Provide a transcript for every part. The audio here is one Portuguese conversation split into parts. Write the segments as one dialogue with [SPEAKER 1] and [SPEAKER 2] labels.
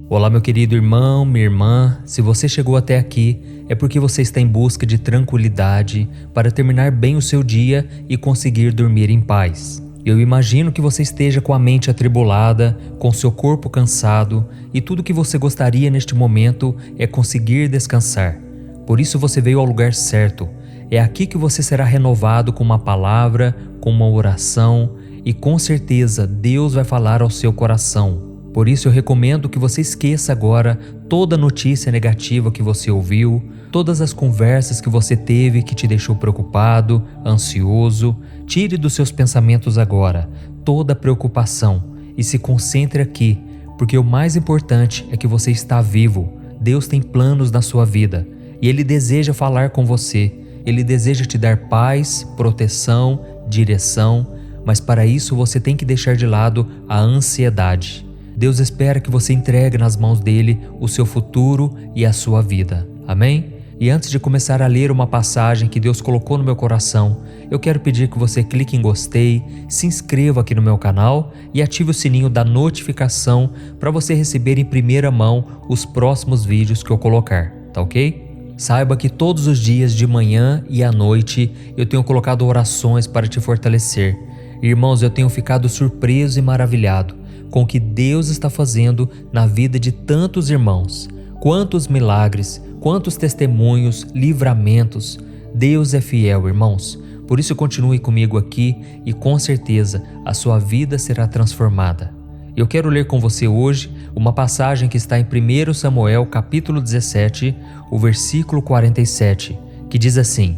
[SPEAKER 1] Olá, meu querido irmão, minha irmã. Se você chegou até aqui, é porque você está em busca de tranquilidade para terminar bem o seu dia e conseguir dormir em paz. Eu imagino que você esteja com a mente atribulada, com seu corpo cansado e tudo que você gostaria neste momento é conseguir descansar. Por isso você veio ao lugar certo. É aqui que você será renovado com uma palavra, com uma oração e com certeza Deus vai falar ao seu coração. Por isso eu recomendo que você esqueça agora toda notícia negativa que você ouviu, todas as conversas que você teve que te deixou preocupado, ansioso. Tire dos seus pensamentos agora toda preocupação e se concentre aqui, porque o mais importante é que você está vivo. Deus tem planos na sua vida e Ele deseja falar com você. Ele deseja te dar paz, proteção, direção, mas para isso você tem que deixar de lado a ansiedade. Deus espera que você entregue nas mãos dele o seu futuro e a sua vida. Amém? E antes de começar a ler uma passagem que Deus colocou no meu coração, eu quero pedir que você clique em gostei, se inscreva aqui no meu canal e ative o sininho da notificação para você receber em primeira mão os próximos vídeos que eu colocar, tá ok? Saiba que todos os dias de manhã e à noite eu tenho colocado orações para te fortalecer. Irmãos, eu tenho ficado surpreso e maravilhado com o que Deus está fazendo na vida de tantos irmãos. Quantos milagres, quantos testemunhos, livramentos. Deus é fiel, irmãos. Por isso continue comigo aqui e com certeza a sua vida será transformada. Eu quero ler com você hoje uma passagem que está em 1 Samuel capítulo 17, o versículo 47, que diz assim: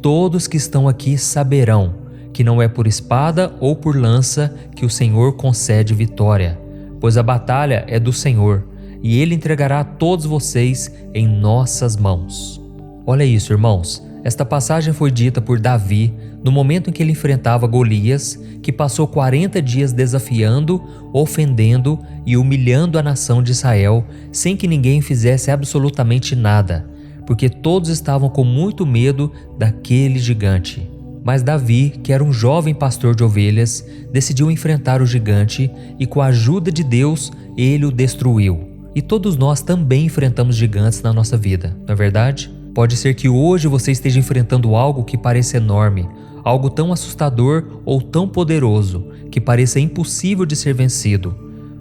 [SPEAKER 1] Todos que estão aqui saberão que não é por espada ou por lança que o Senhor concede vitória, pois a batalha é do Senhor, e Ele entregará a todos vocês em nossas mãos. Olha isso, irmãos. Esta passagem foi dita por Davi no momento em que ele enfrentava Golias, que passou 40 dias desafiando, ofendendo e humilhando a nação de Israel, sem que ninguém fizesse absolutamente nada, porque todos estavam com muito medo daquele gigante. Mas Davi, que era um jovem pastor de ovelhas, decidiu enfrentar o gigante e com a ajuda de Deus, ele o destruiu. E todos nós também enfrentamos gigantes na nossa vida, não é verdade? Pode ser que hoje você esteja enfrentando algo que pareça enorme, algo tão assustador ou tão poderoso, que pareça impossível de ser vencido.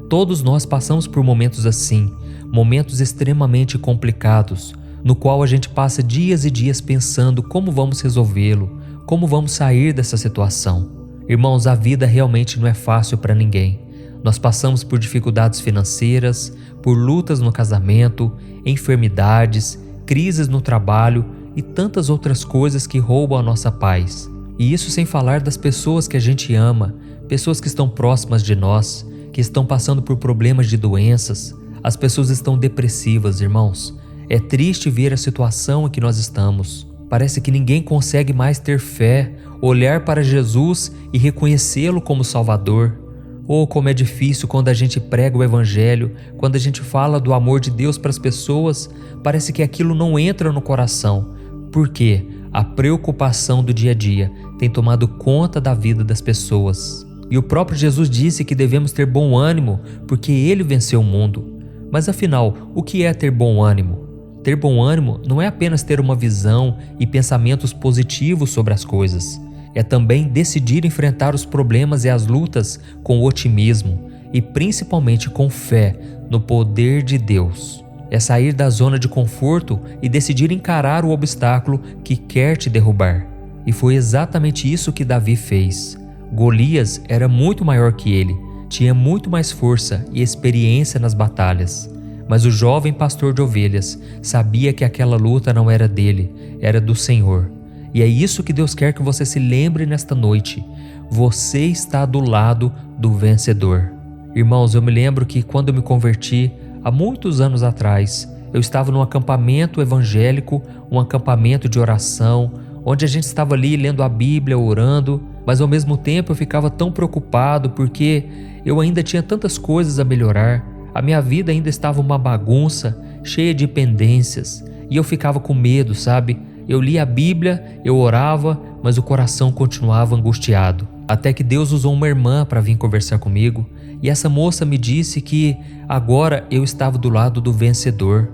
[SPEAKER 1] Todos nós passamos por momentos assim, momentos extremamente complicados, no qual a gente passa dias e dias pensando como vamos resolvê-lo, como vamos sair dessa situação. Irmãos, a vida realmente não é fácil para ninguém. Nós passamos por dificuldades financeiras, por lutas no casamento, enfermidades, crises no trabalho e tantas outras coisas que roubam a nossa paz. E isso sem falar das pessoas que a gente ama, pessoas que estão próximas de nós, que estão passando por problemas de doenças. As pessoas estão depressivas, irmãos. É triste ver a situação em que nós estamos. Parece que ninguém consegue mais ter fé, olhar para Jesus e reconhecê-lo como Salvador. Oh, como é difícil quando a gente prega o Evangelho, quando a gente fala do amor de Deus para as pessoas, parece que aquilo não entra no coração. Por quê? A preocupação do dia a dia tem tomado conta da vida das pessoas. E o próprio Jesus disse que devemos ter bom ânimo, porque Ele venceu o mundo. Mas afinal, o que é ter bom ânimo? Ter bom ânimo não é apenas ter uma visão e pensamentos positivos sobre as coisas. É também decidir enfrentar os problemas e as lutas com otimismo e principalmente com fé no poder de Deus. É sair da zona de conforto e decidir encarar o obstáculo que quer te derrubar. E foi exatamente isso que Davi fez. Golias era muito maior que ele, tinha muito mais força e experiência nas batalhas. Mas o jovem pastor de ovelhas sabia que aquela luta não era dele, era do Senhor. E é isso que Deus quer que você se lembre nesta noite. Você está do lado do vencedor. Irmãos, eu me lembro que quando eu me converti, há muitos anos atrás, eu estava num acampamento evangélico, um acampamento de oração, onde a gente estava ali lendo a Bíblia, orando, mas ao mesmo tempo eu ficava tão preocupado porque eu ainda tinha tantas coisas a melhorar. A minha vida ainda estava uma bagunça, cheia de pendências, e eu ficava com medo, sabe? Eu lia a Bíblia, eu orava, mas o coração continuava angustiado. Até que Deus usou uma irmã para vir conversar comigo, e essa moça me disse que agora eu estava do lado do vencedor.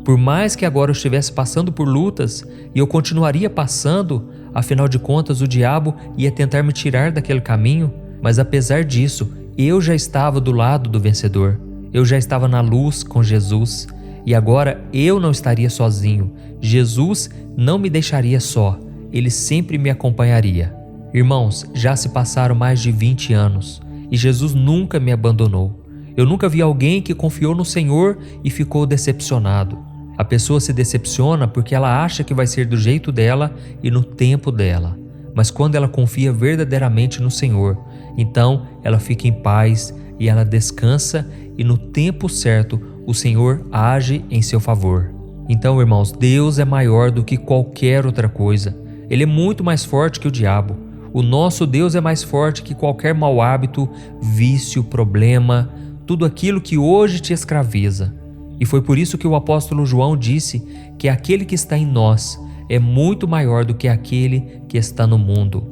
[SPEAKER 1] Por mais que agora eu estivesse passando por lutas, e eu continuaria passando, afinal de contas o diabo ia tentar me tirar daquele caminho, mas apesar disso, eu já estava do lado do vencedor. Eu já estava na luz com Jesus, e agora eu não estaria sozinho. Jesus não me deixaria só, Ele sempre me acompanharia. Irmãos, já se passaram mais de 20 anos, e Jesus nunca me abandonou. Eu nunca vi alguém que confiou no Senhor e ficou decepcionado. A pessoa se decepciona porque ela acha que vai ser do jeito dela e no tempo dela. Mas quando ela confia verdadeiramente no Senhor, então ela fica em paz e ela descansa, e no tempo certo o Senhor age em seu favor. Então, irmãos, Deus é maior do que qualquer outra coisa. Ele é muito mais forte que o diabo. O nosso Deus é mais forte que qualquer mau hábito, vício, problema, tudo aquilo que hoje te escraviza. E foi por isso que o apóstolo João disse que aquele que está em nós é muito maior do que aquele que está no mundo.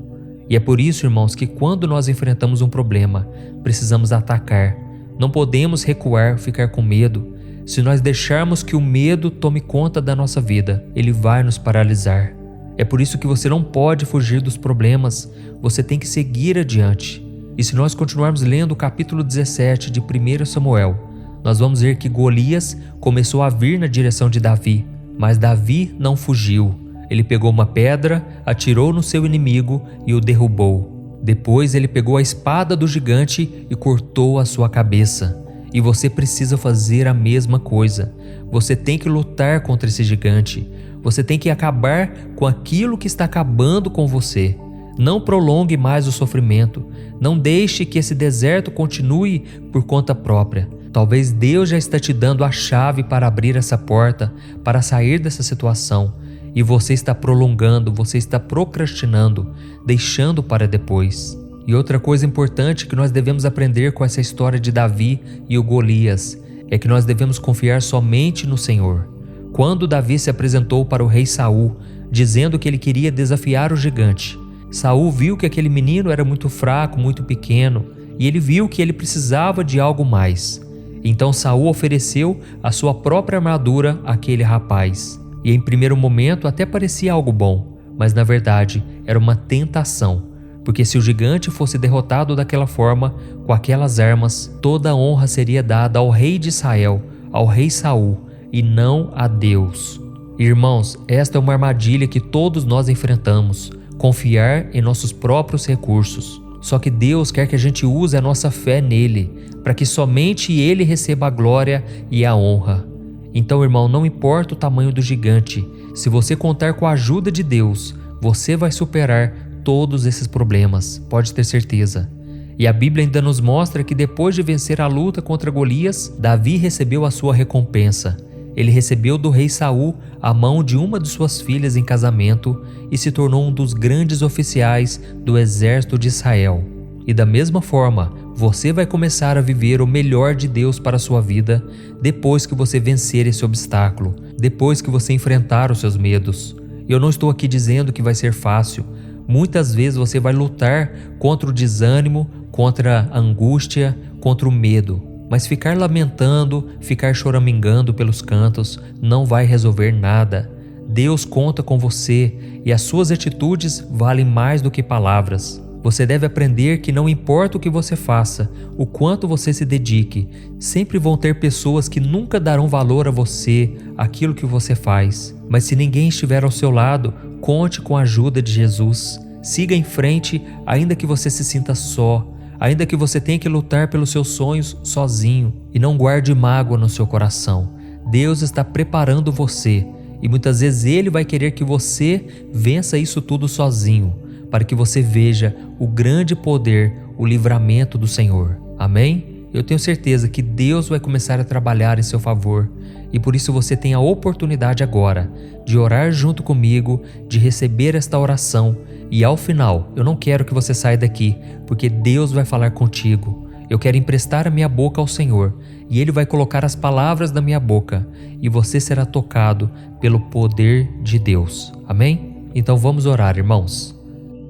[SPEAKER 1] E é por isso, irmãos, que quando nós enfrentamos um problema, precisamos atacar. Não podemos recuar, ficar com medo. Se nós deixarmos que o medo tome conta da nossa vida, ele vai nos paralisar. É por isso que você não pode fugir dos problemas, você tem que seguir adiante. E se nós continuarmos lendo o capítulo 17 de 1 Samuel, nós vamos ver que Golias começou a vir na direção de Davi, mas Davi não fugiu. Ele pegou uma pedra, atirou no seu inimigo e o derrubou. Depois ele pegou a espada do gigante e cortou a sua cabeça. E você precisa fazer a mesma coisa. Você tem que lutar contra esse gigante. Você tem que acabar com aquilo que está acabando com você. Não prolongue mais o sofrimento. Não deixe que esse deserto continue por conta própria. Talvez Deus já está te dando a chave para abrir essa porta, para sair dessa situação. E você está prolongando, você está procrastinando, deixando para depois. E outra coisa importante que nós devemos aprender com essa história de Davi e o Golias é que nós devemos confiar somente no Senhor. Quando Davi se apresentou para o rei Saul, dizendo que ele queria desafiar o gigante, Saul viu que aquele menino era muito fraco, muito pequeno, e ele viu que ele precisava de algo mais. Então Saul ofereceu a sua própria armadura àquele rapaz. E em primeiro momento até parecia algo bom, mas na verdade era uma tentação. Porque se o gigante fosse derrotado daquela forma, com aquelas armas, toda a honra seria dada ao rei de Israel, ao rei Saul, e não a Deus. Irmãos, esta é uma armadilha que todos nós enfrentamos, confiar em nossos próprios recursos. Só que Deus quer que a gente use a nossa fé nele, para que somente ele receba a glória e a honra. Então, irmão, não importa o tamanho do gigante, se você contar com a ajuda de Deus, você vai superar todos esses problemas, pode ter certeza. E a Bíblia ainda nos mostra que depois de vencer a luta contra Golias, Davi recebeu a sua recompensa. Ele recebeu do rei Saul a mão de uma de suas filhas em casamento e se tornou um dos grandes oficiais do exército de Israel. E da mesma forma, você vai começar a viver o melhor de Deus para a sua vida depois que você vencer esse obstáculo, depois que você enfrentar os seus medos. Eu não estou aqui dizendo que vai ser fácil. Muitas vezes você vai lutar contra o desânimo, contra a angústia, contra o medo. Mas ficar lamentando, ficar choramingando pelos cantos não vai resolver nada. Deus conta com você e as suas atitudes valem mais do que palavras. Você deve aprender que não importa o que você faça, o quanto você se dedique, sempre vão ter pessoas que nunca darão valor a você, aquilo que você faz. Mas se ninguém estiver ao seu lado, conte com a ajuda de Jesus. Siga em frente, ainda que você se sinta só, ainda que você tenha que lutar pelos seus sonhos sozinho, e não guarde mágoa no seu coração. Deus está preparando você, e muitas vezes Ele vai querer que você vença isso tudo sozinho, para que você veja o grande poder, o livramento do Senhor. Amém? Eu tenho certeza que Deus vai começar a trabalhar em seu favor, e por isso você tem a oportunidade agora de orar junto comigo, de receber esta oração, e ao final, eu não quero que você saia daqui, porque Deus vai falar contigo. Eu quero emprestar a minha boca ao Senhor, e Ele vai colocar as palavras da minha boca, e você será tocado pelo poder de Deus. Amém? Então vamos orar, irmãos.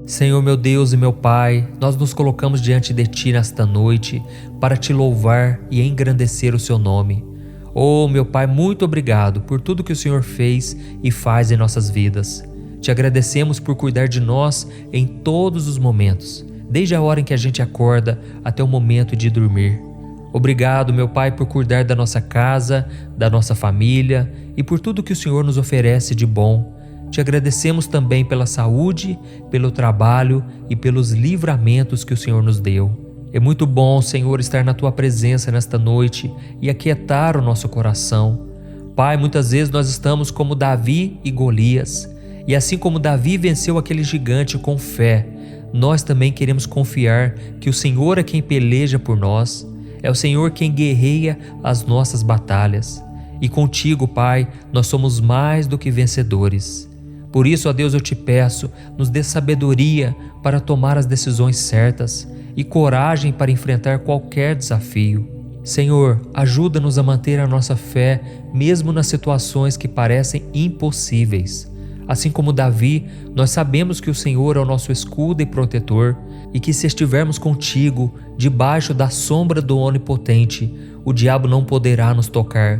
[SPEAKER 1] Senhor meu Deus e meu Pai, nós nos colocamos diante de Ti nesta noite para Te louvar e engrandecer o Seu nome. Oh, meu Pai, muito obrigado por tudo que o Senhor fez e faz em nossas vidas. Te agradecemos por cuidar de nós em todos os momentos, desde a hora em que a gente acorda até o momento de dormir. Obrigado, meu Pai, por cuidar da nossa casa, da nossa família e por tudo que o Senhor nos oferece de bom. Te agradecemos também pela saúde, pelo trabalho e pelos livramentos que o Senhor nos deu. É muito bom, Senhor, estar na Tua presença nesta noite e aquietar o nosso coração. Pai, muitas vezes nós estamos como Davi e Golias, e assim como Davi venceu aquele gigante com fé, nós também queremos confiar que o Senhor é quem peleja por nós, é o Senhor quem guerreia as nossas batalhas. E contigo, Pai, nós somos mais do que vencedores. Por isso, ó Deus, eu te peço, nos dê sabedoria para tomar as decisões certas e coragem para enfrentar qualquer desafio. Senhor, ajuda-nos a manter a nossa fé mesmo nas situações que parecem impossíveis. Assim como Davi, nós sabemos que o Senhor é o nosso escudo e protetor e que se estivermos contigo, debaixo da sombra do Onipotente, o diabo não poderá nos tocar.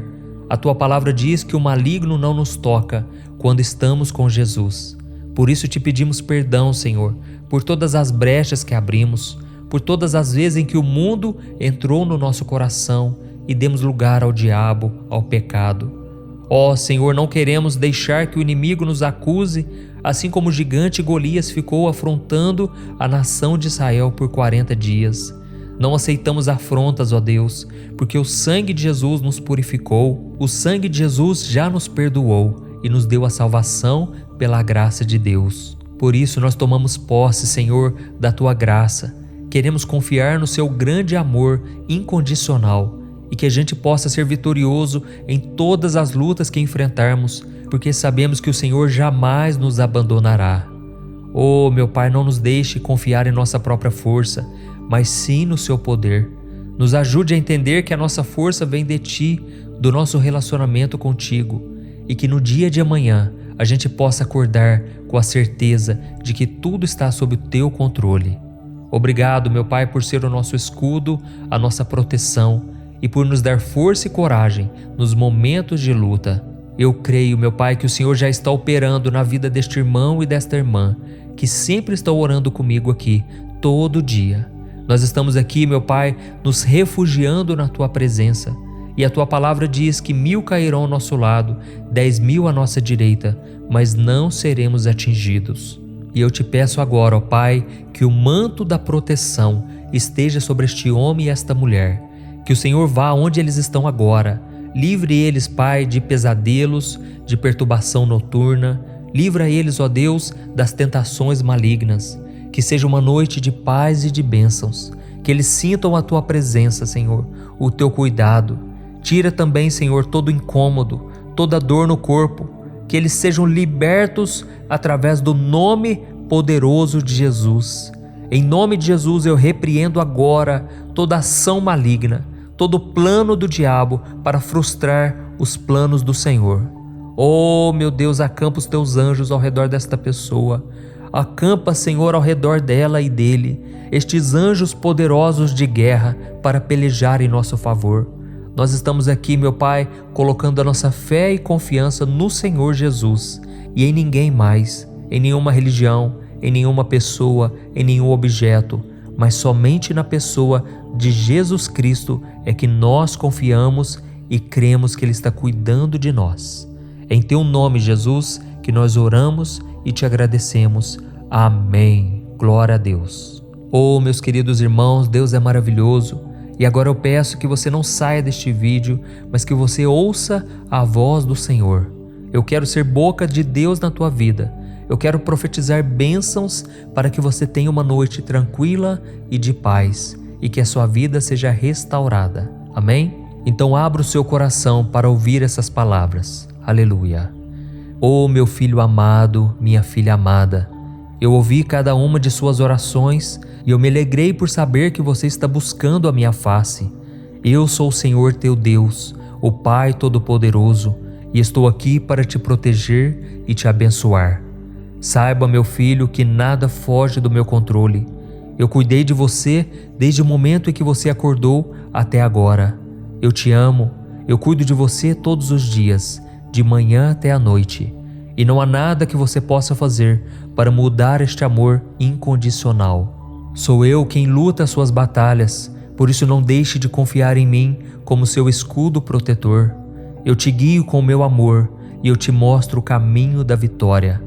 [SPEAKER 1] A Tua palavra diz que o maligno não nos toca quando estamos com Jesus. Por isso te pedimos perdão, Senhor, por todas as brechas que abrimos, por todas as vezes em que o mundo entrou no nosso coração e demos lugar ao diabo, ao pecado. Ó Senhor, não queremos deixar que o inimigo nos acuse, assim como o gigante Golias ficou afrontando a nação de Israel por 40 dias. Não aceitamos afrontas, ó Deus, porque o sangue de Jesus nos purificou, o sangue de Jesus já nos perdoou e nos deu a salvação pela graça de Deus. Por isso nós tomamos posse, Senhor, da Tua graça. Queremos confiar no Seu grande amor incondicional e que a gente possa ser vitorioso em todas as lutas que enfrentarmos, porque sabemos que o Senhor jamais nos abandonará. Oh, meu Pai, não nos deixe confiar em nossa própria força, mas sim no Seu poder. Nos ajude a entender que a nossa força vem de Ti, do nosso relacionamento contigo, e que no dia de amanhã a gente possa acordar com a certeza de que tudo está sob o Teu controle. Obrigado, meu Pai, por ser o nosso escudo, a nossa proteção e por nos dar força e coragem nos momentos de luta. Eu creio, meu Pai, que o Senhor já está operando na vida deste irmão e desta irmã, que sempre estão orando comigo aqui, todo dia. Nós estamos aqui, meu Pai, nos refugiando na Tua presença. E a Tua palavra diz que 1000 cairão ao nosso lado, 10.000 à nossa direita, mas não seremos atingidos. E eu te peço agora, ó Pai, que o manto da proteção esteja sobre este homem e esta mulher. Que o Senhor vá onde eles estão agora. Livre eles, Pai, de pesadelos, de perturbação noturna. Livra eles, ó Deus, das tentações malignas. Que seja uma noite de paz e de bênçãos. Que eles sintam a Tua presença, Senhor, o Teu cuidado. Tira também, Senhor, todo incômodo, toda dor no corpo. Que eles sejam libertos através do nome poderoso de Jesus. Em nome de Jesus eu repreendo agora toda ação maligna, todo plano do diabo para frustrar os planos do Senhor. Oh, meu Deus, acampa os Teus anjos ao redor desta pessoa. Acampa, Senhor, ao redor dela e dele, estes anjos poderosos de guerra para pelejar em nosso favor. Nós estamos aqui, meu Pai, colocando a nossa fé e confiança no Senhor Jesus e em ninguém mais, em nenhuma religião, em nenhuma pessoa, em nenhum objeto, mas somente na pessoa de Jesus Cristo é que nós confiamos e cremos que Ele está cuidando de nós. Em Teu nome, Jesus, que nós oramos e Te agradecemos. Amém. Glória a Deus. Oh, meus queridos irmãos, Deus é maravilhoso. E agora eu peço que você não saia deste vídeo, mas que você ouça a voz do Senhor. Eu quero ser boca de Deus na tua vida. Eu quero profetizar bênçãos para que você tenha uma noite tranquila e de paz e que a sua vida seja restaurada. Amém? Então abra o seu coração para ouvir essas palavras. Aleluia. Oh, meu filho amado, minha filha amada, eu ouvi cada uma de suas orações e eu me alegrei por saber que você está buscando a minha face. Eu sou o Senhor teu Deus, o Pai Todo-Poderoso, e estou aqui para te proteger e te abençoar. Saiba, meu filho, que nada foge do meu controle. Eu cuidei de você desde o momento em que você acordou até agora. Eu te amo, eu cuido de você todos os dias, de manhã até a noite. E não há nada que você possa fazer para mudar este amor incondicional. Sou eu quem luta as suas batalhas, por isso não deixe de confiar em mim como seu escudo protetor. Eu te guio com o meu amor e eu te mostro o caminho da vitória.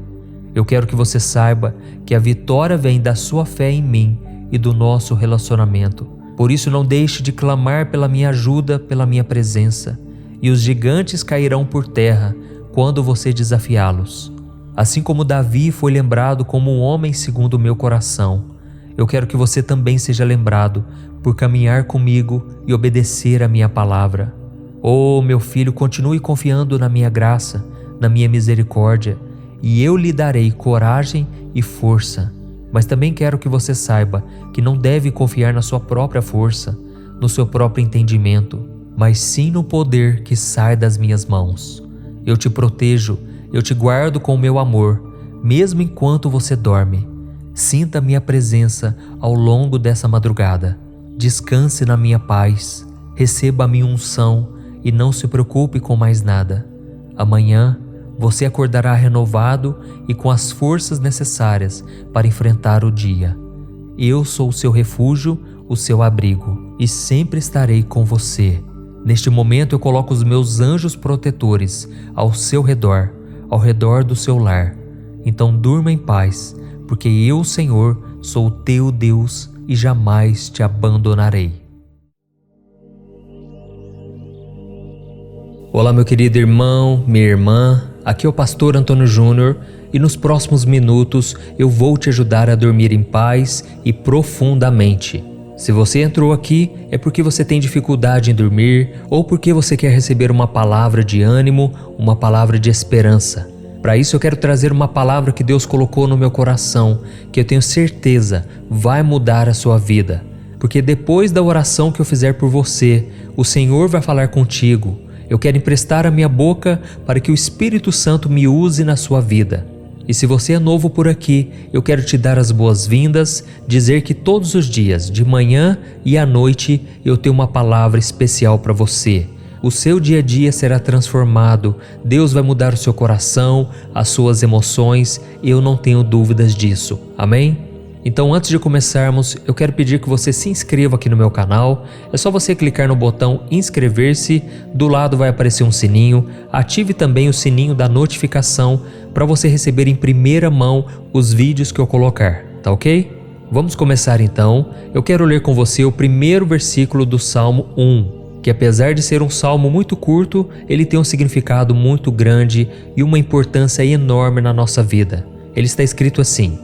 [SPEAKER 1] Eu quero que você saiba que a vitória vem da sua fé em mim e do nosso relacionamento. Por isso não deixe de clamar pela minha ajuda, pela minha presença. E os gigantes cairão por terra quando você desafiá-los. Assim como Davi foi lembrado como um homem segundo o meu coração, eu quero que você também seja lembrado por caminhar comigo e obedecer a minha palavra. Oh, meu filho, continue confiando na minha graça, na minha misericórdia, e eu lhe darei coragem e força. Mas também quero que você saiba que não deve confiar na sua própria força, no seu próprio entendimento, mas sim no poder que sai das minhas mãos. Eu te protejo, eu te guardo com o meu amor, mesmo enquanto você dorme. Sinta a minha presença ao longo dessa madrugada. Descanse na minha paz, receba a minha unção e não se preocupe com mais nada. Amanhã você acordará renovado e com as forças necessárias para enfrentar o dia. Eu sou o seu refúgio, o seu abrigo, e sempre estarei com você. Neste momento eu coloco os meus anjos protetores ao seu redor, ao redor do seu lar. Então durma em paz, porque eu, Senhor, sou o teu Deus e jamais te abandonarei. Olá, meu querido irmão, minha irmã, aqui é o pastor Antônio Júnior e nos próximos minutos eu vou te ajudar a dormir em paz e profundamente. Se você entrou aqui é porque você tem dificuldade em dormir ou porque você quer receber uma palavra de ânimo, uma palavra de esperança. Para isso eu quero trazer uma palavra que Deus colocou no meu coração, que eu tenho certeza vai mudar a sua vida. Porque depois da oração que eu fizer por você, o Senhor vai falar contigo. Eu quero emprestar a minha boca para que o Espírito Santo me use na sua vida. E se você é novo por aqui, eu quero te dar as boas-vindas, dizer que todos os dias, de manhã e à noite, eu tenho uma palavra especial para você. O seu dia a dia será transformado, Deus vai mudar o seu coração, as suas emoções, e eu não tenho dúvidas disso. Amém? Então, antes de começarmos, eu quero pedir que você se inscreva aqui no meu canal. É só você clicar no botão inscrever-se, do lado vai aparecer um sininho. Ative também o sininho da notificação para você receber em primeira mão os vídeos que eu colocar, tá ok? Vamos começar então. Eu quero ler com você o primeiro versículo do Salmo 1, que apesar de ser um salmo muito curto, ele tem um significado muito grande e uma importância enorme na nossa vida. Ele está escrito assim: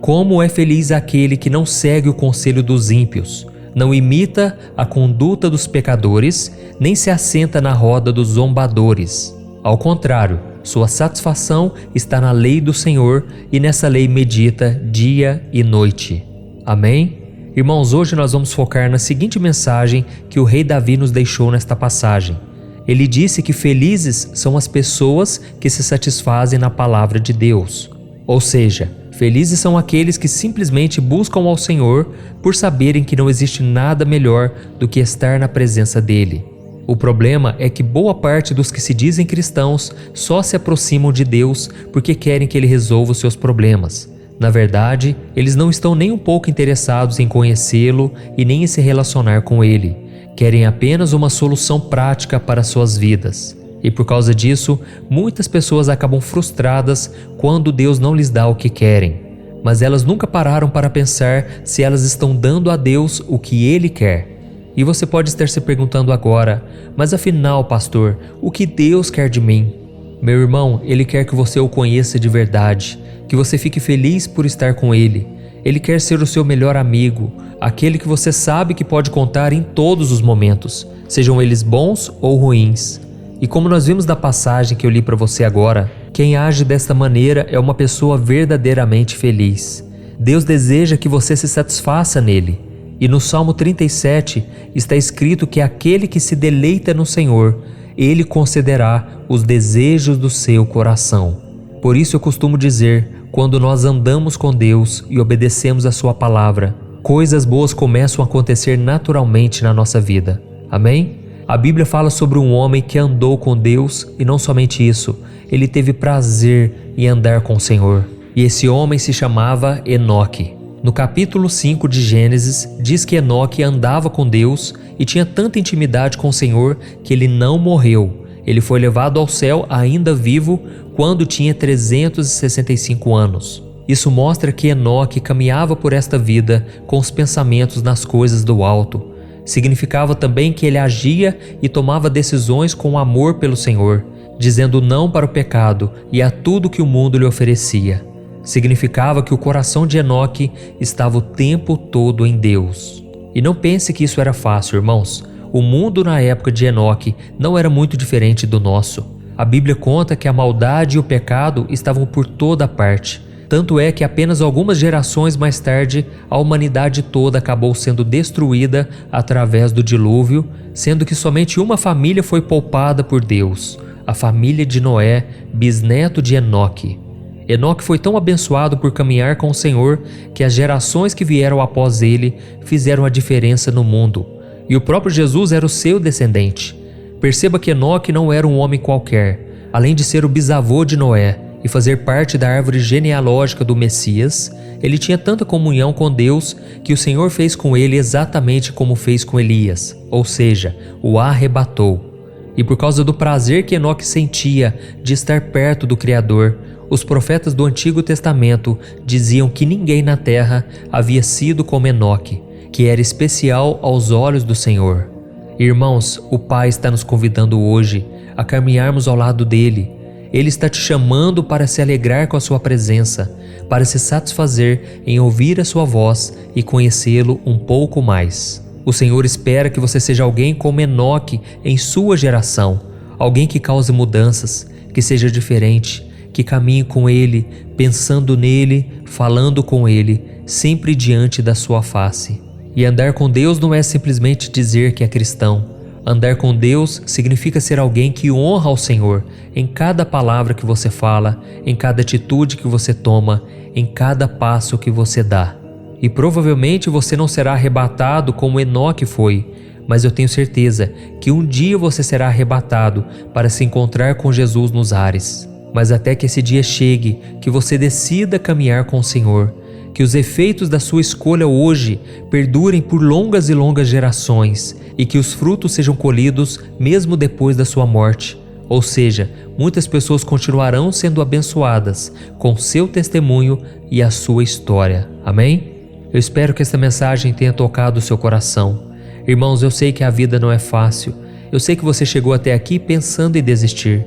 [SPEAKER 1] Como é feliz aquele que não segue o conselho dos ímpios, não imita a conduta dos pecadores, nem se assenta na roda dos zombadores. Ao contrário, sua satisfação está na lei do Senhor e nessa lei medita dia e noite. Amém? Irmãos, hoje nós vamos focar na seguinte mensagem que o rei Davi nos deixou nesta passagem. Ele disse que felizes são as pessoas que se satisfazem na palavra de Deus. Ou seja, felizes são aqueles que simplesmente buscam ao Senhor por saberem que não existe nada melhor do que estar na presença dele. O problema é que boa parte dos que se dizem cristãos só se aproximam de Deus porque querem que Ele resolva os seus problemas. Na verdade, eles não estão nem um pouco interessados em conhecê-lo e nem em se relacionar com Ele. Querem apenas uma solução prática para suas vidas. E por causa disso, muitas pessoas acabam frustradas quando Deus não lhes dá o que querem. Mas elas nunca pararam para pensar se elas estão dando a Deus o que Ele quer. E você pode estar se perguntando agora, mas afinal, pastor, o que Deus quer de mim? Meu irmão, Ele quer que você o conheça de verdade, que você fique feliz por estar com Ele. Ele quer ser o seu melhor amigo, aquele que você sabe que pode contar em todos os momentos, sejam eles bons ou ruins. E como nós vimos da passagem que eu li para você agora, quem age desta maneira é uma pessoa verdadeiramente feliz. Deus deseja que você se satisfaça nele. E no Salmo 37 está escrito que aquele que se deleita no Senhor, Ele concederá os desejos do seu coração. Por isso eu costumo dizer, quando nós andamos com Deus e obedecemos a sua palavra, coisas boas começam a acontecer naturalmente na nossa vida. Amém? A Bíblia fala sobre um homem que andou com Deus e não somente isso, ele teve prazer em andar com o Senhor. E esse homem se chamava Enoque. No capítulo 5 de Gênesis, diz que Enoque andava com Deus e tinha tanta intimidade com o Senhor que ele não morreu. Ele foi levado ao céu ainda vivo quando tinha 365 anos. Isso mostra que Enoque caminhava por esta vida com os pensamentos nas coisas do alto. Significava também que ele agia e tomava decisões com amor pelo Senhor, dizendo não para o pecado e a tudo que o mundo lhe oferecia. Significava que o coração de Enoque estava o tempo todo em Deus. E não pense que isso era fácil, irmãos. O mundo na época de Enoque não era muito diferente do nosso. A Bíblia conta que a maldade e o pecado estavam por toda parte. Tanto é que apenas algumas gerações mais tarde, a humanidade toda acabou sendo destruída através do dilúvio, sendo que somente uma família foi poupada por Deus, a família de Noé, bisneto de Enoque. Enoque foi tão abençoado por caminhar com o Senhor que as gerações que vieram após ele fizeram a diferença no mundo. E o próprio Jesus era o seu descendente. Perceba que Enoque não era um homem qualquer. Além de ser o bisavô de Noé e fazer parte da árvore genealógica do Messias, ele tinha tanta comunhão com Deus que o Senhor fez com ele exatamente como fez com Elias, ou seja, o arrebatou. E por causa do prazer que Enoque sentia de estar perto do Criador, os profetas do Antigo Testamento diziam que ninguém na terra havia sido como Enoque, que era especial aos olhos do Senhor. Irmãos, o Pai está nos convidando hoje a caminharmos ao lado dele. Ele está te chamando para se alegrar com a sua presença, para se satisfazer em ouvir a sua voz e conhecê-lo um pouco mais. O Senhor espera que você seja alguém como Enoque em sua geração, alguém que cause mudanças, que seja diferente, que caminhe com Ele, pensando nele, falando com Ele, sempre diante da sua face. E andar com Deus não é simplesmente dizer que é cristão. Andar com Deus significa ser alguém que honra ao Senhor em cada palavra que você fala, em cada atitude que você toma, em cada passo que você dá. E provavelmente você não será arrebatado como Enoque foi, mas eu tenho certeza que um dia você será arrebatado para se encontrar com Jesus nos ares. Mas até que esse dia chegue, que você decida caminhar com o Senhor, que os efeitos da sua escolha hoje perdurem por longas e longas gerações e que os frutos sejam colhidos mesmo depois da sua morte. Ou seja, muitas pessoas continuarão sendo abençoadas com seu testemunho e a sua história. Amém? Eu espero que esta mensagem tenha tocado o seu coração. Irmãos, eu sei que a vida não é fácil. Eu sei que você chegou até aqui pensando em desistir.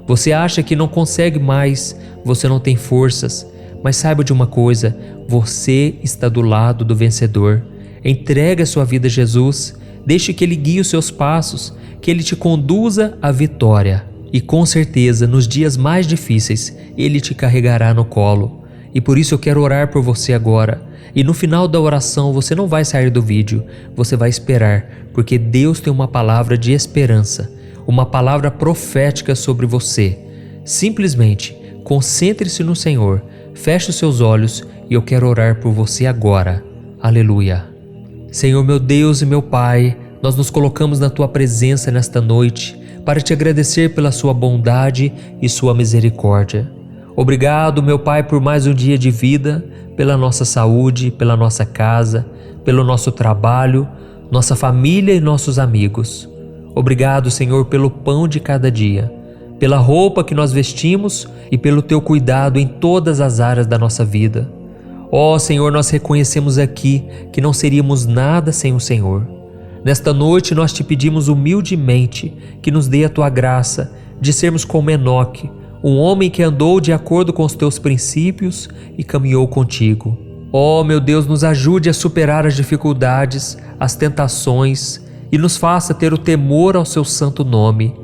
[SPEAKER 1] Você acha que não consegue mais, você não tem forças, mas saiba de uma coisa, você está do lado do vencedor. Entregue a sua vida a Jesus, deixe que Ele guie os seus passos, que Ele te conduza à vitória. E com certeza, nos dias mais difíceis, Ele te carregará no colo. E por isso eu quero orar por você agora. E no final da oração você não vai sair do vídeo, você vai esperar, porque Deus tem uma palavra de esperança, uma palavra profética sobre você. Simplesmente concentre-se no Senhor, feche os seus olhos e eu quero orar por você agora. Aleluia. Senhor meu Deus e meu Pai, nós nos colocamos na Tua presença nesta noite para Te agradecer pela Sua bondade e Sua misericórdia. Obrigado, meu Pai, por mais um dia de vida, pela nossa saúde, pela nossa casa, pelo nosso trabalho, nossa família e nossos amigos. Obrigado, Senhor, pelo pão de cada dia, pela roupa que nós vestimos e pelo Teu cuidado em todas as áreas da nossa vida. Ó Senhor, nós reconhecemos aqui que não seríamos nada sem o Senhor. Nesta noite nós Te pedimos humildemente que nos dê a Tua graça de sermos como Enoque, um homem que andou de acordo com os Teus princípios e caminhou contigo. Ó meu Deus, nos ajude a superar as dificuldades, as tentações e nos faça ter o temor ao Seu santo nome.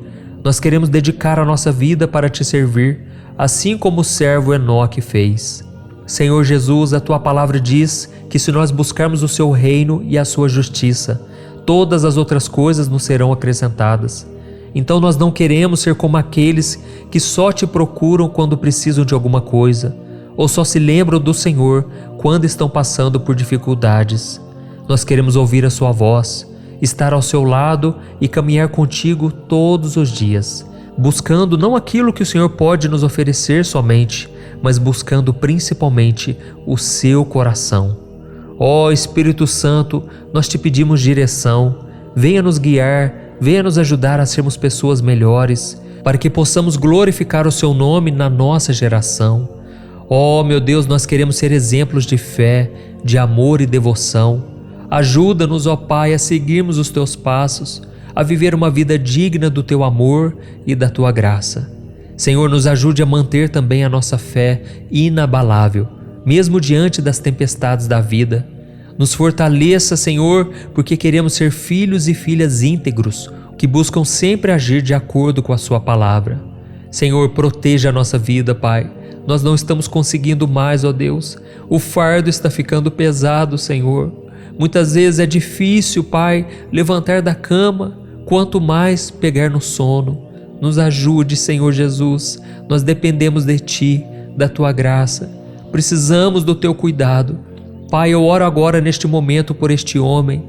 [SPEAKER 1] Nós queremos dedicar a nossa vida para Te servir, assim como o servo Enoque fez. Senhor Jesus, a Tua palavra diz que se nós buscarmos o Seu reino e a Sua justiça, todas as outras coisas nos serão acrescentadas. Então nós não queremos ser como aqueles que só Te procuram quando precisam de alguma coisa, ou só se lembram do Senhor quando estão passando por dificuldades. Nós queremos ouvir a sua voz, estar ao seu lado e caminhar contigo todos os dias, buscando não aquilo que o Senhor pode nos oferecer somente, mas buscando principalmente o seu coração. Ó Espírito Santo, nós te pedimos direção, venha nos guiar, venha nos ajudar a sermos pessoas melhores, para que possamos glorificar o seu nome na nossa geração. Ó meu Deus, nós queremos ser exemplos de fé, de amor e devoção. Ajuda-nos, ó Pai, a seguirmos os teus passos, a viver uma vida digna do teu amor e da tua graça. Senhor, nos ajude a manter também a nossa fé inabalável, mesmo diante das tempestades da vida. Nos fortaleça, Senhor, porque queremos ser filhos e filhas íntegros, que buscam sempre agir de acordo com a sua palavra. Senhor, proteja a nossa vida, Pai. Nós não estamos conseguindo mais, ó Deus. O fardo está ficando pesado, Senhor. Muitas vezes é difícil, Pai, levantar da cama, quanto mais pegar no sono. Nos ajude, Senhor Jesus. Nós dependemos de Ti, da Tua graça. Precisamos do Teu cuidado. Pai, eu oro agora neste momento por este homem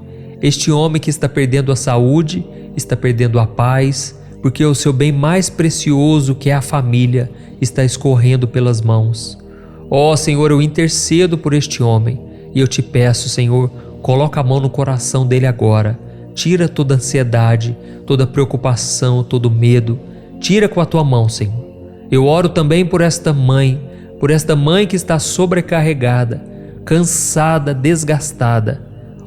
[SPEAKER 1] que está perdendo a saúde, está perdendo a paz, porque o seu bem mais precioso, que é a família, está escorrendo pelas mãos. Ó Senhor, eu intercedo por este homem e eu te peço, Senhor, coloca a mão no coração dele agora, tira toda ansiedade, toda preocupação, todo medo, tira com a tua mão, Senhor. Eu oro também por esta mãe que está sobrecarregada, cansada, desgastada.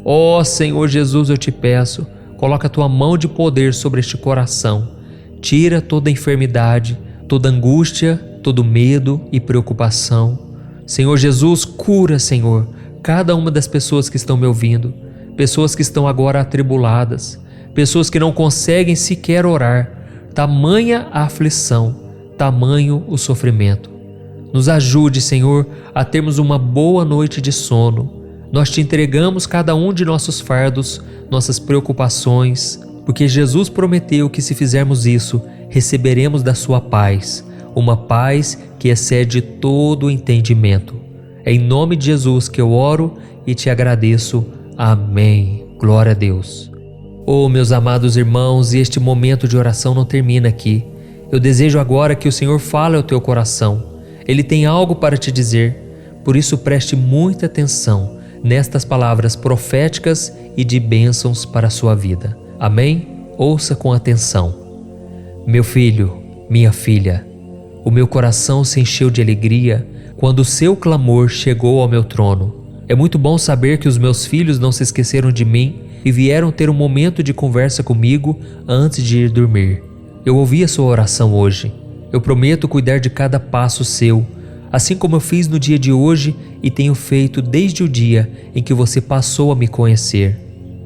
[SPEAKER 1] Ó Senhor Jesus, eu te peço, coloca a tua mão de poder sobre este coração, tira toda enfermidade, toda angústia, todo medo e preocupação. Senhor Jesus, cura, Senhor, cada uma das pessoas que estão me ouvindo, pessoas que estão agora atribuladas, pessoas que não conseguem sequer orar, tamanha a aflição, tamanho o sofrimento. Nos ajude, Senhor, a termos uma boa noite de sono. Nós te entregamos cada um de nossos fardos, nossas preocupações, porque Jesus prometeu que se fizermos isso, receberemos da sua paz, uma paz que excede todo o entendimento. É em nome de Jesus que eu oro e te agradeço. Amém. Glória a Deus. Oh, meus amados irmãos, e este momento de oração não termina aqui. Eu desejo agora que o Senhor fale ao teu coração. Ele tem algo para te dizer, por isso preste muita atenção nestas palavras proféticas e de bênçãos para a sua vida. Amém? Ouça com atenção. Meu filho, minha filha, o meu coração se encheu de alegria quando o seu clamor chegou ao meu trono. É muito bom saber que os meus filhos não se esqueceram de mim e vieram ter um momento de conversa comigo antes de ir dormir. Eu ouvi a sua oração hoje. Eu prometo cuidar de cada passo seu, assim como eu fiz no dia de hoje e tenho feito desde o dia em que você passou a me conhecer.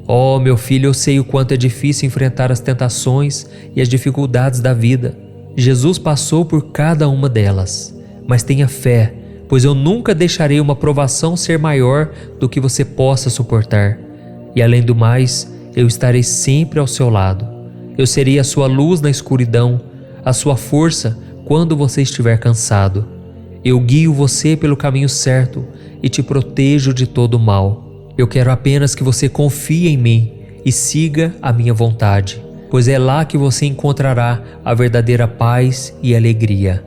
[SPEAKER 1] Oh, meu filho, eu sei o quanto é difícil enfrentar as tentações e as dificuldades da vida. Jesus passou por cada uma delas. Mas tenha fé, pois eu nunca deixarei uma provação ser maior do que você possa suportar. E além do mais, eu estarei sempre ao seu lado. Eu serei a sua luz na escuridão, a sua força quando você estiver cansado. Eu guio você pelo caminho certo e te protejo de todo o mal. Eu quero apenas que você confie em mim e siga a minha vontade, pois é lá que você encontrará a verdadeira paz e alegria.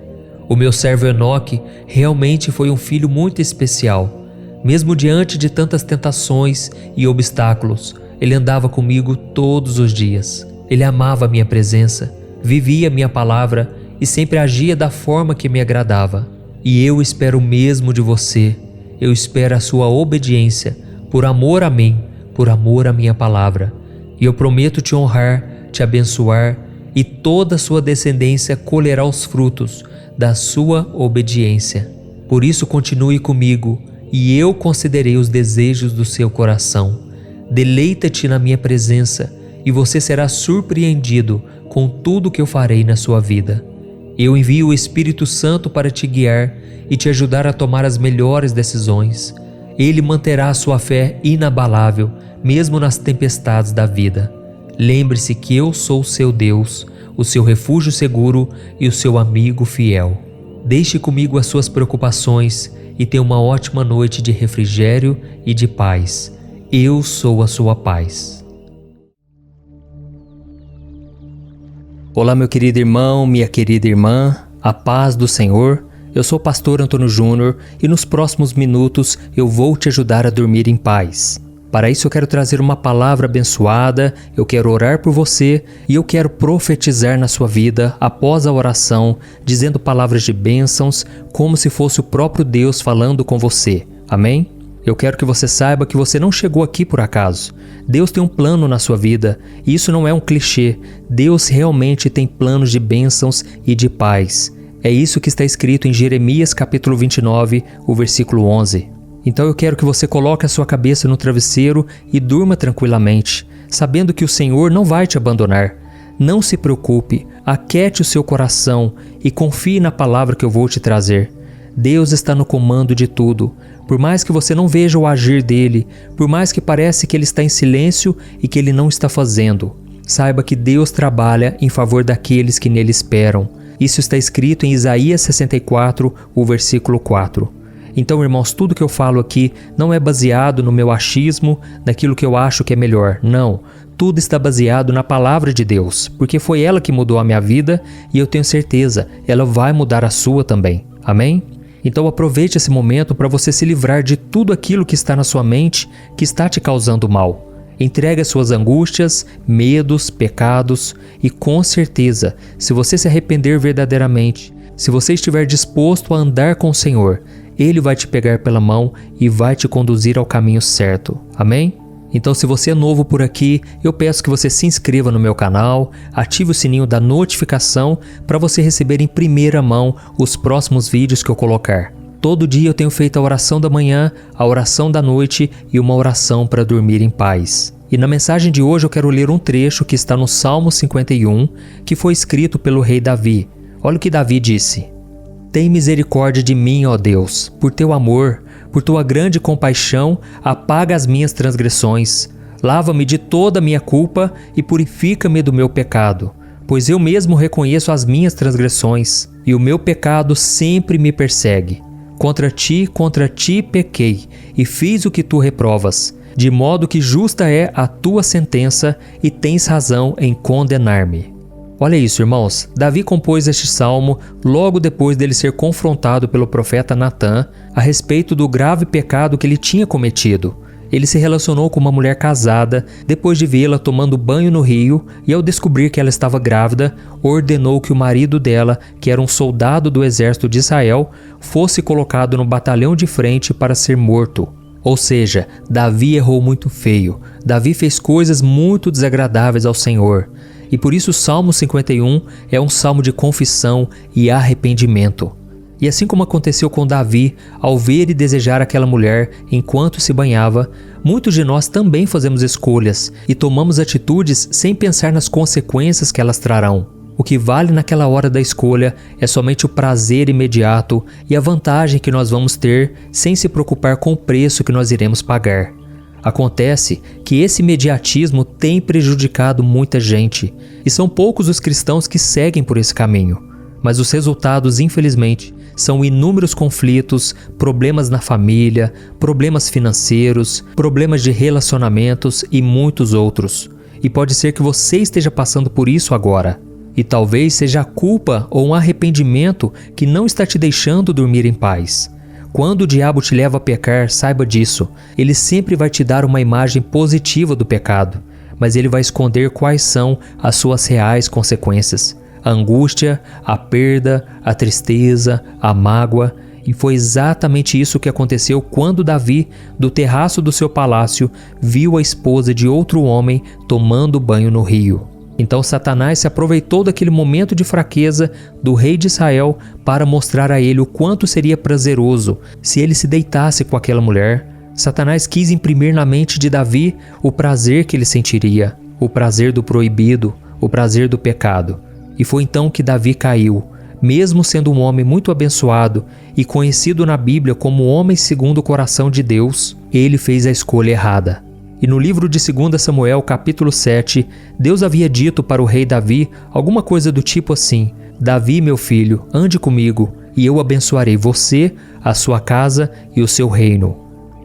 [SPEAKER 1] O meu servo Enoque realmente foi um filho muito especial. Mesmo diante de tantas tentações e obstáculos, ele andava comigo todos os dias. Ele amava a minha presença, vivia minha palavra e sempre agia da forma que me agradava. E eu espero o mesmo de você. Eu espero a sua obediência, por amor a mim, por amor à minha palavra. E eu prometo te honrar, te abençoar, e toda a sua descendência colherá os frutos da sua obediência. Por isso continue comigo, e eu concederei os desejos do seu coração. Deleita-te na minha presença, e você será surpreendido com tudo que eu farei na sua vida. Eu envio o Espírito Santo para te guiar e te ajudar a tomar as melhores decisões. Ele manterá a sua fé inabalável, mesmo nas tempestades da vida. Lembre-se que eu sou o seu Deus, o seu refúgio seguro e o seu amigo fiel. Deixe comigo as suas preocupações e tenha uma ótima noite de refrigério e de paz. Eu sou a sua paz. Olá, meu querido irmão, minha querida irmã, a paz do Senhor. Eu sou o pastor Antônio Júnior e nos próximos minutos eu vou te ajudar a dormir em paz. Para isso eu quero trazer uma palavra abençoada, eu quero orar por você e eu quero profetizar na sua vida após a oração, dizendo palavras de bênçãos, como se fosse o próprio Deus falando com você. Amém? Eu quero que você saiba que você não chegou aqui por acaso. Deus tem um plano na sua vida e isso não é um clichê. Deus realmente tem planos de bênçãos e de paz. É isso que está escrito em Jeremias capítulo 29, o versículo 11. Então eu quero que você coloque a sua cabeça no travesseiro e durma tranquilamente, sabendo que o Senhor não vai te abandonar. Não se preocupe, aquiete o seu coração e confie na palavra que eu vou te trazer. Deus está no comando de tudo. Por mais que você não veja o agir dele, por mais que pareça que ele está em silêncio e que ele não está fazendo, saiba que Deus trabalha em favor daqueles que nele esperam. Isso está escrito em Isaías 64, o versículo 4. Então, irmãos, tudo que eu falo aqui não é baseado no meu achismo, naquilo que eu acho que é melhor. Não, tudo está baseado na palavra de Deus, porque foi ela que mudou a minha vida e eu tenho certeza, ela vai mudar a sua também. Amém? Então aproveite esse momento para você se livrar de tudo aquilo que está na sua mente, que está te causando mal. Entregue as suas angústias, medos, pecados e com certeza, se você se arrepender verdadeiramente, se você estiver disposto a andar com o Senhor, Ele vai te pegar pela mão e vai te conduzir ao caminho certo. Amém? Então, se você é novo por aqui, eu peço que você se inscreva no meu canal, ative o sininho da notificação para você receber em primeira mão os próximos vídeos que eu colocar. Todo dia eu tenho feito a oração da manhã, a oração da noite e uma oração para dormir em paz. E na mensagem de hoje eu quero ler um trecho que está no Salmo 51, que foi escrito pelo rei Davi. Olha o que Davi disse: Tem misericórdia de mim, ó Deus, por teu amor, por tua grande compaixão, apaga as minhas transgressões. Lava-me de toda a minha culpa e purifica-me do meu pecado, pois eu mesmo reconheço as minhas transgressões, e o meu pecado sempre me persegue. Contra ti pequei, e fiz o que tu reprovas, de modo que justa é a tua sentença, e tens razão em condenar-me. Olha isso, irmãos. Davi compôs este salmo logo depois dele ser confrontado pelo profeta Natã a respeito do grave pecado que ele tinha cometido. Ele se relacionou com uma mulher casada depois de vê-la tomando banho no rio e, ao descobrir que ela estava grávida, ordenou que o marido dela, que era um soldado do exército de Israel, fosse colocado no batalhão de frente para ser morto. Ou seja, Davi errou muito feio. Davi fez coisas muito desagradáveis ao Senhor. E por isso o Salmo 51 é um salmo de confissão e arrependimento. E assim como aconteceu com Davi, ao ver e desejar aquela mulher enquanto se banhava, muitos de nós também fazemos escolhas e tomamos atitudes sem pensar nas consequências que elas trarão. O que vale naquela hora da escolha é somente o prazer imediato e a vantagem que nós vamos ter sem se preocupar com o preço que nós iremos pagar. Acontece que esse imediatismo tem prejudicado muita gente e são poucos os cristãos que seguem por esse caminho. Mas os resultados, infelizmente, são inúmeros conflitos, problemas na família, problemas financeiros, problemas de relacionamentos e muitos outros. E pode ser que você esteja passando por isso agora. E talvez seja a culpa ou um arrependimento que não está te deixando dormir em paz. Quando o diabo te leva a pecar, saiba disso. Ele sempre vai te dar uma imagem positiva do pecado, mas ele vai esconder quais são as suas reais consequências. A angústia, a perda, a tristeza, a mágoa. E foi exatamente isso que aconteceu quando Davi, do terraço do seu palácio, viu a esposa de outro homem tomando banho no rio. Então Satanás se aproveitou daquele momento de fraqueza do rei de Israel para mostrar a ele o quanto seria prazeroso se ele se deitasse com aquela mulher. Satanás quis imprimir na mente de Davi o prazer que ele sentiria, o prazer do proibido, o prazer do pecado. E foi então que Davi caiu. Mesmo sendo um homem muito abençoado e conhecido na Bíblia como homem segundo o coração de Deus, ele fez a escolha errada. E no livro de 2 Samuel, capítulo 7, Deus havia dito para o rei Davi alguma coisa do tipo assim: Davi, meu filho, ande comigo, e eu abençoarei você, a sua casa e o seu reino.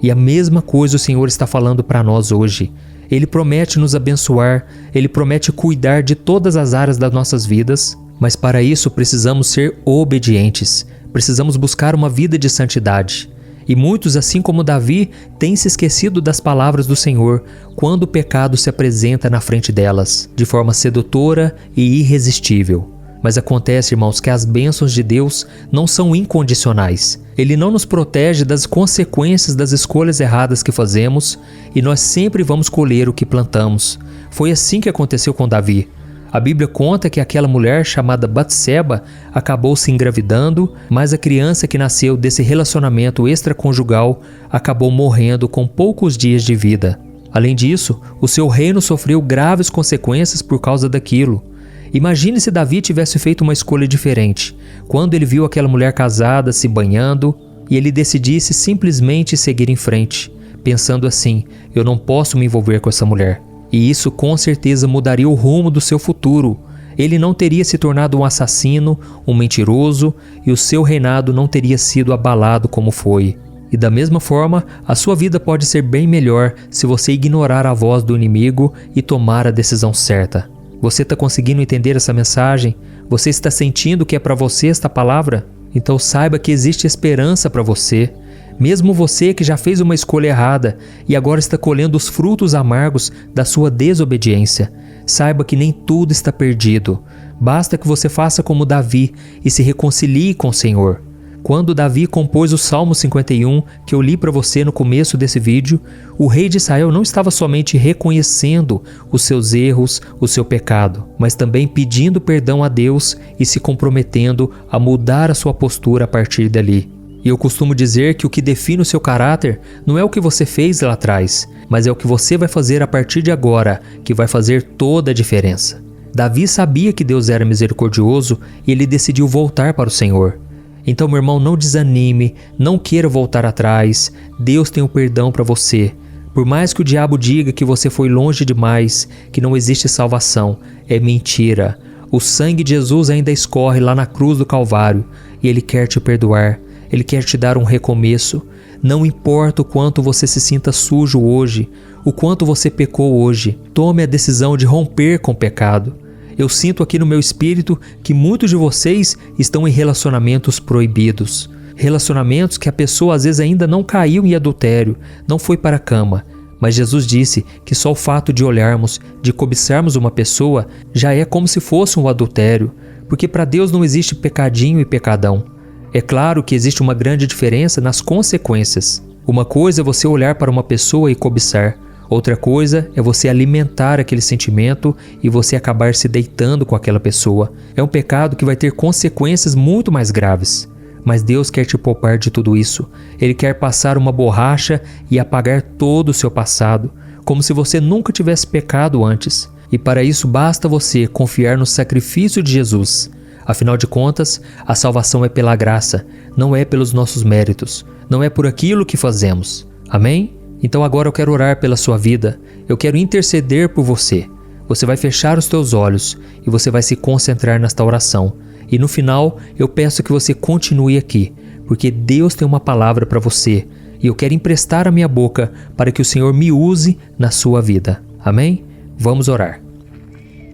[SPEAKER 1] E a mesma coisa o Senhor está falando para nós hoje. Ele promete nos abençoar, Ele promete cuidar de todas as áreas das nossas vidas, mas para isso precisamos ser obedientes, precisamos buscar uma vida de santidade. E muitos, assim como Davi, têm se esquecido das palavras do Senhor quando o pecado se apresenta na frente delas, de forma sedutora e irresistível. Mas acontece, irmãos, que as bênçãos de Deus não são incondicionais. Ele não nos protege das consequências das escolhas erradas que fazemos e nós sempre vamos colher o que plantamos. Foi assim que aconteceu com Davi. A Bíblia conta que aquela mulher chamada Batseba acabou se engravidando, mas a criança que nasceu desse relacionamento extraconjugal acabou morrendo com poucos dias de vida. Além disso, o seu reino sofreu graves consequências por causa daquilo. Imagine se Davi tivesse feito uma escolha diferente, quando ele viu aquela mulher casada se banhando e ele decidisse simplesmente seguir em frente, pensando assim: eu não posso me envolver com essa mulher. E isso com certeza mudaria o rumo do seu futuro. Ele não teria se tornado um assassino, um mentiroso, e o seu reinado não teria sido abalado como foi. E da mesma forma, a sua vida pode ser bem melhor se você ignorar a voz do inimigo e tomar a decisão certa. Você está conseguindo entender essa mensagem? Você está sentindo que é para você esta palavra? Então saiba que existe esperança para você. Mesmo você que já fez uma escolha errada e agora está colhendo os frutos amargos da sua desobediência, saiba que nem tudo está perdido. Basta que você faça como Davi e se reconcilie com o Senhor. Quando Davi compôs o Salmo 51, que eu li para você no começo desse vídeo, o rei de Israel não estava somente reconhecendo os seus erros, o seu pecado, mas também pedindo perdão a Deus e se comprometendo a mudar a sua postura a partir dali. E eu costumo dizer que o que define o seu caráter não é o que você fez lá atrás, mas é o que você vai fazer a partir de agora, que vai fazer toda a diferença. Davi sabia que Deus era misericordioso e ele decidiu voltar para o Senhor. Então, meu irmão, não desanime, não queira voltar atrás. Deus tem o perdão para você. Por mais que o diabo diga que você foi longe demais, que não existe salvação, é mentira. O sangue de Jesus ainda escorre lá na cruz do Calvário e Ele quer te perdoar. Ele quer te dar um recomeço. Não importa o quanto você se sinta sujo hoje, o quanto você pecou hoje, tome a decisão de romper com o pecado. Eu sinto aqui no meu espírito que muitos de vocês estão em relacionamentos proibidos. Relacionamentos que a pessoa às vezes ainda não caiu em adultério, não foi para a cama. Mas Jesus disse que só o fato de olharmos, de cobiçarmos uma pessoa, já é como se fosse um adultério. Porque para Deus não existe pecadinho e pecadão. É claro que existe uma grande diferença nas consequências. Uma coisa é você olhar para uma pessoa e cobiçar. Outra coisa é você alimentar aquele sentimento e você acabar se deitando com aquela pessoa. É um pecado que vai ter consequências muito mais graves. Mas Deus quer te poupar de tudo isso. Ele quer passar uma borracha e apagar todo o seu passado, como se você nunca tivesse pecado antes. E para isso basta você confiar no sacrifício de Jesus. Afinal de contas, a salvação é pela graça, não é pelos nossos méritos, não é por aquilo que fazemos. Amém? Então agora eu quero orar pela sua vida, eu quero interceder por você. Você vai fechar os teus olhos e você vai se concentrar nesta oração. E no final eu peço que você continue aqui, porque Deus tem uma palavra para você e eu quero emprestar a minha boca para que o Senhor me use na sua vida. Amém? Vamos orar.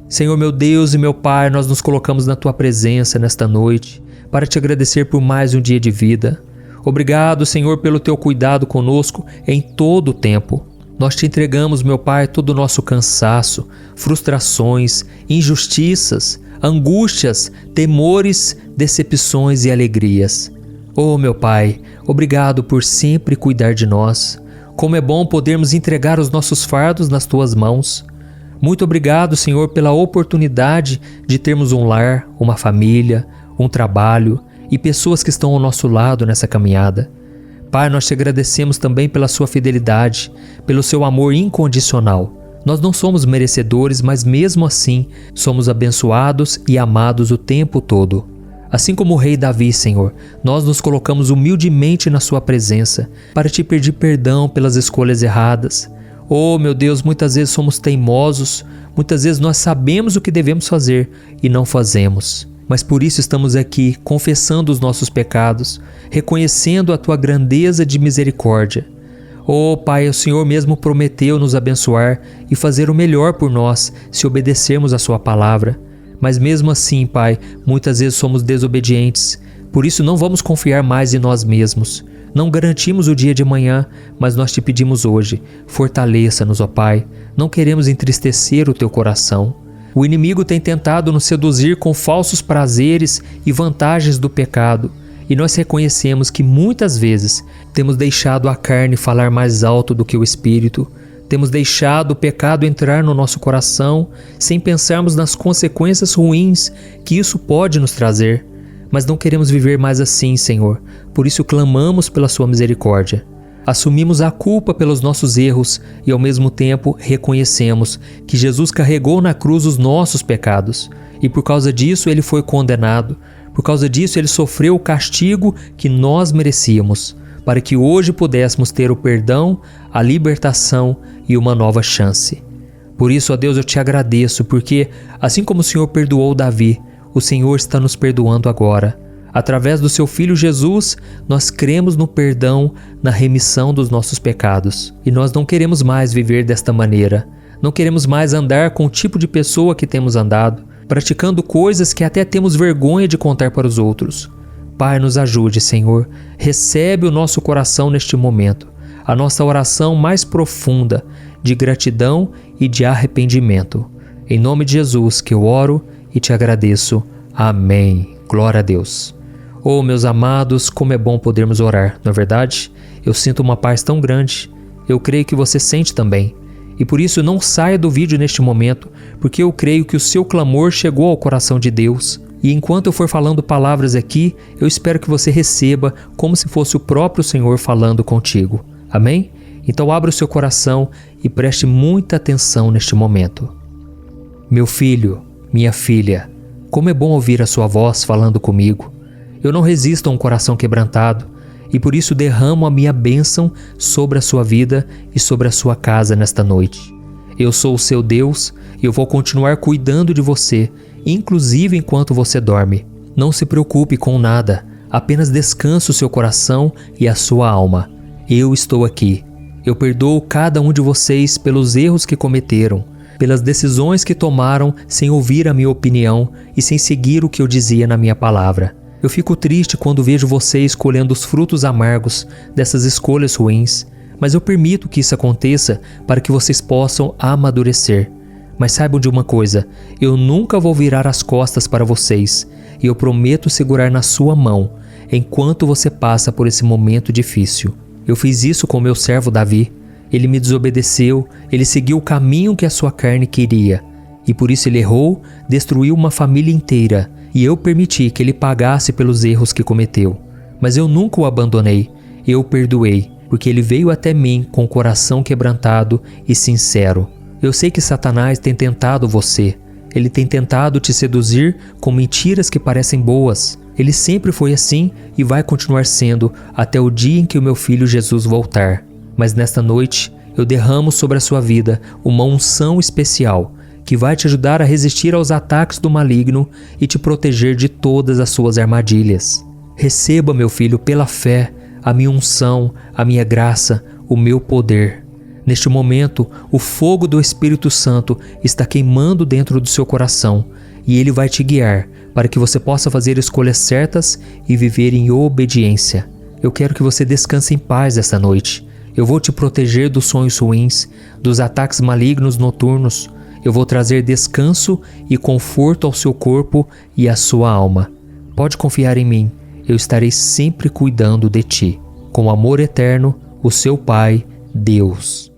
[SPEAKER 1] Senhor meu Deus e meu Pai, nós nos colocamos na Tua presença nesta noite para Te agradecer por mais um dia de vida. Obrigado, Senhor, pelo Teu cuidado conosco em todo o tempo. Nós Te entregamos, meu Pai, todo o nosso cansaço, frustrações, injustiças, angústias, temores, decepções e alegrias. Oh, meu Pai, obrigado por sempre cuidar de nós. Como é bom podermos entregar os nossos fardos nas Tuas mãos. Muito obrigado, Senhor, pela oportunidade de termos um lar, uma família, um trabalho e pessoas que estão ao nosso lado nessa caminhada. Pai, nós Te agradecemos também pela Sua fidelidade, pelo Seu amor incondicional. Nós não somos merecedores, mas mesmo assim somos abençoados e amados o tempo todo. Assim como o rei Davi, Senhor, nós nos colocamos humildemente na Sua presença para Te pedir perdão pelas escolhas erradas. Oh, meu Deus, muitas vezes somos teimosos, muitas vezes nós sabemos o que devemos fazer e não fazemos. mas por isso estamos aqui confessando os nossos pecados, reconhecendo a Tua grandeza de misericórdia. Oh Pai, o Senhor mesmo prometeu nos abençoar e fazer o melhor por nós se obedecermos a Sua palavra. Mas mesmo assim, Pai, muitas vezes somos desobedientes, por isso não vamos confiar mais em nós mesmos. Não garantimos o dia de amanhã, mas nós te pedimos hoje, fortaleça-nos, ó Pai. Não queremos entristecer o Teu coração. O inimigo tem tentado nos seduzir com falsos prazeres e vantagens do pecado, e nós reconhecemos que muitas vezes temos deixado a carne falar mais alto do que o espírito, temos deixado o pecado entrar no nosso coração sem pensarmos nas consequências ruins que isso pode nos trazer. Mas não queremos viver mais assim, Senhor, por isso clamamos pela Sua misericórdia. Assumimos a culpa pelos nossos erros e ao mesmo tempo reconhecemos que Jesus carregou na cruz os nossos pecados e por causa disso Ele foi condenado, por causa disso Ele sofreu o castigo que nós merecíamos, para que hoje pudéssemos ter o perdão, a libertação e uma nova chance. Por isso, ó Deus, eu te agradeço, porque assim como o Senhor perdoou Davi, o Senhor está nos perdoando agora. Através do Seu Filho Jesus, nós cremos no perdão, na remissão dos nossos pecados. E nós não queremos mais viver desta maneira. Não queremos mais andar com o tipo de pessoa que temos andado, praticando coisas que até temos vergonha de contar para os outros. Pai, nos ajude, Senhor. Recebe o nosso coração neste momento, a nossa oração mais profunda de gratidão e de arrependimento. Em nome de Jesus que eu oro e te agradeço. Amém. Glória a Deus. Oh, meus amados, como é bom podermos orar, não é verdade? Eu sinto uma paz tão grande. Eu creio que você sente também. E por isso não saia do vídeo neste momento, porque eu creio que o seu clamor chegou ao coração de Deus. E enquanto eu for falando palavras aqui, eu espero que você receba como se fosse o próprio Senhor falando contigo. Amém? Então abra o seu coração e preste muita atenção neste momento. Meu filho, minha filha, como é bom ouvir a sua voz falando comigo. Eu não resisto a um coração quebrantado e por isso derramo a minha bênção sobre a sua vida e sobre a sua casa nesta noite. Eu sou o seu Deus e eu vou continuar cuidando de você, inclusive enquanto você dorme. Não se preocupe com nada, apenas descanse o seu coração e a sua alma. Eu estou aqui. Eu perdoo cada um de vocês pelos erros que cometeram, pelas decisões que tomaram sem ouvir a minha opinião e sem seguir o que eu dizia na minha palavra. Eu fico triste quando vejo vocês colhendo os frutos amargos dessas escolhas ruins, mas eu permito que isso aconteça para que vocês possam amadurecer. Mas saibam de uma coisa, eu nunca vou virar as costas para vocês e eu prometo segurar na sua mão enquanto você passa por esse momento difícil. Eu fiz isso com meu servo Davi. Ele me desobedeceu, ele seguiu o caminho que a sua carne queria e por isso ele errou, destruiu uma família inteira e eu permiti que ele pagasse pelos erros que cometeu. Mas eu nunca o abandonei, eu o perdoei, porque ele veio até mim com o coração quebrantado e sincero. Eu sei que Satanás tem tentado você. Ele tem tentado te seduzir com mentiras que parecem boas. Ele sempre foi assim e vai continuar sendo até o dia em que o meu filho Jesus voltar. Mas nesta noite, eu derramo sobre a sua vida uma unção especial que vai te ajudar a resistir aos ataques do maligno e te proteger de todas as suas armadilhas. Receba, meu filho, pela fé, a minha unção, a minha graça, o meu poder. Neste momento, o fogo do Espírito Santo está queimando dentro do seu coração e ele vai te guiar para que você possa fazer escolhas certas e viver em obediência. Eu quero que você descanse em paz esta noite. Eu vou te proteger dos sonhos ruins, dos ataques malignos noturnos. Eu vou trazer descanso e conforto ao seu corpo e à sua alma. Pode confiar em mim, eu estarei sempre cuidando de ti. Com amor eterno, o seu Pai, Deus.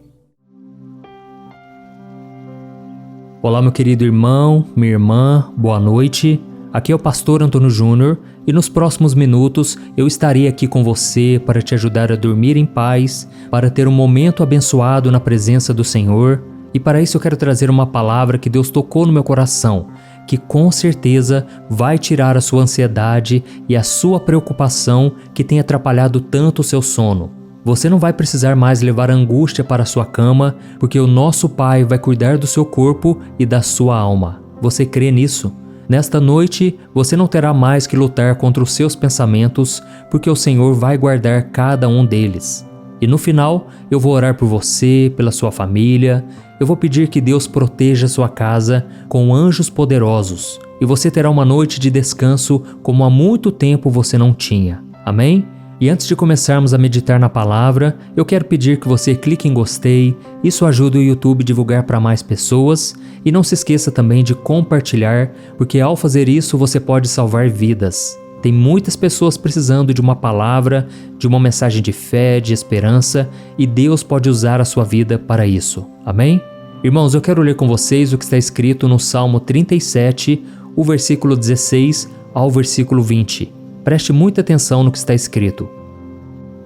[SPEAKER 1] Olá, meu querido irmão, minha irmã, boa noite. Aqui é o pastor Antônio Júnior e nos próximos minutos eu estarei aqui com você para te ajudar a dormir em paz, para ter um momento abençoado na presença do Senhor. E para isso eu quero trazer uma palavra que Deus tocou no meu coração, que com certeza vai tirar a sua ansiedade e a sua preocupação que tem atrapalhado tanto o seu sono. Você não vai precisar mais levar angústia para a sua cama, porque o nosso Pai vai cuidar do seu corpo e da sua alma. Você crê nisso? Nesta noite, você não terá mais que lutar contra os seus pensamentos, porque o Senhor vai guardar cada um deles. E no final, eu vou orar por você, pela sua família, eu vou pedir que Deus proteja sua casa com anjos poderosos, e você terá uma noite de descanso como há muito tempo você não tinha. Amém? E antes de começarmos a meditar na palavra, eu quero pedir que você clique em gostei, isso ajuda o YouTube a divulgar para mais pessoas, e não se esqueça também de compartilhar, porque ao fazer isso você pode salvar vidas. Tem muitas pessoas precisando de uma palavra, de uma mensagem de fé, de esperança, e Deus pode usar a sua vida para isso. Amém? Irmãos, eu quero ler com vocês o que está escrito no Salmo 37, o versículo 16 ao versículo 20. Preste muita atenção no que está escrito.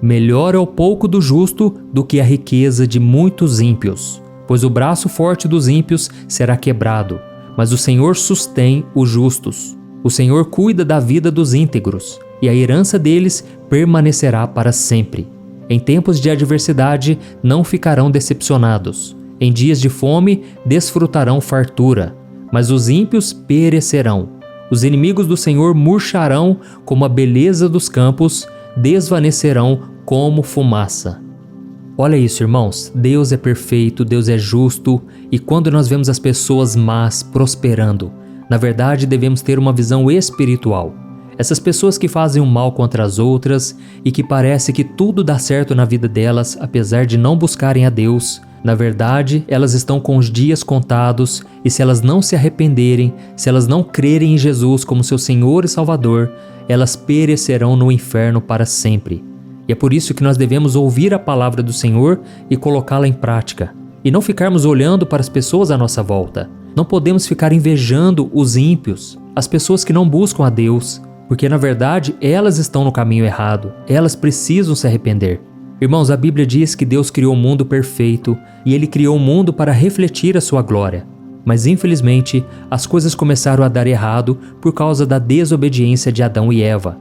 [SPEAKER 1] Melhor é o pouco do justo do que a riqueza de muitos ímpios, pois o braço forte dos ímpios será quebrado, mas o Senhor sustém os justos. O Senhor cuida da vida dos íntegros, e a herança deles permanecerá para sempre. Em tempos de adversidade não ficarão decepcionados. Em dias de fome desfrutarão fartura, mas os ímpios perecerão. Os inimigos do Senhor murcharão como a beleza dos campos, desvanecerão como fumaça. Olha isso, irmãos, Deus é perfeito, Deus é justo, e quando nós vemos as pessoas más prosperando, na verdade devemos ter uma visão espiritual. Essas pessoas que fazem o mal contra as outras e que parece que tudo dá certo na vida delas, apesar de não buscarem a Deus, na verdade, elas estão com os dias contados, e se elas não se arrependerem, se elas não crerem em Jesus como seu Senhor e Salvador, elas perecerão no inferno para sempre. E é por isso que nós devemos ouvir a palavra do Senhor e colocá-la em prática, e não ficarmos olhando para as pessoas à nossa volta. Não podemos ficar invejando os ímpios, as pessoas que não buscam a Deus, porque na verdade elas estão no caminho errado, elas precisam se arrepender. Irmãos, a Bíblia diz que Deus criou o mundo perfeito e Ele criou o mundo para refletir a sua glória. Mas infelizmente, as coisas começaram a dar errado por causa da desobediência de Adão e Eva.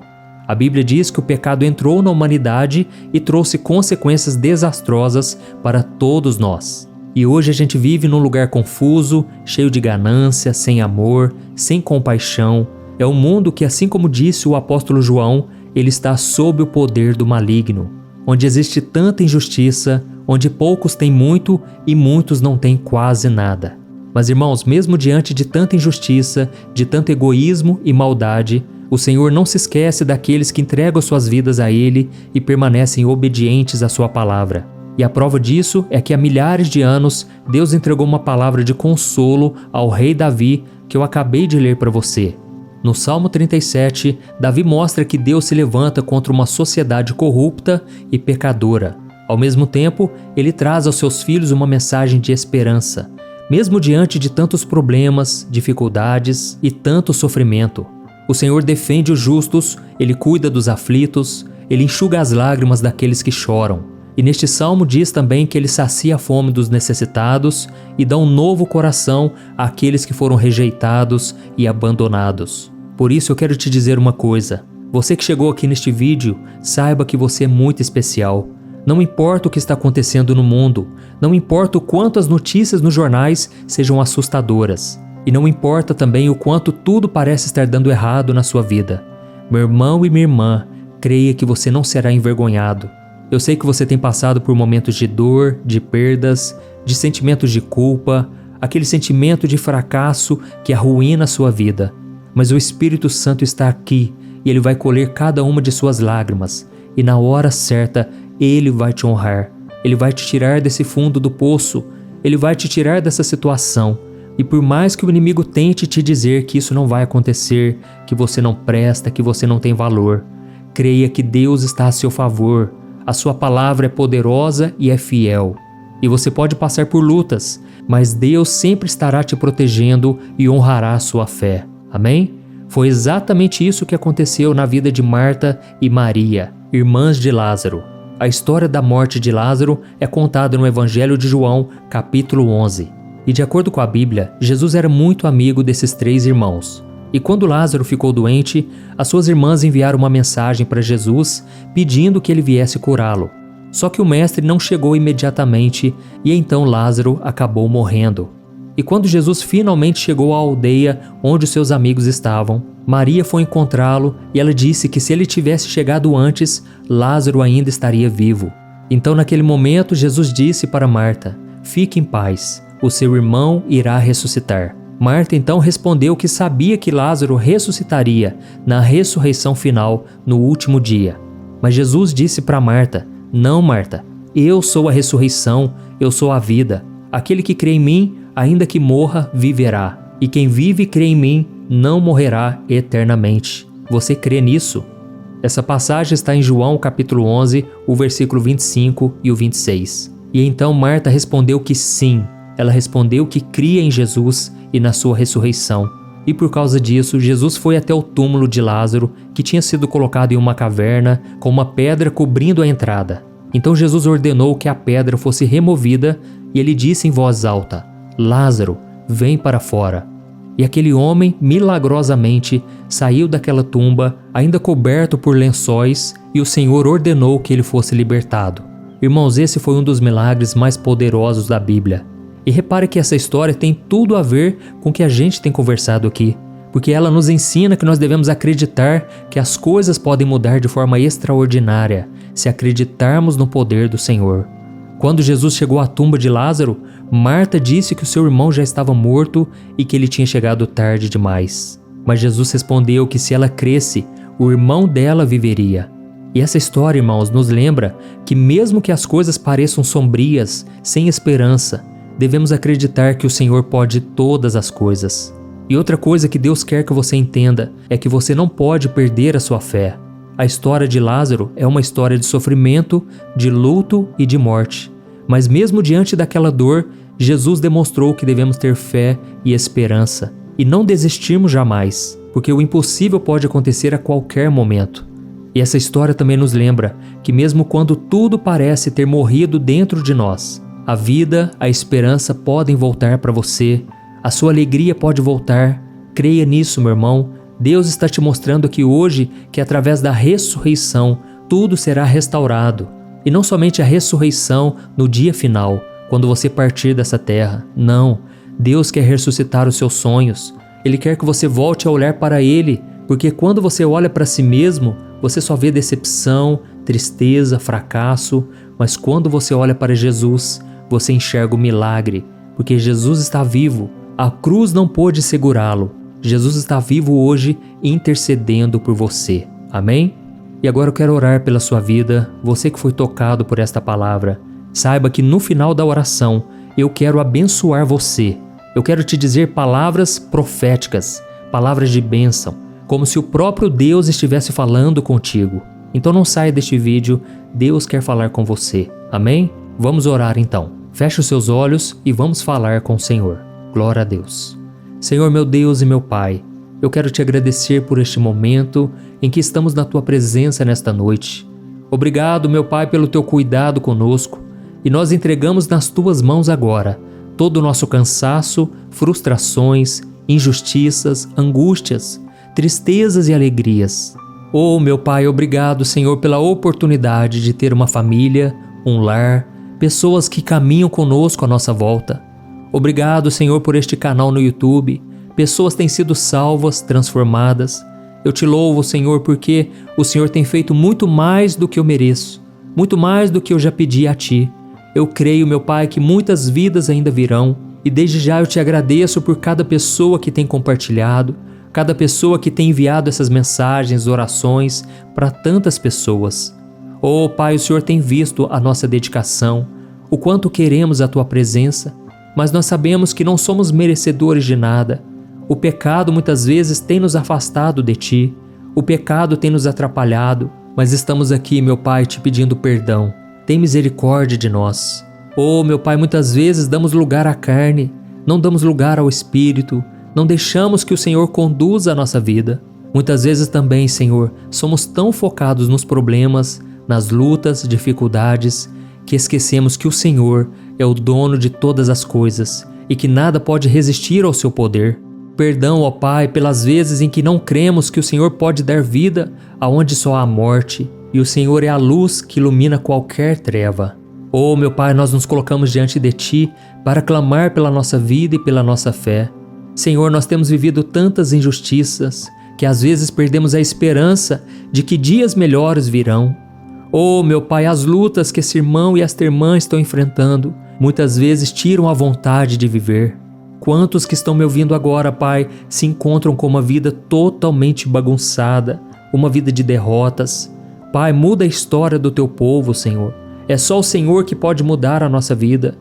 [SPEAKER 1] A Bíblia diz que o pecado entrou na humanidade e trouxe consequências desastrosas para todos nós. E hoje a gente vive num lugar confuso, cheio de ganância, sem amor, sem compaixão. É um mundo que, assim como disse o apóstolo João, ele está sob o poder do maligno, onde existe tanta injustiça, onde poucos têm muito e muitos não têm quase nada. Mas irmãos, mesmo diante de tanta injustiça, de tanto egoísmo e maldade, o Senhor não se esquece daqueles que entregam suas vidas a Ele e permanecem obedientes à sua palavra. E a prova disso é que há milhares de anos Deus entregou uma palavra de consolo ao rei Davi que eu acabei de ler para você. No Salmo 37, Davi mostra que Deus se levanta contra uma sociedade corrupta e pecadora. Ao mesmo tempo, ele traz aos seus filhos uma mensagem de esperança, mesmo diante de tantos problemas, dificuldades e tanto sofrimento. O Senhor defende os justos, Ele cuida dos aflitos, Ele enxuga as lágrimas daqueles que choram. E neste salmo diz também que Ele sacia a fome dos necessitados e dá um novo coração àqueles que foram rejeitados e abandonados. Por isso eu quero te dizer uma coisa. Você que chegou aqui neste vídeo, saiba que você é muito especial. Não importa o que está acontecendo no mundo, não importa o quanto as notícias nos jornais sejam assustadoras, e não importa também o quanto tudo parece estar dando errado na sua vida. Meu irmão e minha irmã, creia que você não será envergonhado. Eu sei que você tem passado por momentos de dor, de perdas, de sentimentos de culpa, aquele sentimento de fracasso que arruína a sua vida. Mas o Espírito Santo está aqui e Ele vai colher cada uma de suas lágrimas, e na hora certa Ele vai te honrar. Ele vai te tirar desse fundo do poço, Ele vai te tirar dessa situação. E por mais que o inimigo tente te dizer que isso não vai acontecer, que você não presta, que você não tem valor, creia que Deus está a seu favor. A sua palavra é poderosa e é fiel. E você pode passar por lutas, mas Deus sempre estará te protegendo e honrará a sua fé. Amém? Foi exatamente isso que aconteceu na vida de Marta e Maria, irmãs de Lázaro. A história da morte de Lázaro é contada no Evangelho de João, capítulo 11. E de acordo com a Bíblia, Jesus era muito amigo desses três irmãos. E quando Lázaro ficou doente, as suas irmãs enviaram uma mensagem para Jesus pedindo que ele viesse curá-lo. Só que o mestre não chegou imediatamente e então Lázaro acabou morrendo. E quando Jesus finalmente chegou à aldeia onde os seus amigos estavam, Maria foi encontrá-lo e ela disse que se ele tivesse chegado antes, Lázaro ainda estaria vivo. Então naquele momento Jesus disse para Marta: "Fique em paz, o seu irmão irá ressuscitar." Marta então respondeu que sabia que Lázaro ressuscitaria na ressurreição final no último dia. Mas Jesus disse para Marta: "Não, Marta, eu sou a ressurreição, eu sou a vida. Aquele que crê em mim, ainda que morra, viverá. E quem vive e crê em mim, não morrerá eternamente." Você crê nisso? Essa passagem está em João capítulo 11, o versículo 25 e o 26. E então Marta respondeu que sim. Ela respondeu que cria em Jesus e na sua ressurreição. E por causa disso, Jesus foi até o túmulo de Lázaro, que tinha sido colocado em uma caverna, com uma pedra cobrindo a entrada. Então Jesus ordenou que a pedra fosse removida e ele disse em voz alta: "Lázaro, vem para fora." E aquele homem, milagrosamente, saiu daquela tumba, ainda coberto por lençóis, e o Senhor ordenou que ele fosse libertado. Irmãos, esse foi um dos milagres mais poderosos da Bíblia. E repare que essa história tem tudo a ver com o que a gente tem conversado aqui, porque ela nos ensina que nós devemos acreditar que as coisas podem mudar de forma extraordinária se acreditarmos no poder do Senhor. Quando Jesus chegou à tumba de Lázaro, Marta disse que o seu irmão já estava morto e que ele tinha chegado tarde demais. Mas Jesus respondeu que se ela cresce, o irmão dela viveria. E essa história, irmãos, nos lembra que mesmo que as coisas pareçam sombrias, sem esperança, devemos acreditar que o Senhor pode todas as coisas. E outra coisa que Deus quer que você entenda é que você não pode perder a sua fé. A história de Lázaro é uma história de sofrimento, de luto e de morte. Mas mesmo diante daquela dor, Jesus demonstrou que devemos ter fé e esperança e não desistirmos jamais, porque o impossível pode acontecer a qualquer momento. E essa história também nos lembra que mesmo quando tudo parece ter morrido dentro de nós, a vida, a esperança podem voltar para você, a sua alegria pode voltar. Creia nisso, meu irmão. Deus está te mostrando aqui hoje que através da ressurreição tudo será restaurado. E não somente a ressurreição no dia final, quando você partir dessa terra. Não, Deus quer ressuscitar os seus sonhos. Ele quer que você volte a olhar para Ele, porque quando você olha para si mesmo, você só vê decepção, tristeza, fracasso. Mas quando você olha para Jesus, você enxerga o milagre, porque Jesus está vivo. A cruz não pôde segurá-lo. Jesus está vivo hoje, intercedendo por você. Amém? E agora eu quero orar pela sua vida, você que foi tocado por esta palavra. Saiba que no final da oração, eu quero abençoar você. Eu quero te dizer palavras proféticas, palavras de bênção, como se o próprio Deus estivesse falando contigo. Então não saia deste vídeo, Deus quer falar com você. Amém? Vamos orar então. Feche os seus olhos e vamos falar com o Senhor. Glória a Deus. Senhor, meu Deus e meu Pai, eu quero te agradecer por este momento em que estamos na Tua presença nesta noite. Obrigado, meu Pai, pelo Teu cuidado conosco, e nós entregamos nas Tuas mãos agora todo o nosso cansaço, frustrações, injustiças, angústias, tristezas e alegrias. Oh, meu Pai, obrigado, Senhor, pela oportunidade de ter uma família, um lar, pessoas que caminham conosco à nossa volta. Obrigado, Senhor, por este canal no YouTube. Pessoas têm sido salvas, transformadas. Eu te louvo, Senhor, porque o Senhor tem feito muito mais do que eu mereço, muito mais do que eu já pedi a Ti. Eu creio, meu Pai, que muitas vidas ainda virão, e desde já eu te agradeço por cada pessoa que tem compartilhado, cada pessoa que tem enviado essas mensagens, orações para tantas pessoas. Oh, Pai, o Senhor tem visto a nossa dedicação, o quanto queremos a Tua presença, mas nós sabemos que não somos merecedores de nada. O pecado muitas vezes tem nos afastado de Ti, o pecado tem nos atrapalhado, mas estamos aqui, meu Pai, te pedindo perdão. Tem misericórdia de nós. Oh, meu Pai, muitas vezes damos lugar à carne, não damos lugar ao Espírito, não deixamos que o Senhor conduza a nossa vida. Muitas vezes também, Senhor, somos tão focados nos problemas, nas lutas, dificuldades, que esquecemos que o Senhor é o dono de todas as coisas e que nada pode resistir ao seu poder. Perdão, ó Pai, pelas vezes em que não cremos que o Senhor pode dar vida aonde só há morte, e o Senhor é a luz que ilumina qualquer treva.
[SPEAKER 2] Oh, meu Pai, nós nos colocamos diante de Ti para clamar pela nossa vida e pela nossa fé. Senhor, nós temos vivido tantas injustiças que às vezes perdemos a esperança de que dias melhores virão. Oh, meu Pai, as lutas que esse irmão e esta irmã estão enfrentando muitas vezes tiram a vontade de viver. Quantos que estão me ouvindo agora, Pai, se encontram com uma vida totalmente bagunçada, uma vida de derrotas. Pai, muda a história do Teu povo, Senhor. É só o Senhor que pode mudar a nossa vida.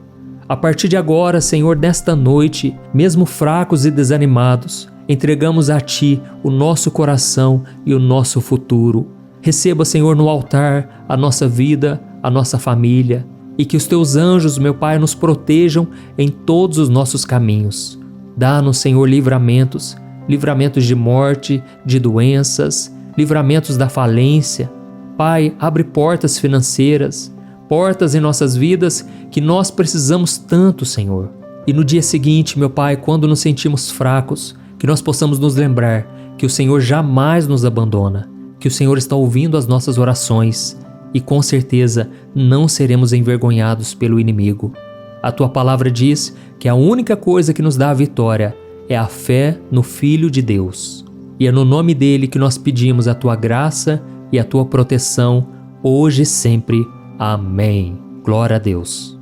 [SPEAKER 2] A partir de agora, Senhor, nesta noite, mesmo fracos e desanimados, entregamos a Ti o nosso coração e o nosso futuro. Receba, Senhor, no altar a nossa vida, a nossa família, e que os Teus anjos, meu Pai, nos protejam em todos os nossos caminhos. Dá-nos, Senhor, livramentos de morte, de doenças, livramentos da falência. Pai, abre portas financeiras, portas em nossas vidas que nós precisamos tanto, Senhor. E no dia seguinte, meu Pai, quando nos sentimos fracos, que nós possamos nos lembrar que o Senhor jamais nos abandona, que o Senhor está ouvindo as nossas orações e com certeza não seremos envergonhados pelo inimigo. A Tua palavra diz que a única coisa que nos dá a vitória é a fé no Filho de Deus. E é no nome dele que nós pedimos a Tua graça e a Tua proteção, hoje e sempre. Amém. Glória a Deus.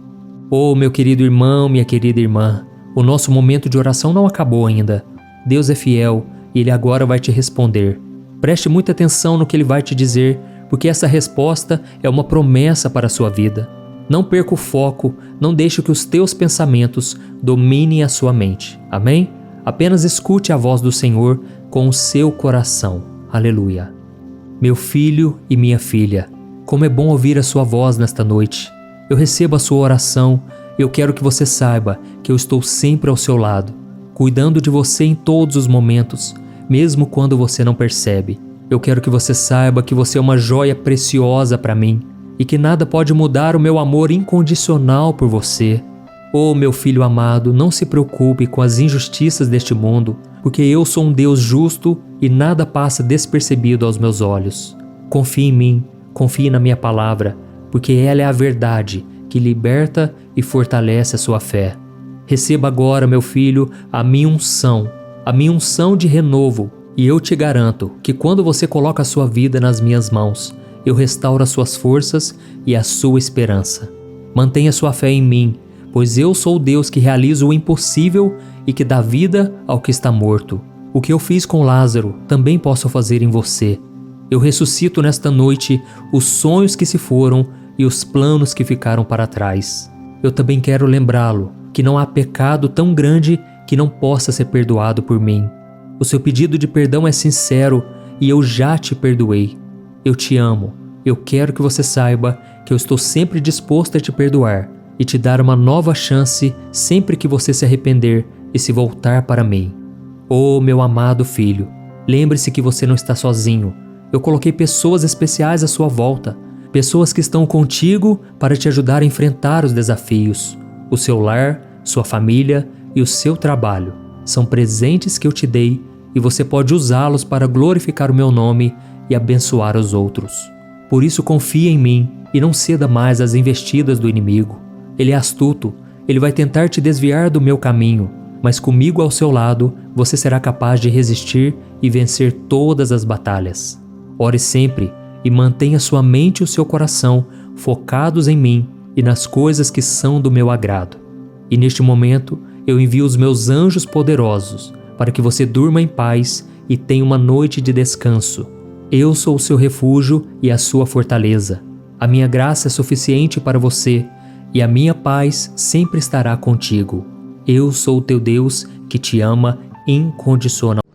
[SPEAKER 2] Oh, meu querido irmão, minha querida irmã, o nosso momento de oração não acabou ainda. Deus é fiel e Ele agora vai te responder. Preste muita atenção no que Ele vai te dizer, porque essa resposta é uma promessa para a sua vida. Não perca o foco, não deixe que os teus pensamentos dominem a sua mente. Amém? Apenas escute a voz do Senhor com o seu coração. Aleluia. Meu filho e minha filha, como é bom ouvir a sua voz nesta noite. Eu recebo a sua oração. Eu quero que você saiba que eu estou sempre ao seu lado, cuidando de você em todos os momentos, mesmo quando você não percebe. Eu quero que você saiba que você é uma joia preciosa para mim e que nada pode mudar o meu amor incondicional por você. Oh, meu filho amado, não se preocupe com as injustiças deste mundo, porque eu sou um Deus justo e nada passa despercebido aos meus olhos. Confie em mim, confie na minha palavra, porque ela é a verdade que liberta e fortalece a sua fé. Receba agora, meu filho, a minha unção de renovo, e eu te garanto que quando você coloca a sua vida nas minhas mãos, eu restauro as suas forças e a sua esperança. Mantenha sua fé em mim, pois eu sou o Deus que realiza o impossível e que dá vida ao que está morto. O que eu fiz com Lázaro, também posso fazer em você. Eu ressuscito nesta noite os sonhos que se foram e os planos que ficaram para trás. Eu também quero lembrá-lo que não há pecado tão grande que não possa ser perdoado por mim. O seu pedido de perdão é sincero e eu já te perdoei. Eu te amo. Eu quero que você saiba que eu estou sempre disposto a te perdoar e te dar uma nova chance sempre que você se arrepender e se voltar para mim. Oh, meu amado filho, lembre-se que você não está sozinho. Eu coloquei pessoas especiais à sua volta, pessoas que estão contigo para te ajudar a enfrentar os desafios. O seu lar, sua família e o seu trabalho são presentes que eu te dei e você pode usá-los para glorificar o meu nome e abençoar os outros. Por isso confie em mim e não ceda mais às investidas do inimigo. Ele é astuto, ele vai tentar te desviar do meu caminho, mas comigo ao seu lado você será capaz de resistir e vencer todas as batalhas. Ore sempre e mantenha sua mente e o seu coração focados em mim e nas coisas que são do meu agrado. E neste momento eu envio os meus anjos poderosos para que você durma em paz e tenha uma noite de descanso. Eu sou o seu refúgio e a sua fortaleza. A minha graça é suficiente para você e a minha paz sempre estará contigo. Eu sou o teu Deus que te ama incondicionalmente.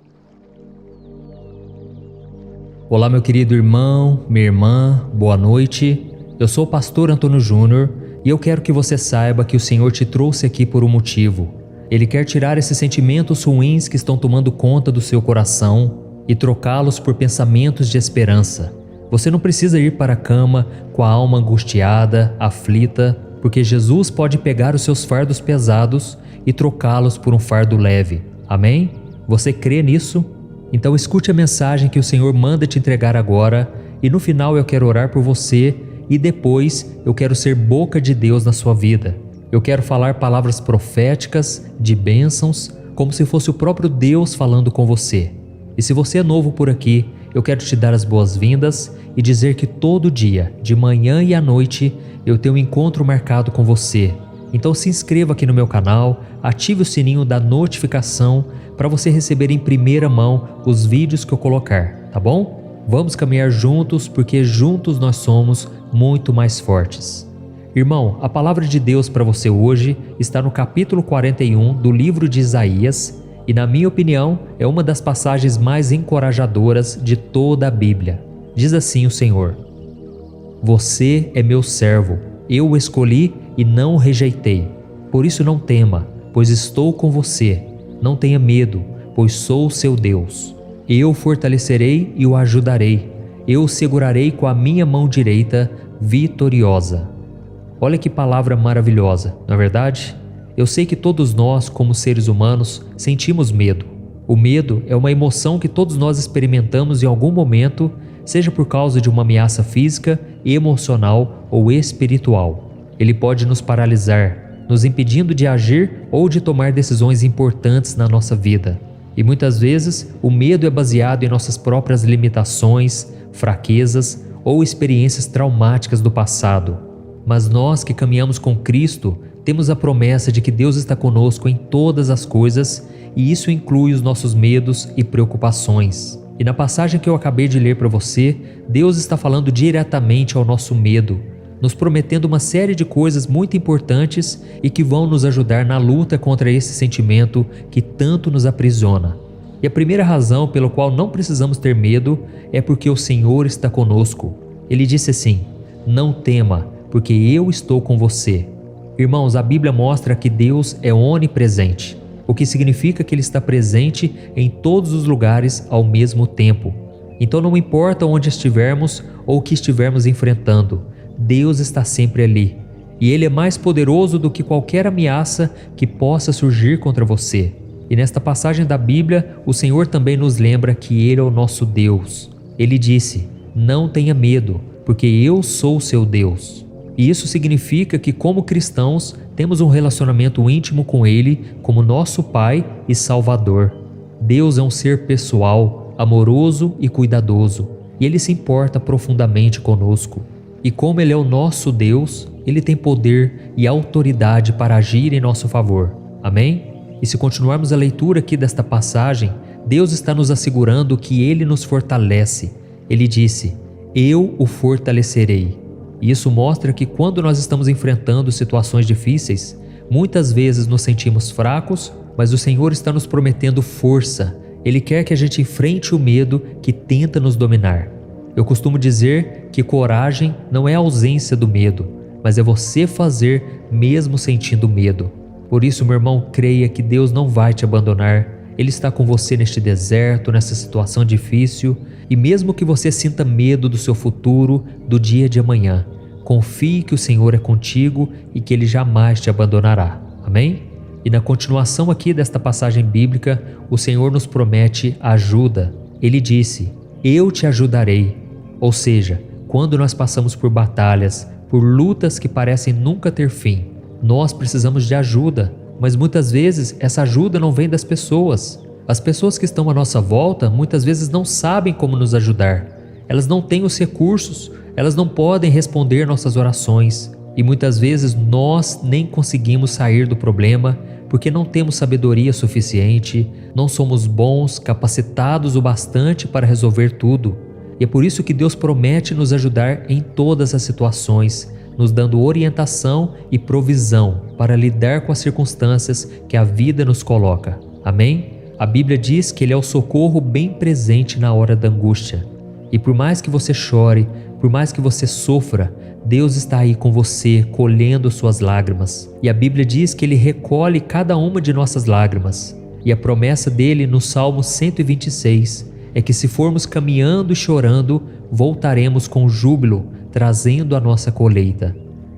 [SPEAKER 1] Olá, meu querido irmão, minha irmã, boa noite. Eu sou o pastor Antônio Júnior e eu quero que você saiba que o Senhor te trouxe aqui por um motivo. Ele quer tirar esses sentimentos ruins que estão tomando conta do seu coração e trocá-los por pensamentos de esperança. Você não precisa ir para a cama com a alma angustiada, aflita, porque Jesus pode pegar os seus fardos pesados e trocá-los por um fardo leve. Amém? Você crê nisso? Então escute a mensagem que o Senhor manda te entregar agora e no final eu quero orar por você e depois eu quero ser boca de Deus na sua vida. Eu quero falar palavras proféticas, de bênçãos, como se fosse o próprio Deus falando com você. E se você é novo por aqui, eu quero te dar as boas-vindas e dizer que todo dia, de manhã e à noite, eu tenho um encontro marcado com você. Então se inscreva aqui no meu canal, ative o sininho da notificação para você receber em primeira mão os vídeos que eu colocar, tá bom? Vamos caminhar juntos, porque juntos nós somos muito mais fortes. Irmão, a palavra de Deus para você hoje está no capítulo 41 do livro de Isaías e, na minha opinião, é uma das passagens mais encorajadoras de toda a Bíblia. Diz assim o Senhor: Você é meu servo, eu o escolhi e não o rejeitei. Por isso não tema, pois estou com você. Não tenha medo, pois sou o seu Deus. Eu o fortalecerei e o ajudarei. Eu o segurarei com a minha mão direita vitoriosa. Olha que palavra maravilhosa, não é verdade? Eu sei que todos nós, como seres humanos, sentimos medo. O medo é uma emoção que todos nós experimentamos em algum momento, seja por causa de uma ameaça física, emocional ou espiritual. Ele pode nos paralisar, nos impedindo de agir ou de tomar decisões importantes na nossa vida. E muitas vezes o medo é baseado em nossas próprias limitações, fraquezas ou experiências traumáticas do passado. Mas nós que caminhamos com Cristo temos a promessa de que Deus está conosco em todas as coisas, e isso inclui os nossos medos e preocupações. E na passagem que eu acabei de ler para você, Deus está falando diretamente ao nosso medo, nos prometendo uma série de coisas muito importantes e que vão nos ajudar na luta contra esse sentimento que tanto nos aprisiona. E a primeira razão pela qual não precisamos ter medo é porque o Senhor está conosco. Ele disse assim: Não tema, porque eu estou com você. Irmãos, a Bíblia mostra que Deus é onipresente, o que significa que Ele está presente em todos os lugares ao mesmo tempo. Então não importa onde estivermos ou o que estivermos enfrentando, Deus está sempre ali. E Ele é mais poderoso do que qualquer ameaça que possa surgir contra você. E nesta passagem da Bíblia, o Senhor também nos lembra que Ele é o nosso Deus. Ele disse: Não tenha medo, porque eu sou o seu Deus. E isso significa que, como cristãos, temos um relacionamento íntimo com Ele como nosso Pai e Salvador. Deus é um ser pessoal, amoroso e cuidadoso, e Ele se importa profundamente conosco. E como Ele é o nosso Deus, Ele tem poder e autoridade para agir em nosso favor. Amém? E se continuarmos a leitura aqui desta passagem, Deus está nos assegurando que Ele nos fortalece. Ele disse: Eu o fortalecerei. E isso mostra que quando nós estamos enfrentando situações difíceis, muitas vezes nos sentimos fracos, mas o Senhor está nos prometendo força. Ele quer que a gente enfrente o medo que tenta nos dominar. Eu costumo dizer que coragem não é a ausência do medo, mas é você fazer mesmo sentindo medo. Por isso, meu irmão, creia que Deus não vai te abandonar. Ele está com você neste deserto, nessa situação difícil, e mesmo que você sinta medo do seu futuro, do dia de amanhã, confie que o Senhor é contigo e que Ele jamais te abandonará. Amém? E na continuação aqui desta passagem bíblica, o Senhor nos promete ajuda. Ele disse: Eu te ajudarei. Ou seja, quando nós passamos por batalhas, por lutas que parecem nunca ter fim, nós precisamos de ajuda. Mas muitas vezes essa ajuda não vem das pessoas. As pessoas que estão à nossa volta muitas vezes não sabem como nos ajudar. Elas não têm os recursos, elas não podem responder nossas orações. E muitas vezes nós nem conseguimos sair do problema porque não temos sabedoria suficiente, não somos bons, capacitados o bastante para resolver tudo. E é por isso que Deus promete nos ajudar em todas as situações, nos dando orientação e provisão para lidar com as circunstâncias que a vida nos coloca. Amém? A Bíblia diz que Ele é o socorro bem presente na hora da angústia. E por mais que você chore, por mais que você sofra, Deus está aí com você, colhendo suas lágrimas. E a Bíblia diz que Ele recolhe cada uma de nossas lágrimas. E a promessa dele no Salmo 126 é que se formos caminhando e chorando, voltaremos com júbilo, trazendo a nossa colheita.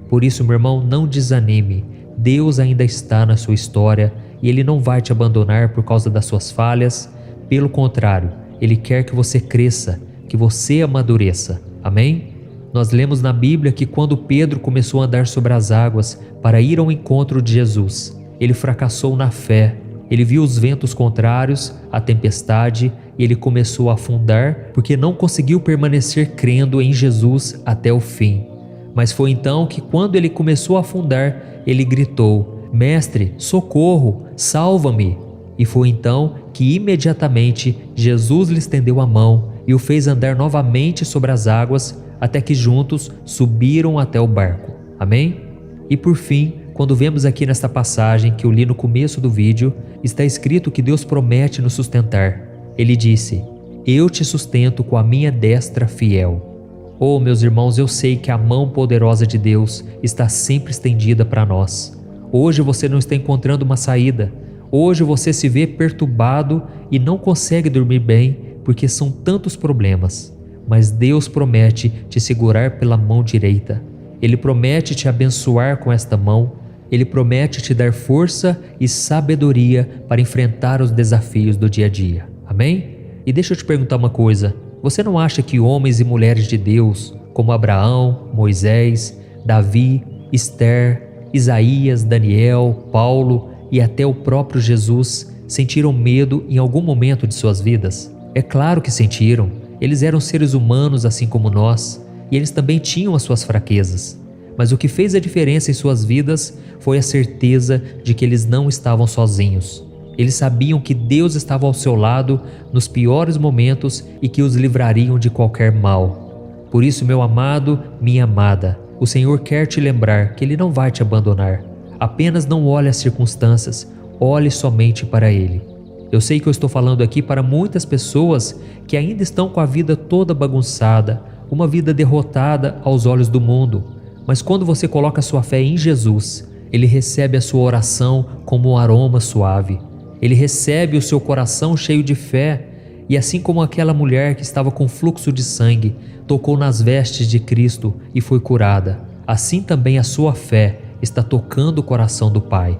[SPEAKER 1] Por isso, meu irmão, não desanime. Deus ainda está na sua história e Ele não vai te abandonar por causa das suas falhas. Pelo contrário, Ele quer que você cresça, que você amadureça. Amém? Nós lemos na Bíblia que quando Pedro começou a andar sobre as águas para ir ao encontro de Jesus, ele fracassou na fé. Ele viu os ventos contrários, a tempestade, e ele começou a afundar porque não conseguiu permanecer crendo em Jesus até o fim. Mas foi então que, quando ele começou a afundar, ele gritou: Mestre, socorro, salva-me! E foi então que imediatamente Jesus lhe estendeu a mão e o fez andar novamente sobre as águas, até que juntos subiram até o barco. Amém? E por fim, quando vemos aqui nesta passagem que eu li no começo do vídeo, está escrito que Deus promete nos sustentar. Ele disse: Eu te sustento com a minha destra fiel. Oh, meus irmãos, eu sei que a mão poderosa de Deus está sempre estendida para nós. Hoje você não está encontrando uma saída. Hoje você se vê perturbado e não consegue dormir bem porque são tantos problemas. Mas Deus promete te segurar pela mão direita. Ele promete te abençoar com esta mão. Ele promete te dar força e sabedoria para enfrentar os desafios do dia a dia. Amém? E deixa eu te perguntar uma coisa. Você não acha que homens e mulheres de Deus, como Abraão, Moisés, Davi, Esther, Isaías, Daniel, Paulo e até o próprio Jesus sentiram medo em algum momento de suas vidas? É claro que sentiram. Eles eram seres humanos assim como nós, e eles também tinham as suas fraquezas. Mas o que fez a diferença em suas vidas foi a certeza de que eles não estavam sozinhos. Eles sabiam que Deus estava ao seu lado nos piores momentos e que os livrariam de qualquer mal. Por isso, meu amado, minha amada, o Senhor quer te lembrar que Ele não vai te abandonar. Apenas não olhe as circunstâncias, olhe somente para Ele. Eu sei que eu estou falando aqui para muitas pessoas que ainda estão com a vida toda bagunçada, uma vida derrotada aos olhos do mundo. Mas quando você coloca sua fé em Jesus, Ele recebe a sua oração como um aroma suave. Ele recebe o seu coração cheio de fé, e assim como aquela mulher que estava com fluxo de sangue, tocou nas vestes de Cristo e foi curada, assim também a sua fé está tocando o coração do Pai.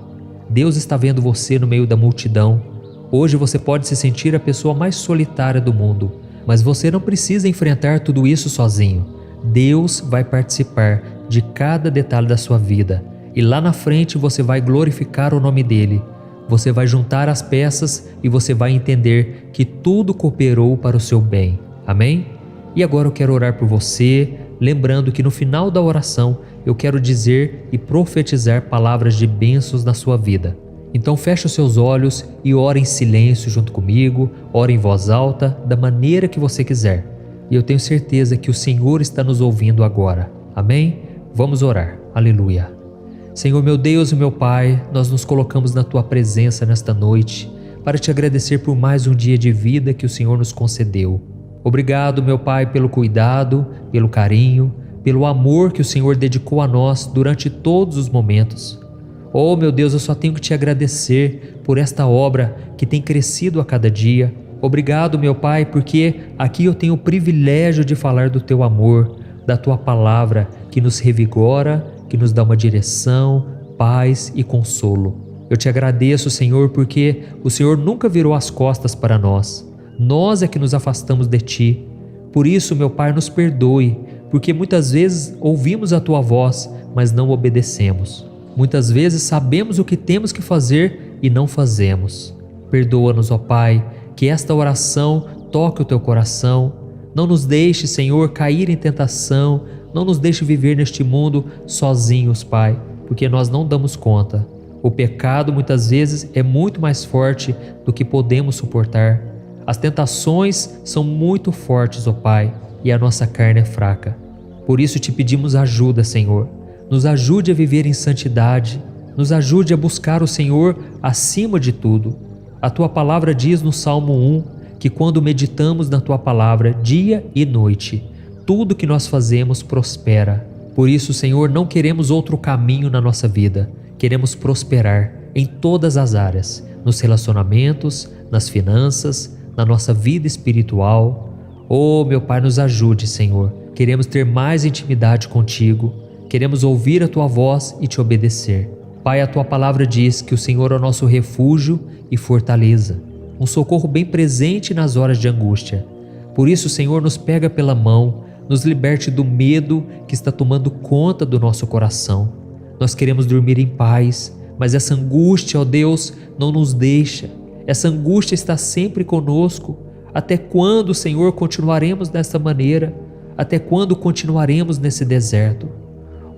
[SPEAKER 1] Deus está vendo você no meio da multidão. Hoje você pode se sentir a pessoa mais solitária do mundo, mas você não precisa enfrentar tudo isso sozinho. Deus vai participar de cada detalhe da sua vida, e lá na frente você vai glorificar o nome dEle. Você vai juntar as peças e você vai entender que tudo cooperou para o seu bem. Amém? E agora eu quero orar por você, lembrando que no final da oração eu quero dizer e profetizar palavras de bênçãos na sua vida. Então feche os seus olhos e ore em silêncio junto comigo, ore em voz alta, da maneira que você quiser. E eu tenho certeza que o Senhor está nos ouvindo agora. Amém? Vamos orar. Aleluia. Senhor, meu Deus e meu Pai, nós nos colocamos na Tua presença nesta noite para Te agradecer por mais um dia de vida que o Senhor nos concedeu. Obrigado, meu Pai, pelo cuidado, pelo carinho, pelo amor que o Senhor dedicou a nós durante todos os momentos. Oh, meu Deus, eu só tenho que Te agradecer por esta obra que tem crescido a cada dia. Obrigado, meu Pai, porque aqui eu tenho o privilégio de falar do Teu amor, da Tua palavra que nos revigora, que nos dá uma direção, paz e consolo. Eu Te agradeço, Senhor, porque o Senhor nunca virou as costas para nós. Nós é que nos afastamos de Ti. Por isso, meu Pai, nos perdoe, porque muitas vezes ouvimos a Tua voz, mas não obedecemos. Muitas vezes sabemos o que temos que fazer e não fazemos. Perdoa-nos, ó Pai, que esta oração toque o Teu coração. Não nos deixe, Senhor, cair em tentação. Não nos deixe viver neste mundo sozinhos, Pai, porque nós não damos conta. O pecado muitas vezes é muito mais forte do que podemos suportar. As tentações são muito fortes, ó Pai, e a nossa carne é fraca. Por isso te pedimos ajuda, Senhor. Nos ajude a viver em santidade. Nos ajude a buscar o Senhor acima de tudo. A Tua palavra diz no Salmo 1 que quando meditamos na Tua palavra dia e noite, tudo que nós fazemos prospera. Por isso, Senhor, não queremos outro caminho na nossa vida. Queremos prosperar em todas as áreas, nos relacionamentos, nas finanças, na nossa vida espiritual. Oh, meu Pai, nos ajude, Senhor. Queremos ter mais intimidade contigo. Queremos ouvir a Tua voz e Te obedecer. Pai, a Tua palavra diz que o Senhor é o nosso refúgio e fortaleza, um socorro bem presente nas horas de angústia. Por isso, Senhor, nos pega pela mão,
[SPEAKER 2] nos liberte do medo que está tomando conta do nosso coração. Nós queremos dormir em paz, mas essa angústia, ó Deus, não nos deixa. Essa angústia está sempre conosco. Até quando, Senhor, continuaremos desta maneira? Até quando continuaremos nesse deserto?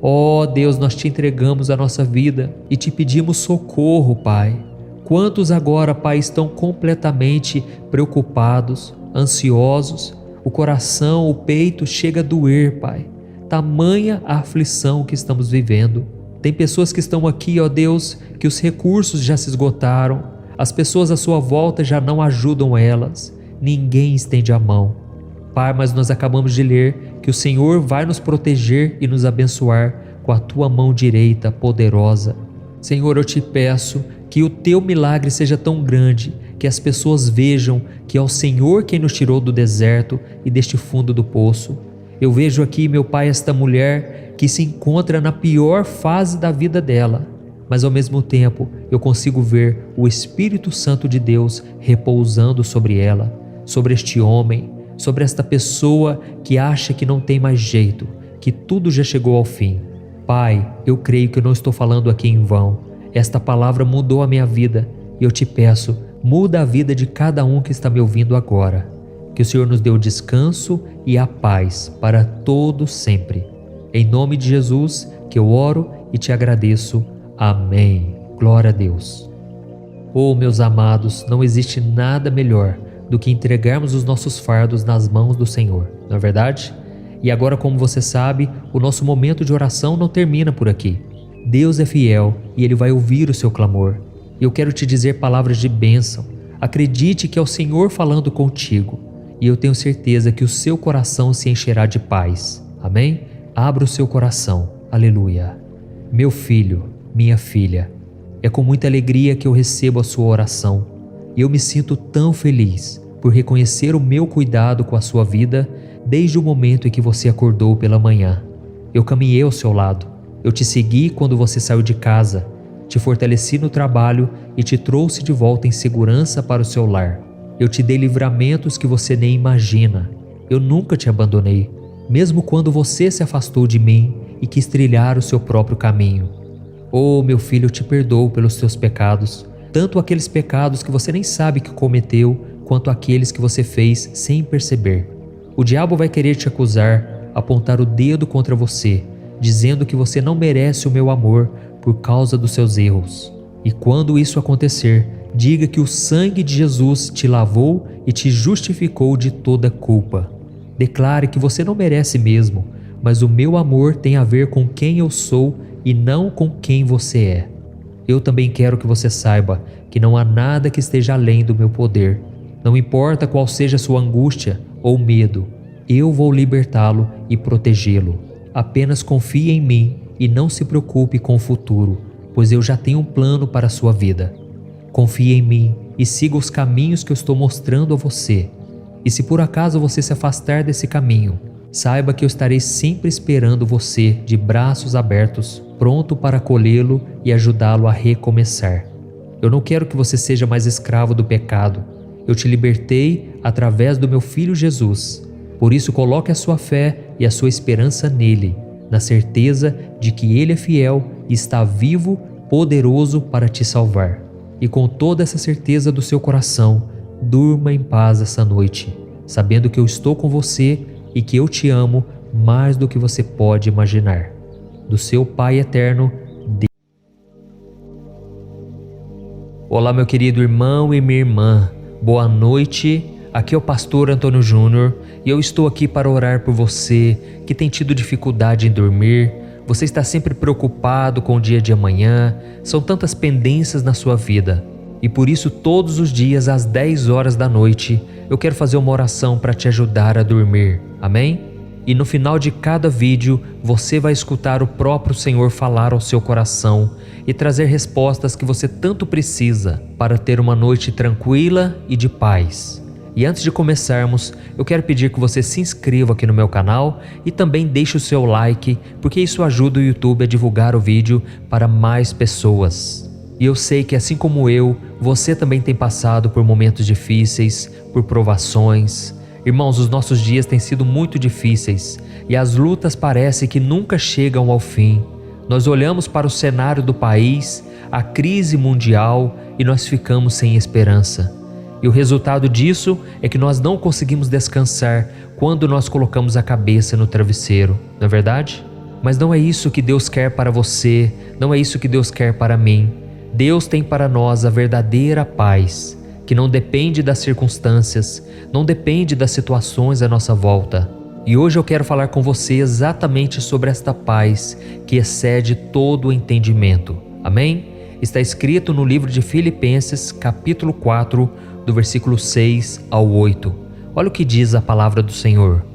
[SPEAKER 2] Ó Deus, nós te entregamos a nossa vida e te pedimos socorro, Pai. Quantos agora, Pai, estão completamente preocupados, ansiosos? O coração, o peito chega a doer, Pai. Tamanha a aflição que estamos vivendo. Tem pessoas que estão aqui, ó Deus, que os recursos já se esgotaram. As pessoas à sua volta já não ajudam elas. Ninguém estende a mão. Pai, mas nós acabamos de ler que o Senhor vai nos proteger e nos abençoar com a tua mão direita poderosa. Senhor, eu te peço que o teu milagre seja tão grande que as pessoas vejam que é o Senhor quem nos tirou do deserto e deste fundo do poço. Eu vejo aqui, meu Pai, esta mulher que se encontra na pior fase da vida dela, mas ao mesmo tempo eu consigo ver o Espírito Santo de Deus repousando sobre ela, sobre este homem, sobre esta pessoa que acha que não tem mais jeito, que tudo já chegou ao fim. Pai, eu creio que eu não estou falando aqui em vão. Esta palavra mudou a minha vida e eu te peço, muda a vida de cada um que está me ouvindo agora. Que o Senhor nos dê o descanso e a paz para todos sempre. Em nome de Jesus que eu oro e te agradeço. Amém. Glória a Deus. Oh, meus amados, não existe nada melhor do que entregarmos os nossos fardos nas mãos do Senhor, não é verdade? E agora, como você sabe, o nosso momento de oração não termina por aqui. Deus é fiel e Ele vai ouvir o seu clamor. Eu quero te dizer palavras de bênção. Acredite que é o Senhor falando contigo. E eu tenho certeza que o seu coração se encherá de paz. Amém? Abra o seu coração. Aleluia. Meu filho, minha filha, é com muita alegria que eu recebo a sua oração. E eu me sinto tão feliz por reconhecer o meu cuidado com a sua vida desde o momento em que você acordou pela manhã. Eu caminhei ao seu lado. Eu te segui quando você saiu de casa, te fortaleci no trabalho e te trouxe de volta em segurança para o seu lar. Eu te dei livramentos que você nem imagina. Eu nunca te abandonei, mesmo quando você se afastou de mim e quis trilhar o seu próprio caminho. Oh, meu filho, eu te perdoo pelos teus pecados, tanto aqueles pecados que você nem sabe que cometeu, quanto aqueles que você fez sem perceber. O diabo vai querer te acusar, apontar o dedo contra você, dizendo que você não merece o meu amor por causa dos seus erros. E quando isso acontecer, diga que o sangue de Jesus te lavou e te justificou de toda culpa. Declare que você não merece mesmo, mas o meu amor tem a ver com quem eu sou e não com quem você é. Eu também quero que você saiba que não há nada que esteja além do meu poder. Não importa qual seja a sua angústia ou medo, eu vou libertá-lo e protegê-lo. Apenas confie em mim e não se preocupe com o futuro, pois eu já tenho um plano para a sua vida. Confie em mim e siga os caminhos que eu estou mostrando a você. E se por acaso você se afastar desse caminho, saiba que eu estarei sempre esperando você de braços abertos, pronto para acolhê-lo e ajudá-lo a recomeçar. Eu não quero que você seja mais escravo do pecado. Eu te libertei através do meu Filho Jesus. Por isso, coloque a sua fé e a sua esperança nele, na certeza de que ele é fiel e está vivo, poderoso para te salvar. E com toda essa certeza do seu coração, durma em paz essa noite, sabendo que eu estou com você e que eu te amo mais do que você pode imaginar. Do seu Pai eterno, Deus. Olá, meu querido irmão e minha irmã. Boa noite. Aqui é o pastor Antônio Júnior e eu estou aqui para orar por você que tem tido dificuldade em dormir. Você está sempre preocupado com o dia de amanhã. São tantas pendências na sua vida. E por isso, todos os dias, às 10 horas da noite, eu quero fazer uma oração para te ajudar a dormir. Amém? E no final de cada vídeo, você vai escutar o próprio Senhor falar ao seu coração e trazer respostas que você tanto precisa para ter uma noite tranquila e de paz. E antes de começarmos, eu quero pedir que você se inscreva aqui no meu canal e também deixe o seu like, porque isso ajuda o YouTube a divulgar o vídeo para mais pessoas. E eu sei que assim como eu, você também tem passado por momentos difíceis, por provações.
[SPEAKER 1] Irmãos, os nossos dias têm sido muito difíceis e as lutas parecem que nunca chegam ao fim. Nós olhamos para o cenário do país, a crise mundial, e nós ficamos sem esperança. E o resultado disso é que nós não conseguimos descansar quando nós colocamos a cabeça no travesseiro, não é verdade? Mas não é isso que Deus quer para você, não é isso que Deus quer para mim. Deus tem para nós a verdadeira paz, que não depende das circunstâncias, não depende das situações à nossa volta. E hoje eu quero falar com você exatamente sobre esta paz que excede todo o entendimento. Amém? Está escrito no livro de Filipenses, capítulo 4, do versículo 6 ao 8. Olha o que diz a palavra do Senhor.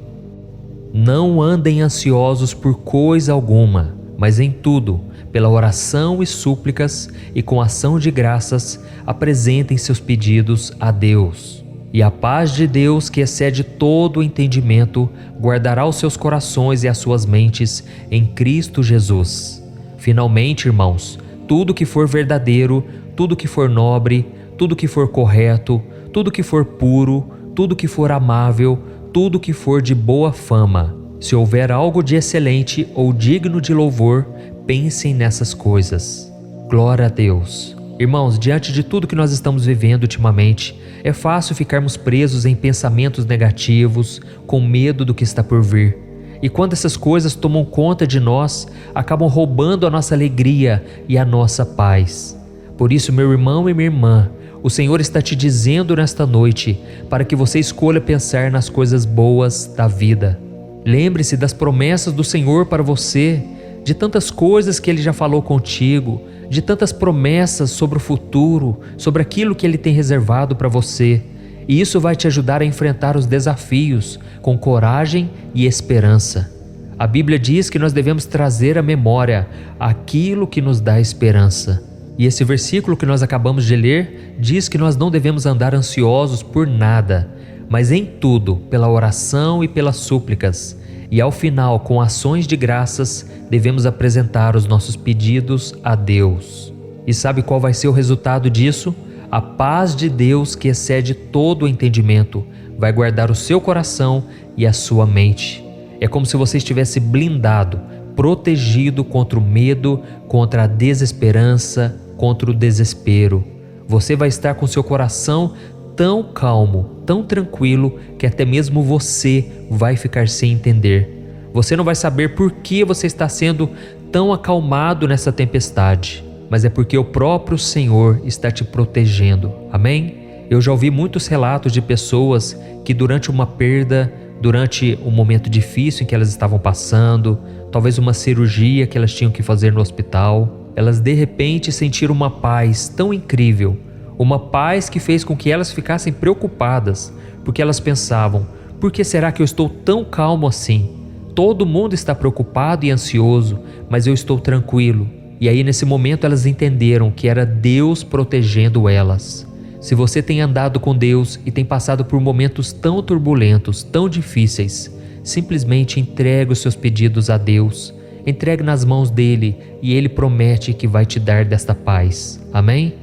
[SPEAKER 1] Não andem ansiosos por coisa alguma, mas em tudo, pela oração e súplicas e com ação de graças, apresentem seus pedidos a Deus. E a paz de Deus, que excede todo o entendimento, guardará os seus corações e as suas mentes em Cristo Jesus. Finalmente, irmãos, tudo que for verdadeiro, tudo que for nobre, tudo que for correto, tudo que for puro, tudo que for amável, tudo que for de boa fama, se houver algo de excelente ou digno de louvor, pensem nessas coisas. Glória a Deus. Irmãos, diante de tudo que nós estamos vivendo ultimamente, é fácil ficarmos presos em pensamentos negativos, com medo do que está por vir. E quando essas coisas tomam conta de nós, acabam roubando a nossa alegria e a nossa paz. Por isso, meu irmão e minha irmã, o Senhor está te dizendo nesta noite para que você escolha pensar nas coisas boas da vida. Lembre-se das promessas do Senhor para você, de tantas coisas que Ele já falou contigo, de tantas promessas sobre o futuro, sobre aquilo que Ele tem reservado para você. E isso vai te ajudar a enfrentar os desafios com coragem e esperança. A Bíblia diz que nós devemos trazer à memória aquilo que nos dá esperança. E esse versículo que nós acabamos de ler diz que nós não devemos andar ansiosos por nada, mas em tudo, pela oração e pelas súplicas. E ao final, com ações de graças, devemos apresentar os nossos pedidos a Deus. E sabe qual vai ser o resultado disso? A paz de Deus, que excede todo o entendimento, vai guardar o seu coração e a sua mente. É como se você estivesse blindado, protegido contra o medo, contra a desesperança, contra o desespero. Você vai estar com seu coração tão calmo, tão tranquilo, que até mesmo você vai ficar sem entender. Você não vai saber por que você está sendo tão acalmado nessa tempestade, mas é porque o próprio Senhor está te protegendo. Amém? Eu já ouvi muitos relatos de pessoas que durante uma perda, durante um momento difícil em que elas estavam passando, talvez uma cirurgia que elas tinham que fazer no hospital, elas de repente sentiram uma paz tão incrível, uma paz que fez com que elas ficassem preocupadas, porque elas pensavam: por que será que eu estou tão calmo assim? Todo mundo está preocupado e ansioso, mas eu estou tranquilo. E aí nesse momento elas entenderam que era Deus protegendo elas. Se você tem andado com Deus e tem passado por momentos tão turbulentos, tão difíceis, simplesmente entregue os seus pedidos a Deus, entregue nas mãos dele e ele promete que vai te dar desta paz. Amém?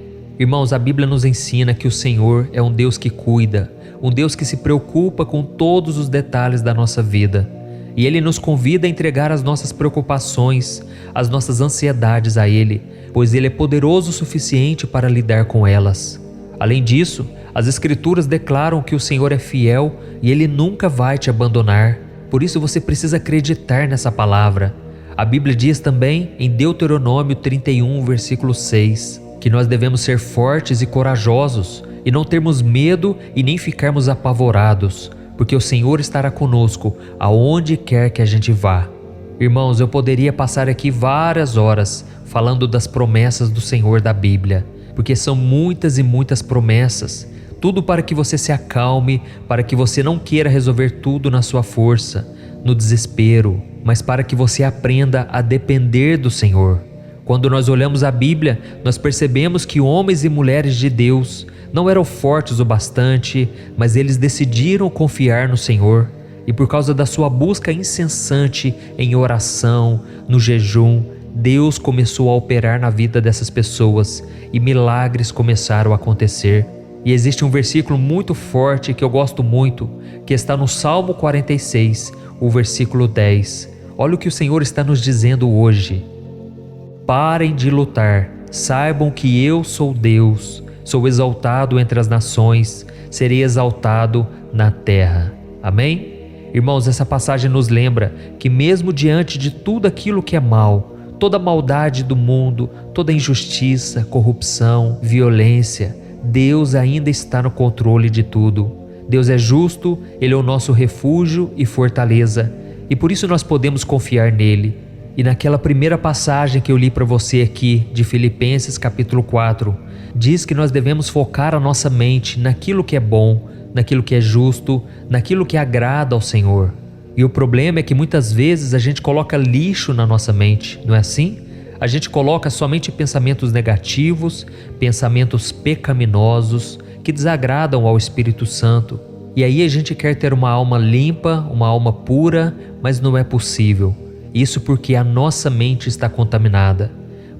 [SPEAKER 1] Irmãos, a Bíblia nos ensina que o Senhor é um Deus que cuida, um Deus que se preocupa com todos os detalhes da nossa vida. E Ele nos convida a entregar as nossas preocupações, as nossas ansiedades a Ele, pois Ele é poderoso o suficiente para lidar com elas. Além disso, as Escrituras declaram que o Senhor é fiel e Ele nunca vai te abandonar. Por isso você precisa acreditar nessa palavra. A Bíblia diz também em Deuteronômio 31, versículo 6, que nós devemos ser fortes e corajosos e não termos medo e nem ficarmos apavorados, porque o Senhor estará conosco aonde quer que a gente vá. Irmãos, eu poderia passar aqui várias horas falando das promessas do Senhor da Bíblia, porque são muitas e muitas promessas, tudo para que você se acalme, para que você não queira resolver tudo na sua força, no desespero, mas para que você aprenda a depender do Senhor. Quando nós olhamos a Bíblia, nós percebemos que homens e mulheres de Deus não eram fortes o bastante, mas eles decidiram confiar no Senhor. E por causa da sua busca incessante em oração, no jejum, Deus começou a operar na vida dessas pessoas e milagres começaram a acontecer. E existe um versículo muito forte que eu gosto muito, que está no Salmo 46, o versículo 10. Olha o que o Senhor está nos dizendo hoje. Parem de lutar, saibam que eu sou Deus, sou exaltado entre as nações, serei exaltado na terra. Amém? Irmãos, essa passagem nos lembra que mesmo diante de tudo aquilo que é mal, toda a maldade do mundo, toda injustiça, corrupção, violência, Deus ainda está no controle de tudo. Deus é justo, Ele é o nosso refúgio e fortaleza, e por isso nós podemos confiar nele. E naquela primeira passagem que eu li para você aqui, de Filipenses capítulo 4, diz que nós devemos focar a nossa mente naquilo que é bom, naquilo que é justo, naquilo que agrada ao Senhor. E o problema é que muitas vezes a gente coloca lixo na nossa mente, não é assim? A gente coloca somente pensamentos negativos, pensamentos pecaminosos, que desagradam ao Espírito Santo. E aí a gente quer ter uma alma limpa, uma alma pura, mas não é possível. Isso porque a nossa mente está contaminada.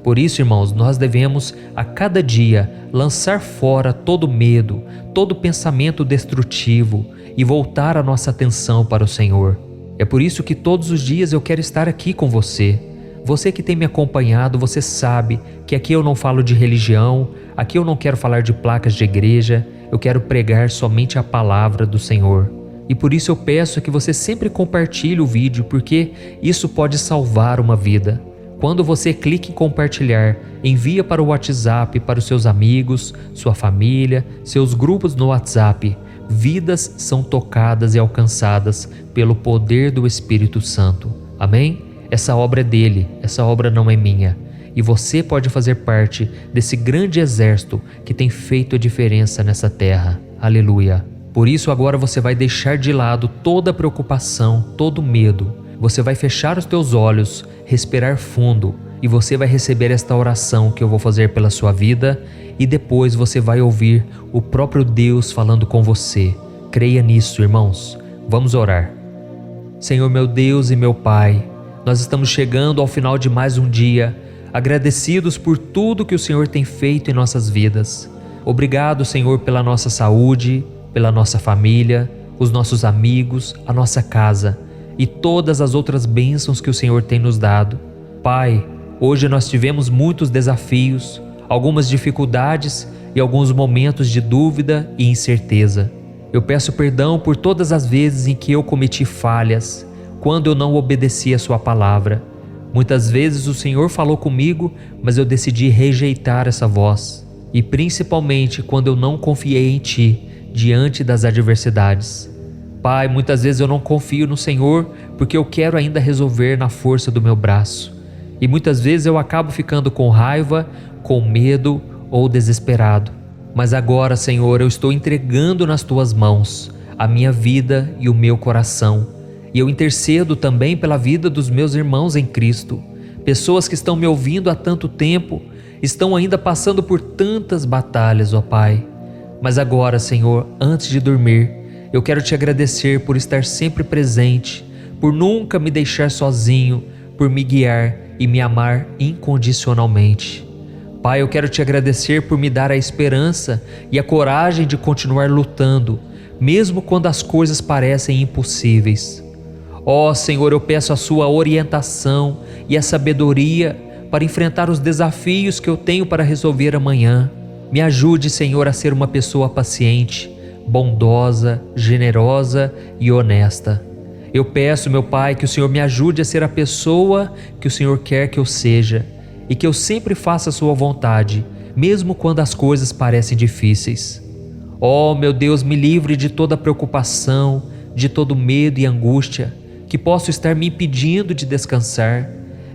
[SPEAKER 1] Por isso, irmãos, nós devemos a cada dia lançar fora todo medo, todo pensamento destrutivo e voltar a nossa atenção para o Senhor. É por isso que todos os dias eu quero estar aqui com você. Você que tem me acompanhado, você sabe que aqui eu não falo de religião, aqui eu não quero falar de placas de igreja, eu quero pregar somente a palavra do Senhor. E por isso eu peço que você sempre compartilhe o vídeo, porque isso pode salvar uma vida. Quando você clica em compartilhar, envia para o WhatsApp, para os seus amigos, sua família, seus grupos no WhatsApp. Vidas são tocadas e alcançadas pelo poder do Espírito Santo. Amém? Essa obra é dele, essa obra não é minha. E você pode fazer parte desse grande exército que tem feito a diferença nessa terra. Aleluia! Por isso agora você vai deixar de lado toda preocupação, todo medo. Você vai fechar os teus olhos, respirar fundo e você vai receber esta oração que eu vou fazer pela sua vida e depois você vai ouvir o próprio Deus falando com você. Creia nisso, irmãos. Vamos orar. Senhor meu Deus e meu Pai, nós estamos chegando ao final de mais um dia, agradecidos por tudo que o Senhor tem feito em nossas vidas. Obrigado, Senhor, pela nossa saúde, pela nossa família, os nossos amigos, a nossa casa e todas as outras bênçãos que o Senhor tem nos dado. Pai, hoje nós tivemos muitos desafios, algumas dificuldades e alguns momentos de dúvida e incerteza. Eu peço perdão por todas as vezes em que eu cometi falhas, quando eu não obedeci a sua palavra. Muitas vezes o Senhor falou comigo, mas eu decidi rejeitar essa voz. E principalmente quando eu não confiei em Ti, diante das adversidades. Pai, muitas vezes eu não confio no Senhor porque eu quero ainda resolver na força do meu braço. E muitas vezes eu acabo ficando com raiva, com medo ou desesperado. Mas agora, Senhor, eu estou entregando nas Tuas mãos a minha vida e o meu coração. E eu intercedo também pela vida dos meus irmãos em Cristo. Pessoas que estão me ouvindo há tanto tempo, estão ainda passando por tantas batalhas, ó Pai. Mas agora, Senhor, antes de dormir, eu quero Te agradecer por estar sempre presente, por nunca me deixar sozinho, por me guiar e me amar incondicionalmente. Pai, eu quero Te agradecer por me dar a esperança e a coragem de continuar lutando, mesmo quando as coisas parecem impossíveis. Ó Senhor, eu peço a Sua orientação e a sabedoria para enfrentar os desafios que eu tenho para resolver amanhã. Me ajude, Senhor, a ser uma pessoa paciente, bondosa, generosa e honesta. Eu peço, meu Pai, que o Senhor me ajude a ser a pessoa que o Senhor quer que eu seja e que eu sempre faça a Sua vontade, mesmo quando as coisas parecem difíceis. Ó, meu Deus, me livre de toda preocupação, de todo medo e angústia que possa estar me impedindo de descansar.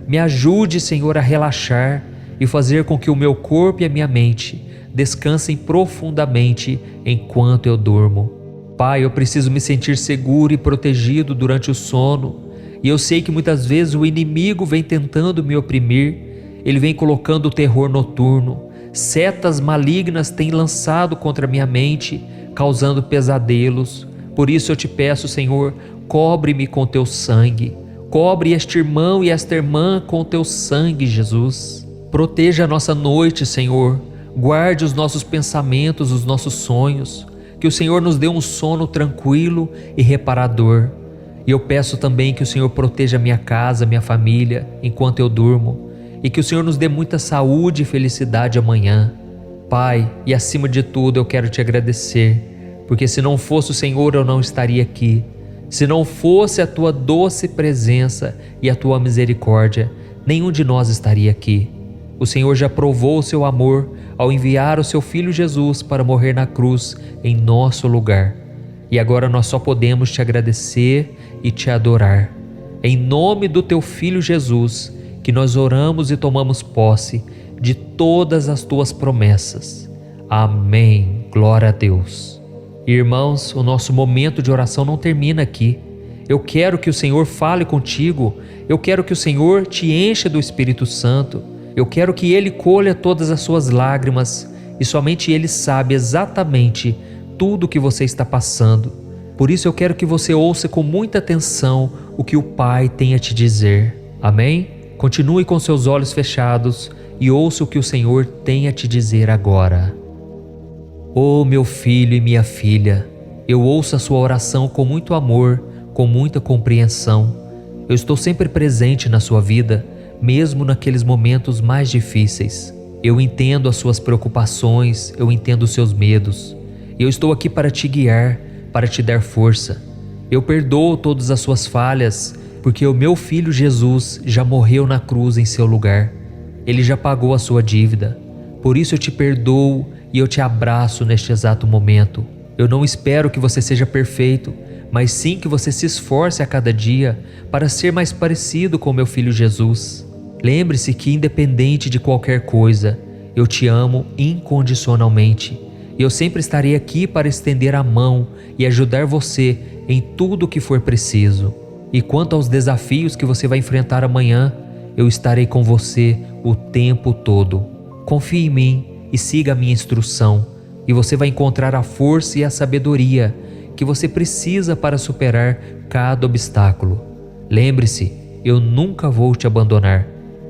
[SPEAKER 1] Me ajude, Senhor, a relaxar e fazer com que o meu corpo e a minha mente descansem profundamente enquanto eu durmo. Pai, eu preciso me sentir seguro e protegido durante o sono, e eu sei que muitas vezes o inimigo vem tentando me oprimir, ele vem colocando o terror noturno, setas malignas têm lançado contra minha mente, causando pesadelos. Por isso eu Te peço, Senhor, cobre-me com Teu sangue, cobre este irmão e esta irmã com Teu sangue, Jesus. Proteja a nossa noite, Senhor. guarde os nossos pensamentos, os nossos sonhos, que o Senhor nos dê um sono tranquilo e reparador. E eu peço também que o Senhor proteja minha casa, minha família, enquanto eu durmo, e que o Senhor nos dê muita saúde e felicidade amanhã. Pai, e acima de tudo eu quero te agradecer, porque se não fosse o Senhor eu não estaria aqui. Se não fosse a tua doce presença e a tua misericórdia, nenhum de nós estaria aqui. O Senhor já provou o seu amor ao enviar o seu Filho Jesus para morrer na cruz em nosso lugar. E agora nós só podemos te agradecer e te adorar. Em nome do teu Filho Jesus, que nós oramos e tomamos posse de todas as tuas promessas. Amém. Glória a Deus. Irmãos, o nosso momento de oração não termina aqui. Eu quero que o Senhor fale contigo. Eu quero que o Senhor te encha do Espírito Santo. Eu quero que Ele colha todas as suas lágrimas e somente Ele sabe exatamente tudo o que você está passando. Por isso eu quero que você ouça com muita atenção o que o Pai tem a te dizer. Amém? Continue com seus olhos fechados e ouça o que o Senhor tem a te dizer agora. Oh, meu filho e minha filha, eu ouço a sua oração com muito amor, com muita compreensão. Eu estou sempre presente na sua vida, mesmo naqueles momentos mais difíceis. Eu entendo as suas preocupações, eu entendo os seus medos. Eu estou aqui para te guiar, para te dar força. Eu perdoo todas as suas falhas, porque o meu Filho Jesus já morreu na cruz em seu lugar. Ele já pagou a sua dívida. Por isso eu te perdoo e eu te abraço neste exato momento. Eu não espero que você seja perfeito, mas sim que você se esforce a cada dia para ser mais parecido com meu Filho Jesus. Lembre-se que independente de qualquer coisa, eu te amo incondicionalmente. E eu sempre estarei aqui para estender a mão e ajudar você em tudo o que for preciso. E quanto aos desafios que você vai enfrentar amanhã, eu estarei com você o tempo todo. Confie em mim e siga a minha instrução, e você vai encontrar a força e a sabedoria que você precisa para superar cada obstáculo. Lembre-se, eu nunca vou te abandonar.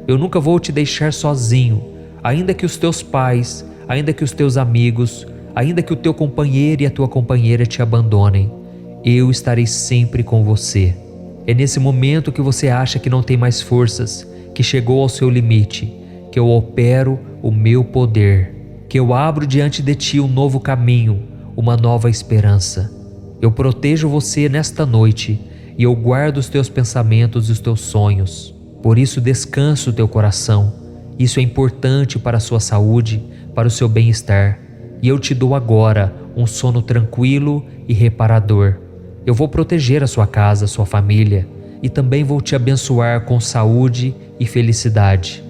[SPEAKER 1] Eu nunca vou te deixar sozinho, ainda que os teus pais, ainda que os teus amigos, ainda que o teu companheiro e a tua companheira te abandonem. Eu estarei sempre com você. É nesse momento que você acha que não tem mais forças, que chegou ao seu limite, que eu opero o meu poder, que eu abro diante de ti um novo caminho, uma nova esperança. Eu protejo você nesta noite e eu guardo os teus pensamentos e os teus sonhos. Por isso descansa o teu coração. Isso é importante para a sua saúde, para o seu bem-estar. E eu te dou agora um sono tranquilo e reparador. Eu vou proteger a sua casa, a sua família, e também vou te abençoar com saúde e felicidade.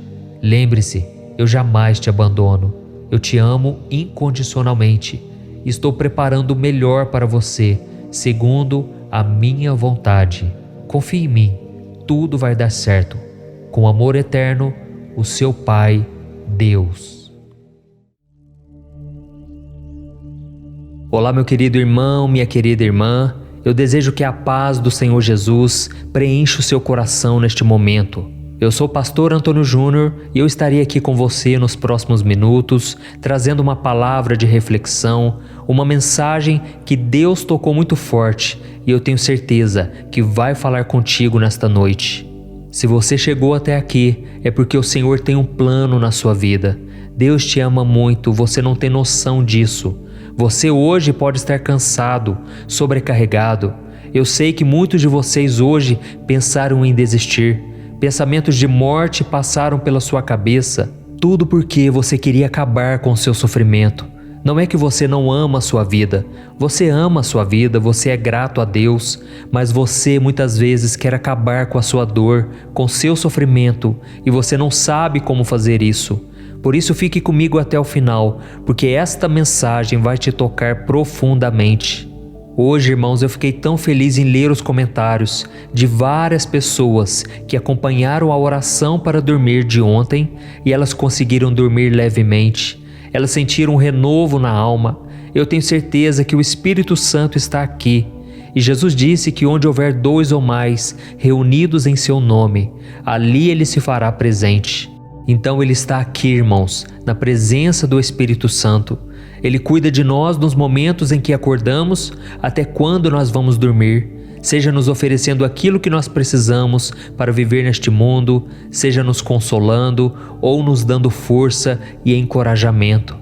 [SPEAKER 1] Lembre-se, eu jamais te abandono. Eu te amo incondicionalmente. Estou preparando o melhor para você, segundo a minha vontade. Confie em mim, tudo vai dar certo. Com amor eterno, o seu Pai, Deus. Olá, meu querido irmão, minha querida irmã. Eu desejo que a paz do Senhor Jesus preencha o seu coração neste momento. Eu sou o pastor Antônio Júnior e eu estarei aqui com você nos próximos minutos, trazendo uma palavra de reflexão, uma mensagem que Deus tocou muito forte e eu tenho certeza que vai falar contigo nesta noite. Se você chegou até aqui, é porque o Senhor tem um plano na sua vida. Deus te ama muito, você não tem noção disso. Você hoje pode estar cansado, sobrecarregado. Eu sei que muitos de vocês hoje pensaram em desistir. Pensamentos de morte passaram pela sua cabeça. Tudo porque você queria acabar com o seu sofrimento. Não é que você não ama a sua vida. Você ama a sua vida, você é grato a Deus. Mas você muitas vezes quer acabar com a sua dor, com o seu sofrimento. E você não sabe como fazer isso. Por isso fique comigo até o final, porque esta mensagem vai te tocar profundamente. Hoje, irmãos, eu fiquei tão feliz em ler os comentários de várias pessoas que acompanharam a oração para dormir de ontem e elas conseguiram dormir levemente. Elas sentiram um renovo na alma. Eu tenho certeza que o Espírito Santo está aqui. E Jesus disse que onde houver 2 ou mais reunidos em seu nome, ali ele se fará presente. Então Ele está aqui, irmãos, na presença do Espírito Santo. Ele cuida de nós nos momentos em que acordamos até quando nós vamos dormir, seja nos oferecendo aquilo que nós precisamos para viver neste mundo, seja nos consolando ou nos dando força e encorajamento.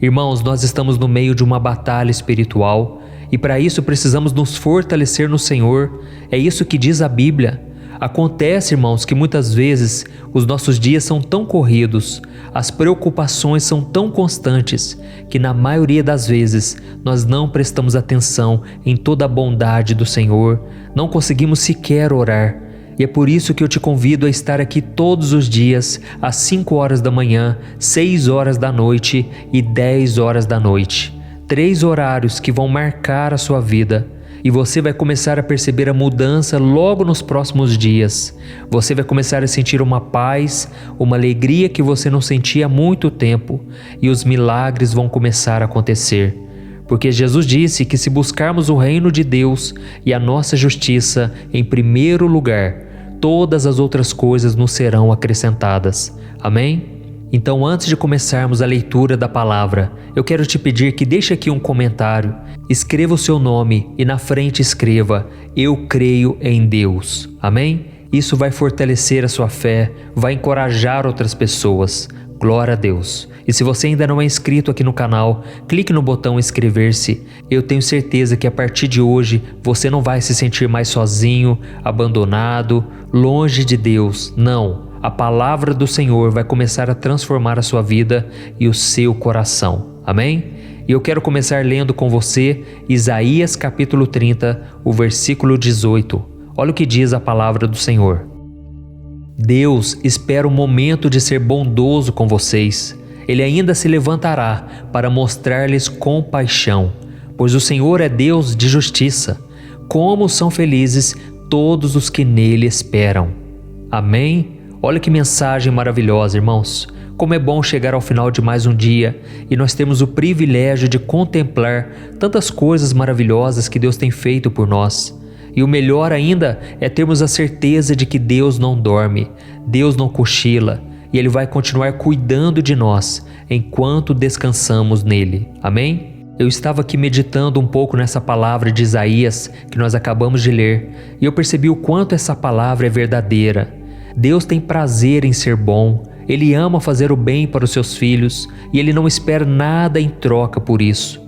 [SPEAKER 1] Irmãos, nós estamos no meio de uma batalha espiritual e para isso precisamos nos fortalecer no Senhor. É isso que diz a Bíblia. Acontece, irmãos, que muitas vezes os nossos dias são tão corridos, as preocupações são tão constantes, que na maioria das vezes nós não prestamos atenção em toda a bondade do Senhor, não conseguimos sequer orar. E é por isso que eu te convido a estar aqui todos os dias, às 5 horas da manhã, 6 horas da noite e 10 horas da noite. 3 horários que vão marcar a sua vida. E você vai começar a perceber a mudança logo nos próximos dias. Você vai começar a sentir uma paz, uma alegria que você não sentia há muito tempo. E os milagres vão começar a acontecer. Porque Jesus disse que se buscarmos o reino de Deus e a nossa justiça em primeiro lugar, todas as outras coisas nos serão acrescentadas. Amém? Então, antes de começarmos a leitura da palavra, eu quero te pedir que deixe aqui um comentário, escreva o seu nome e na frente escreva: eu creio em Deus. Amém? Isso vai fortalecer a sua fé, vai encorajar outras pessoas. Glória a Deus. E se você ainda não é inscrito aqui no canal, clique no botão inscrever-se. Eu tenho certeza que a partir de hoje você não vai se sentir mais sozinho, abandonado, longe de Deus. Não. A palavra do Senhor vai começar a transformar a sua vida e o seu coração. Amém? E eu quero começar lendo com você Isaías capítulo 30, o versículo 18. Olha o que diz a palavra do Senhor. Deus espera o momento de ser bondoso com vocês. Ele ainda se levantará para mostrar-lhes compaixão, pois o Senhor é Deus de justiça. Como são felizes todos os que nele esperam. Amém? Olha que mensagem maravilhosa, irmãos. Como é bom chegar ao final de mais um dia e nós temos o privilégio de contemplar tantas coisas maravilhosas que Deus tem feito por nós. E o melhor ainda é termos a certeza de que Deus não dorme, Deus não cochila e Ele vai continuar cuidando de nós enquanto descansamos nele. Amém? Eu estava aqui meditando um pouco nessa palavra de Isaías que nós acabamos de ler e eu percebi o quanto essa palavra é verdadeira. Deus tem prazer em ser bom, Ele ama fazer o bem para os seus filhos e Ele não espera nada em troca por isso.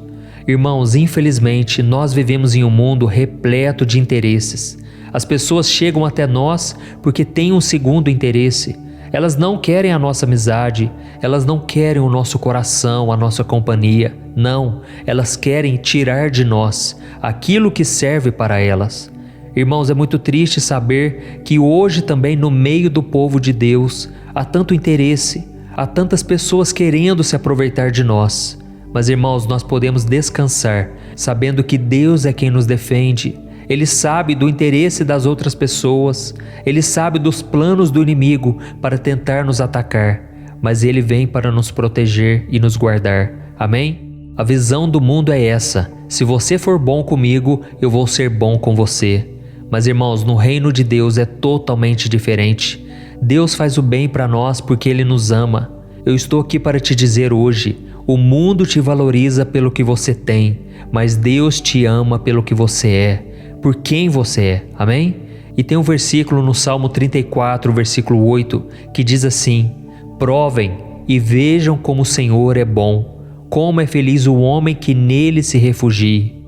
[SPEAKER 1] Irmãos, infelizmente, nós vivemos em um mundo repleto de interesses. As pessoas chegam até nós porque têm um segundo interesse. Elas não querem a nossa amizade, elas não querem o nosso coração, a nossa companhia. Não, elas querem tirar de nós aquilo que serve para elas. Irmãos, é muito triste saber que hoje também no meio do povo de Deus há tanto interesse, há tantas pessoas querendo se aproveitar de nós. Mas irmãos, nós podemos descansar sabendo que Deus é quem nos defende. Ele sabe do interesse das outras pessoas, Ele sabe dos planos do inimigo para tentar nos atacar, mas Ele vem para nos proteger e nos guardar. Amém? A visão do mundo é essa: se você for bom comigo, eu vou ser bom com você. Mas irmãos, no reino de Deus é totalmente diferente. Deus faz o bem para nós porque Ele nos ama. Eu estou aqui para te dizer hoje, o mundo te valoriza pelo que você tem, mas Deus te ama pelo que você é, por quem você é. Amém? E tem um versículo no Salmo 34, versículo 8, que diz assim: provem e vejam como o Senhor é bom, como é feliz o homem que nele se refugie.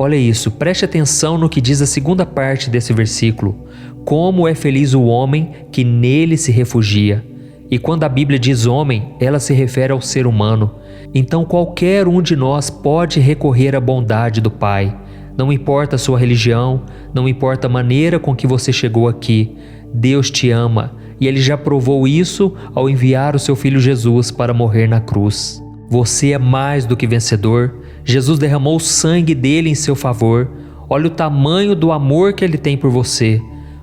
[SPEAKER 1] Olha isso, preste atenção no que diz a segunda parte desse versículo. Como é feliz o homem que nele se refugia. E quando a Bíblia diz homem, ela se refere ao ser humano. Então qualquer um de nós pode recorrer à bondade do Pai. Não importa a sua religião, não importa a maneira com que você chegou aqui. Deus te ama e Ele já provou isso ao enviar o seu Filho Jesus para morrer na cruz. Você é mais do que vencedor. Jesus derramou o sangue dele em seu favor. Olha o tamanho do amor que Ele tem por você.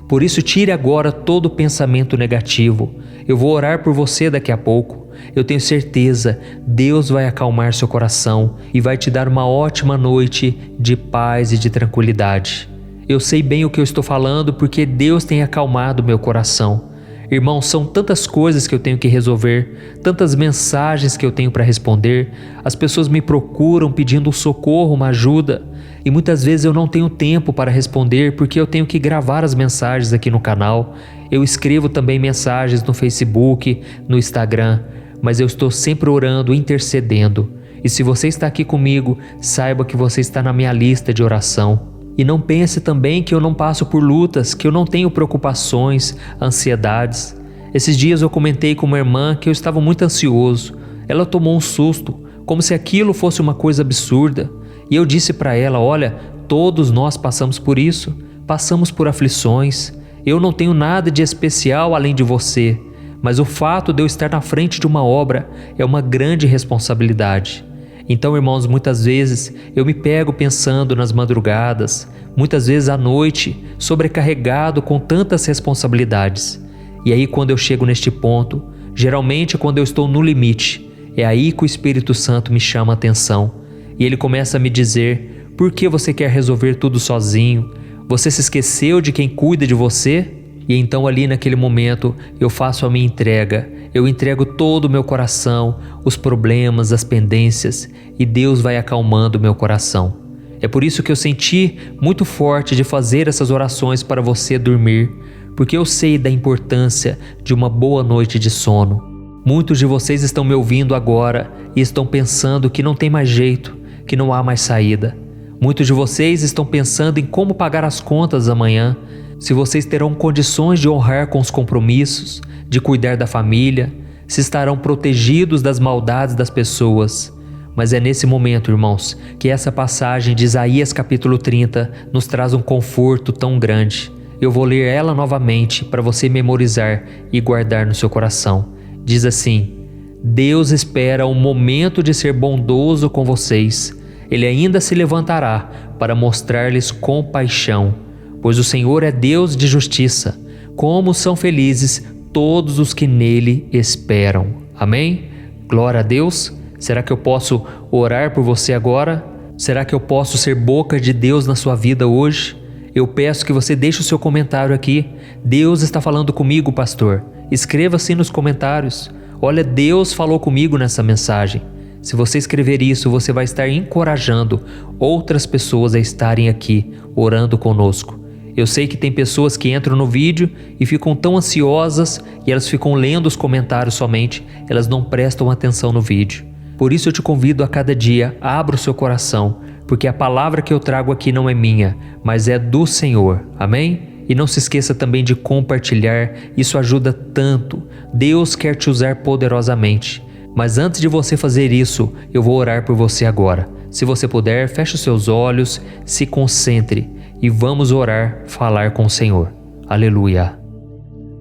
[SPEAKER 1] Por isso, tire agora todo pensamento negativo. Eu vou orar por você daqui a pouco. Eu tenho certeza, Deus vai acalmar seu coração e vai te dar uma ótima noite de paz e de tranquilidade. Eu sei bem o que eu estou falando porque Deus tem acalmado meu coração.
[SPEAKER 2] Irmãos, são tantas coisas que eu tenho que resolver, tantas mensagens que eu tenho para responder. As pessoas me procuram pedindo um socorro, uma ajuda, e muitas vezes eu não tenho tempo para responder porque eu tenho que gravar as mensagens aqui no canal. Eu escrevo também mensagens no Facebook, no Instagram, mas eu estou sempre orando, intercedendo. E se você está aqui comigo, saiba que você está na minha lista de oração. E não pense também que eu não passo por lutas, que eu não tenho preocupações, ansiedades. Esses dias eu comentei com uma irmã que eu estava muito ansioso. Ela tomou um susto, como se aquilo fosse uma coisa absurda. E eu disse para ela: olha, todos nós passamos por isso, passamos por aflições. Eu não tenho nada de especial além de você, mas o fato de eu estar na frente de uma obra é uma grande responsabilidade. Então, irmãos, muitas vezes eu me pego pensando nas madrugadas, muitas vezes à noite, sobrecarregado com tantas responsabilidades. E aí, quando eu chego neste ponto, geralmente quando eu estou no limite, é aí que o Espírito Santo me chama a atenção. E ele começa a me dizer: por que você quer resolver tudo sozinho? Você se esqueceu de quem cuida de você? E então ali naquele momento eu faço a minha entrega, eu entrego todo o meu coração, os problemas, as pendências, e Deus vai acalmando o meu coração. É por isso que eu senti muito forte de fazer essas orações para você dormir, porque eu sei da importância de uma boa noite de sono. Muitos de vocês estão me ouvindo agora e estão pensando que não tem mais jeito, que não há mais saída. Muitos de vocês estão pensando em como pagar as contas amanhã, se vocês terão condições de honrar com os compromissos, de cuidar da família, se estarão protegidos das maldades das pessoas. Mas é nesse momento, irmãos, que essa passagem de Isaías capítulo 30 nos traz um conforto tão grande. Eu vou ler ela novamente para você memorizar e guardar no seu coração. Diz assim: Deus espera um momento de ser bondoso com vocês. Ele ainda se levantará para mostrar-lhes compaixão. Pois o Senhor é Deus de justiça. Como são felizes todos os que nele esperam. Amém? Glória a Deus. Será que eu posso orar por você agora? Será que eu posso ser boca de Deus na sua vida hoje? Eu peço que você deixe o seu comentário aqui. Deus está falando comigo, pastor. Escreva assim nos comentários: olha, Deus falou comigo nessa mensagem. Se você escrever isso, você vai estar encorajando outras pessoas a estarem aqui orando conosco. Eu sei que tem pessoas que entram no vídeo e ficam tão ansiosas e elas ficam lendo os comentários somente, elas não prestam atenção no vídeo. Por isso eu te convido a cada dia, abra o seu coração, porque a palavra que eu trago aqui não é minha, mas é do Senhor. Amém? E não se esqueça também de compartilhar, isso ajuda tanto. Deus quer te usar poderosamente. Mas antes de você fazer isso, eu vou orar por você agora. Se você puder, feche os seus olhos, se concentre e vamos orar, falar com o Senhor. Aleluia.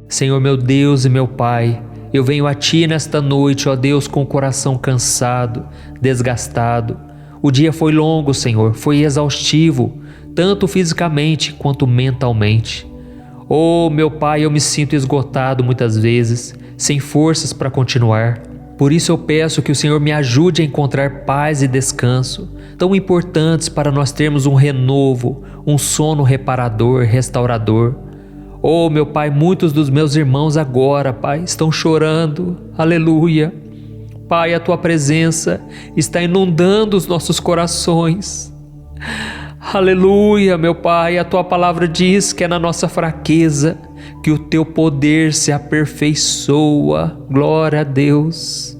[SPEAKER 2] Senhor meu Deus e meu Pai, eu venho a Ti nesta noite, ó Deus, com o coração cansado, desgastado. O dia foi longo, Senhor, foi exaustivo, tanto fisicamente quanto mentalmente. Oh, meu Pai, eu me sinto esgotado muitas vezes, sem forças para continuar. Por isso eu peço que o Senhor me ajude a encontrar paz e descanso, tão importantes para nós termos um renovo, um sono reparador, restaurador. Oh, meu Pai, muitos dos meus irmãos agora, Pai, estão chorando. Aleluia. Pai, a Tua presença está inundando os nossos corações. Aleluia, meu Pai, a Tua palavra diz que é na nossa fraqueza que o Teu poder se aperfeiçoa. Glória a Deus.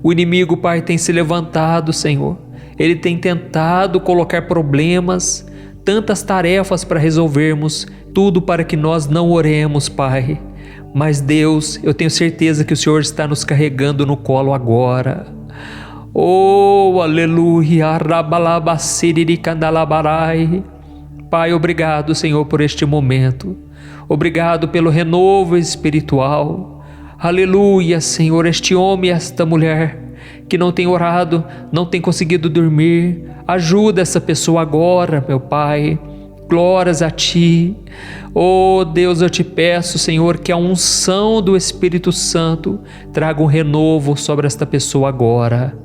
[SPEAKER 2] O inimigo, Pai, tem se levantado, Senhor. Ele tem tentado colocar problemas, tantas tarefas para resolvermos, tudo para que nós não oremos, Pai. Mas Deus, eu tenho certeza que o Senhor está nos carregando no colo agora. Oh, aleluia, rabalabasiricandalabarai. Pai, obrigado, Senhor, por este momento. Obrigado pelo renovo espiritual. Aleluia, Senhor, este homem e esta mulher que não tem orado, não tem conseguido dormir. Ajuda essa pessoa agora, meu Pai. Glórias a Ti. Oh Deus, eu te peço, Senhor, que a unção do Espírito Santo traga um renovo sobre esta pessoa agora.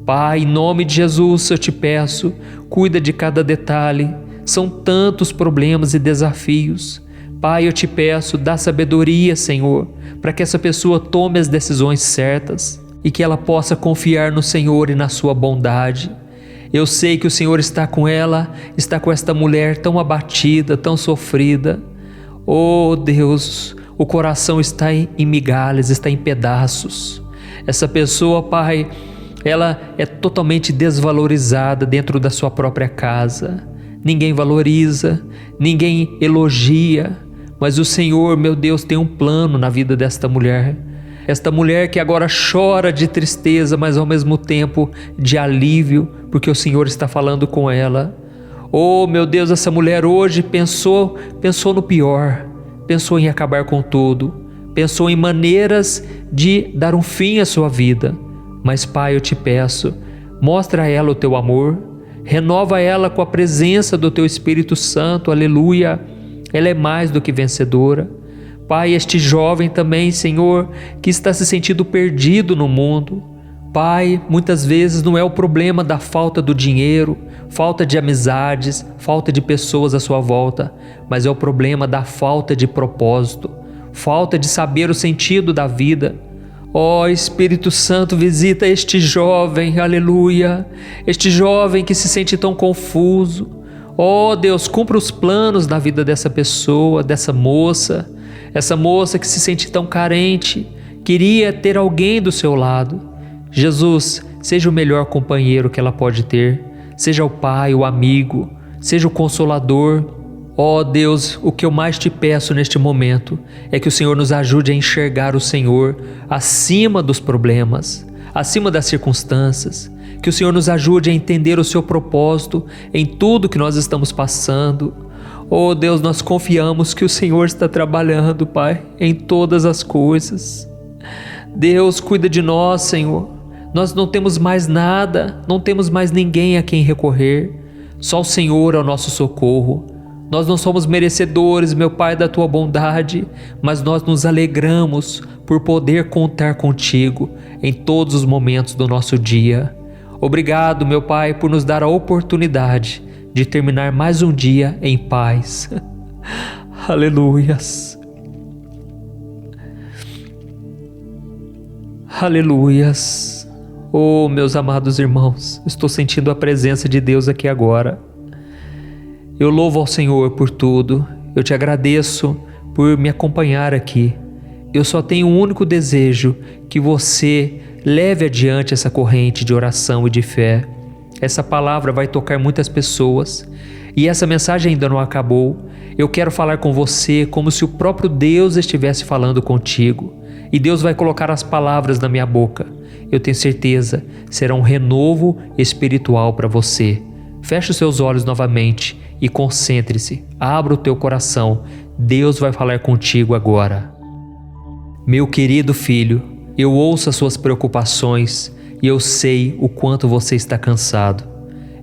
[SPEAKER 2] Pai, em nome de Jesus, eu te peço, cuida de cada detalhe. São tantos problemas e desafios, Pai, eu te peço, dá sabedoria, Senhor, para que essa pessoa tome as decisões certas e que ela possa confiar no Senhor e na sua bondade. Eu sei que o Senhor está com ela, está com esta mulher tão abatida, tão sofrida. Oh Deus, o coração está em migalhas, está em pedaços. Essa pessoa, Pai, ela é totalmente desvalorizada dentro da sua própria casa. Ninguém valoriza, ninguém elogia, mas o Senhor, meu Deus, tem um plano na vida desta mulher. Esta mulher que agora chora de tristeza, mas ao mesmo tempo de alívio, porque o Senhor está falando com ela. Oh, meu Deus, essa mulher hoje pensou no pior, pensou em acabar com tudo, pensou em maneiras de dar um fim à sua vida. Mas, Pai, eu te peço, mostra a ela o teu amor, renova ela com a presença do teu Espírito Santo, aleluia. Ela é mais do que vencedora. Pai, este jovem também, Senhor, que está se sentindo perdido no mundo. Pai, muitas vezes não é o problema da falta do dinheiro, falta de amizades, falta de pessoas à sua volta, mas é o problema da falta de propósito, falta de saber o sentido da vida. Ó Espírito Santo, visita este jovem, aleluia, este jovem que se sente tão confuso. Ó Deus, cumpra os planos na vida dessa pessoa, dessa moça, essa moça que se sente tão carente, queria ter alguém do seu lado. Jesus, seja o melhor companheiro que ela pode ter, seja o pai, o amigo, seja o consolador. Ó Deus, o que eu mais te peço neste momento é que o Senhor nos ajude a enxergar o Senhor acima dos problemas, acima das circunstâncias, que o Senhor nos ajude a entender o seu propósito em tudo que nós estamos passando. Oh Deus, nós confiamos que o Senhor está trabalhando, Pai, em todas as coisas. Deus, cuida de nós, Senhor. Nós não temos mais nada, não temos mais ninguém a quem recorrer. Só o Senhor é o nosso socorro. Nós não somos merecedores, meu Pai, da Tua bondade, mas nós nos alegramos por poder contar contigo em todos os momentos do nosso dia. Obrigado, meu Pai, por nos dar a oportunidade de terminar mais um dia em paz. Aleluias. Aleluias. Oh, meus amados irmãos, estou sentindo a presença de Deus aqui agora. Eu louvo ao Senhor por tudo. Eu te agradeço por me acompanhar aqui. Eu só tenho um único desejo, que você leve adiante essa corrente de oração e de fé. Essa palavra vai tocar muitas pessoas e essa mensagem ainda não acabou. Eu quero falar com você como se o próprio Deus estivesse falando contigo e Deus vai colocar as palavras na minha boca. Eu tenho certeza, será um renovo espiritual para você. Feche os seus olhos novamente e concentre-se, abra o teu coração. Deus vai falar contigo agora. Meu querido filho, eu ouço as suas preocupações e eu sei o quanto você está cansado.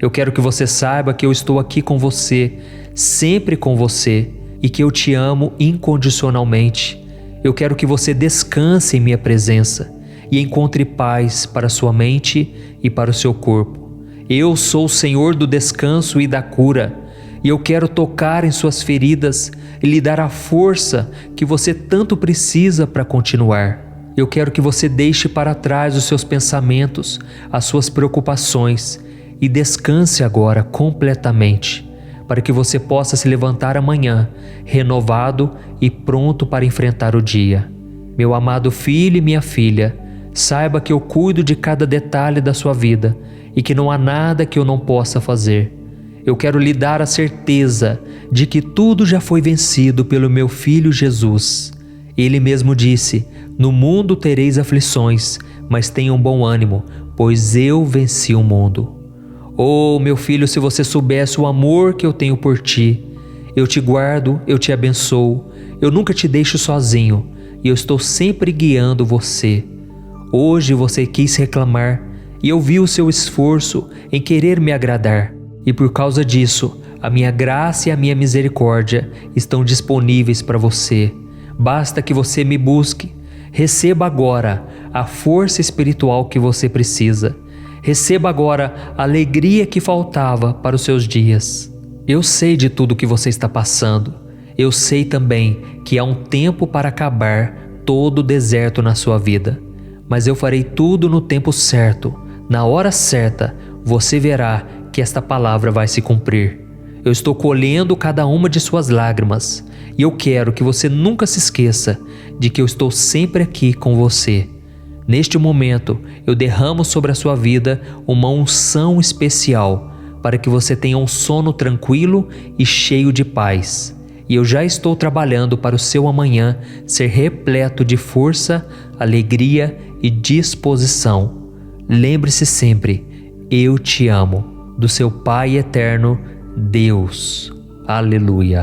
[SPEAKER 2] Eu quero que você saiba que eu estou aqui com você, sempre com você, e que eu te amo incondicionalmente. Eu quero que você descanse em minha presença e encontre paz para sua mente e para o seu corpo. Eu sou o Senhor do descanso e da cura, e eu quero tocar em suas feridas e lhe dar a força que você tanto precisa para continuar. Eu quero que você deixe para trás os seus pensamentos, as suas preocupações e descanse agora completamente, para que você possa se levantar amanhã, renovado e pronto para enfrentar o dia. Meu amado filho e minha filha, saiba que eu cuido de cada detalhe da sua vida e que não há nada que eu não possa fazer. Eu quero lhe dar a certeza de que tudo já foi vencido pelo meu Filho Jesus. Ele mesmo disse: no mundo tereis aflições, mas tenham bom ânimo, pois eu venci o mundo. Oh, meu filho, se você soubesse o amor que eu tenho por ti. Eu te guardo, eu te abençoo, eu nunca te deixo sozinho e eu estou sempre guiando você. Hoje você quis reclamar e eu vi o seu esforço em querer me agradar. E por causa disso, a minha graça e a minha misericórdia estão disponíveis para você. Basta que você me busque. Receba agora a força espiritual que você precisa. Receba agora a alegria que faltava para os seus dias. Eu sei de tudo que você está passando.
[SPEAKER 1] Eu sei também que há um tempo para acabar todo o deserto na sua vida, mas eu farei tudo no tempo certo. Na hora certa, você verá que esta palavra vai se cumprir. Eu estou colhendo cada uma de suas lágrimas e eu quero que você nunca se esqueça de que eu estou sempre aqui com você. Neste momento, eu derramo sobre a sua vida uma unção especial para que você tenha um sono tranquilo e cheio de paz. E eu já estou trabalhando para o seu amanhã ser repleto de força, alegria e disposição. Lembre-se sempre, eu te amo, do seu Pai eterno, Deus. Aleluia.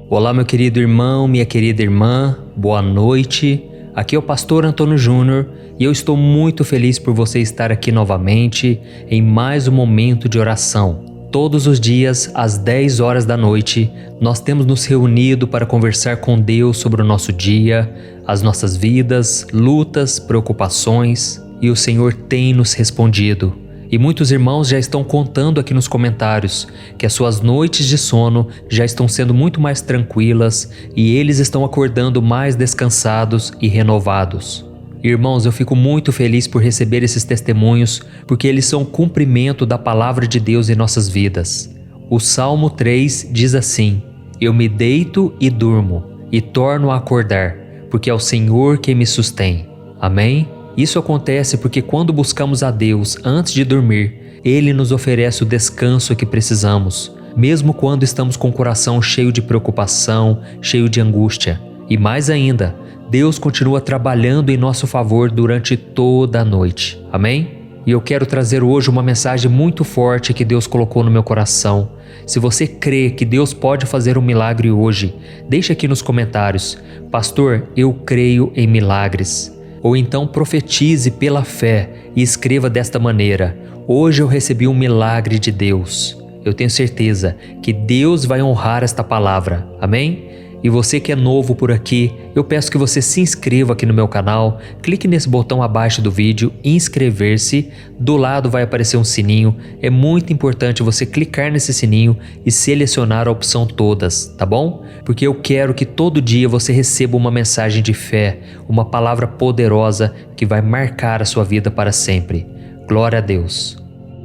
[SPEAKER 1] Olá, meu querido irmão, minha querida irmã, boa noite. Aqui é o pastor Antônio Júnior e eu estou muito feliz por você estar aqui novamente em mais um momento de oração. Todos os dias, às 10 horas da noite, nós temos nos reunido para conversar com Deus sobre o nosso dia, as nossas vidas, lutas, preocupações, e o Senhor tem nos respondido. E muitos irmãos já estão contando aqui nos comentários que as suas noites de sono já estão sendo muito mais tranquilas e eles estão acordando mais descansados e renovados. Irmãos, eu fico muito feliz por receber esses testemunhos porque eles são cumprimento da palavra de Deus em nossas vidas. O Salmo 3 diz assim: Eu me deito e durmo e torno a acordar, porque é o Senhor quem me sustém. Amém? Isso acontece porque quando buscamos a Deus antes de dormir, Ele nos oferece o descanso que precisamos, mesmo quando estamos com o coração cheio de preocupação, cheio de angústia. E mais ainda, Deus continua trabalhando em nosso favor durante toda a noite. Amém? E eu quero trazer hoje uma mensagem muito forte que Deus colocou no meu coração. Se você crê que Deus pode fazer um milagre hoje, deixe aqui nos comentários: Pastor, eu creio em milagres. Ou então profetize pela fé e escreva desta maneira: Hoje eu recebi um milagre de Deus. Eu tenho certeza que Deus vai honrar esta palavra. Amém? E você que é novo por aqui, eu peço que você se inscreva aqui no meu canal, clique nesse botão abaixo do vídeo, inscrever-se, do lado vai aparecer um sininho, é muito importante você clicar nesse sininho e selecionar a opção todas, tá bom? Porque eu quero que todo dia você receba uma mensagem de fé, uma palavra poderosa que vai marcar a sua vida para sempre. Glória a Deus.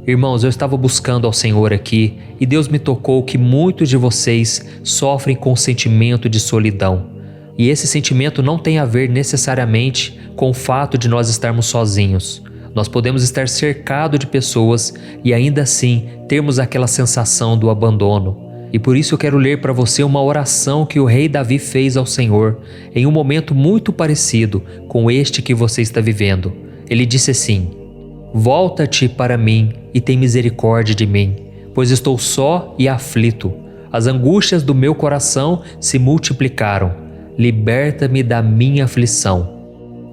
[SPEAKER 1] Irmãos, eu estava buscando ao Senhor aqui e Deus me tocou que muitos de vocês sofrem com o sentimento de solidão. E esse sentimento não tem a ver necessariamente com o fato de nós estarmos sozinhos. Nós podemos estar cercados de pessoas e ainda assim termos aquela sensação do abandono. E por isso eu quero ler para você uma oração que o rei Davi fez ao Senhor em um momento muito parecido com este que você está vivendo. Ele disse assim: Volta-te para mim e tem misericórdia de mim, pois estou só e aflito. As angústias do meu coração se multiplicaram. Liberta-me da minha aflição.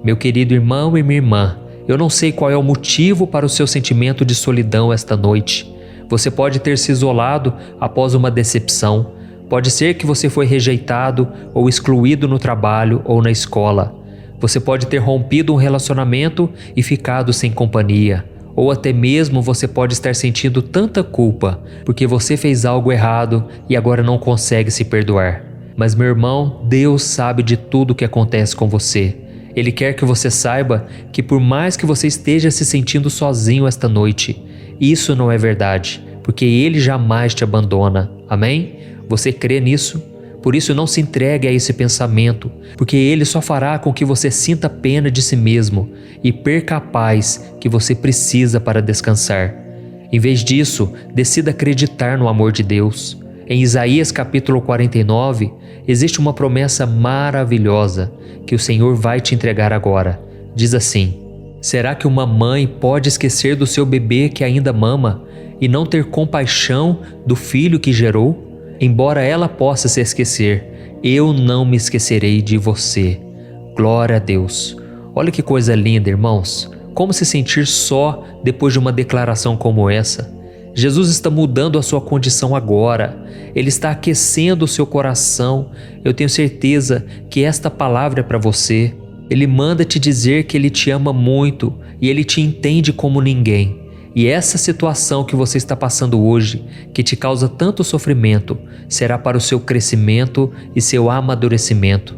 [SPEAKER 1] Meu querido irmão e minha irmã, eu não sei qual é o motivo para o seu sentimento de solidão esta noite. Você pode ter se isolado após uma decepção. Pode ser que você foi rejeitado ou excluído no trabalho ou na escola. Você pode ter rompido um relacionamento e ficado sem companhia. Ou até mesmo você pode estar sentindo tanta culpa porque você fez algo errado e agora não consegue se perdoar. Mas meu irmão, Deus sabe de tudo o que acontece com você. Ele quer que você saiba que por mais que você esteja se sentindo sozinho esta noite, isso não é verdade, porque Ele jamais te abandona. Amém? Você crê nisso? Por isso não se entregue a esse pensamento, porque ele só fará com que você sinta pena de si mesmo e perca a paz que você precisa para descansar. Em vez disso, decida acreditar no amor de Deus. Em Isaías capítulo 49, existe uma promessa maravilhosa que o Senhor vai te entregar agora. Diz assim: Será que uma mãe pode esquecer do seu bebê que ainda mama e não ter compaixão do filho que gerou? Embora ela possa se esquecer, eu não me esquecerei de você. Glória a Deus. Olha que coisa linda, irmãos. Como se sentir só depois de uma declaração como essa? Jesus está mudando a sua condição agora. Ele está aquecendo o seu coração. Eu tenho certeza que esta palavra é para você. Ele manda te dizer que Ele te ama muito e Ele te entende como ninguém.
[SPEAKER 2] E essa situação que você está passando hoje, que te causa tanto sofrimento, será para o seu crescimento e seu amadurecimento.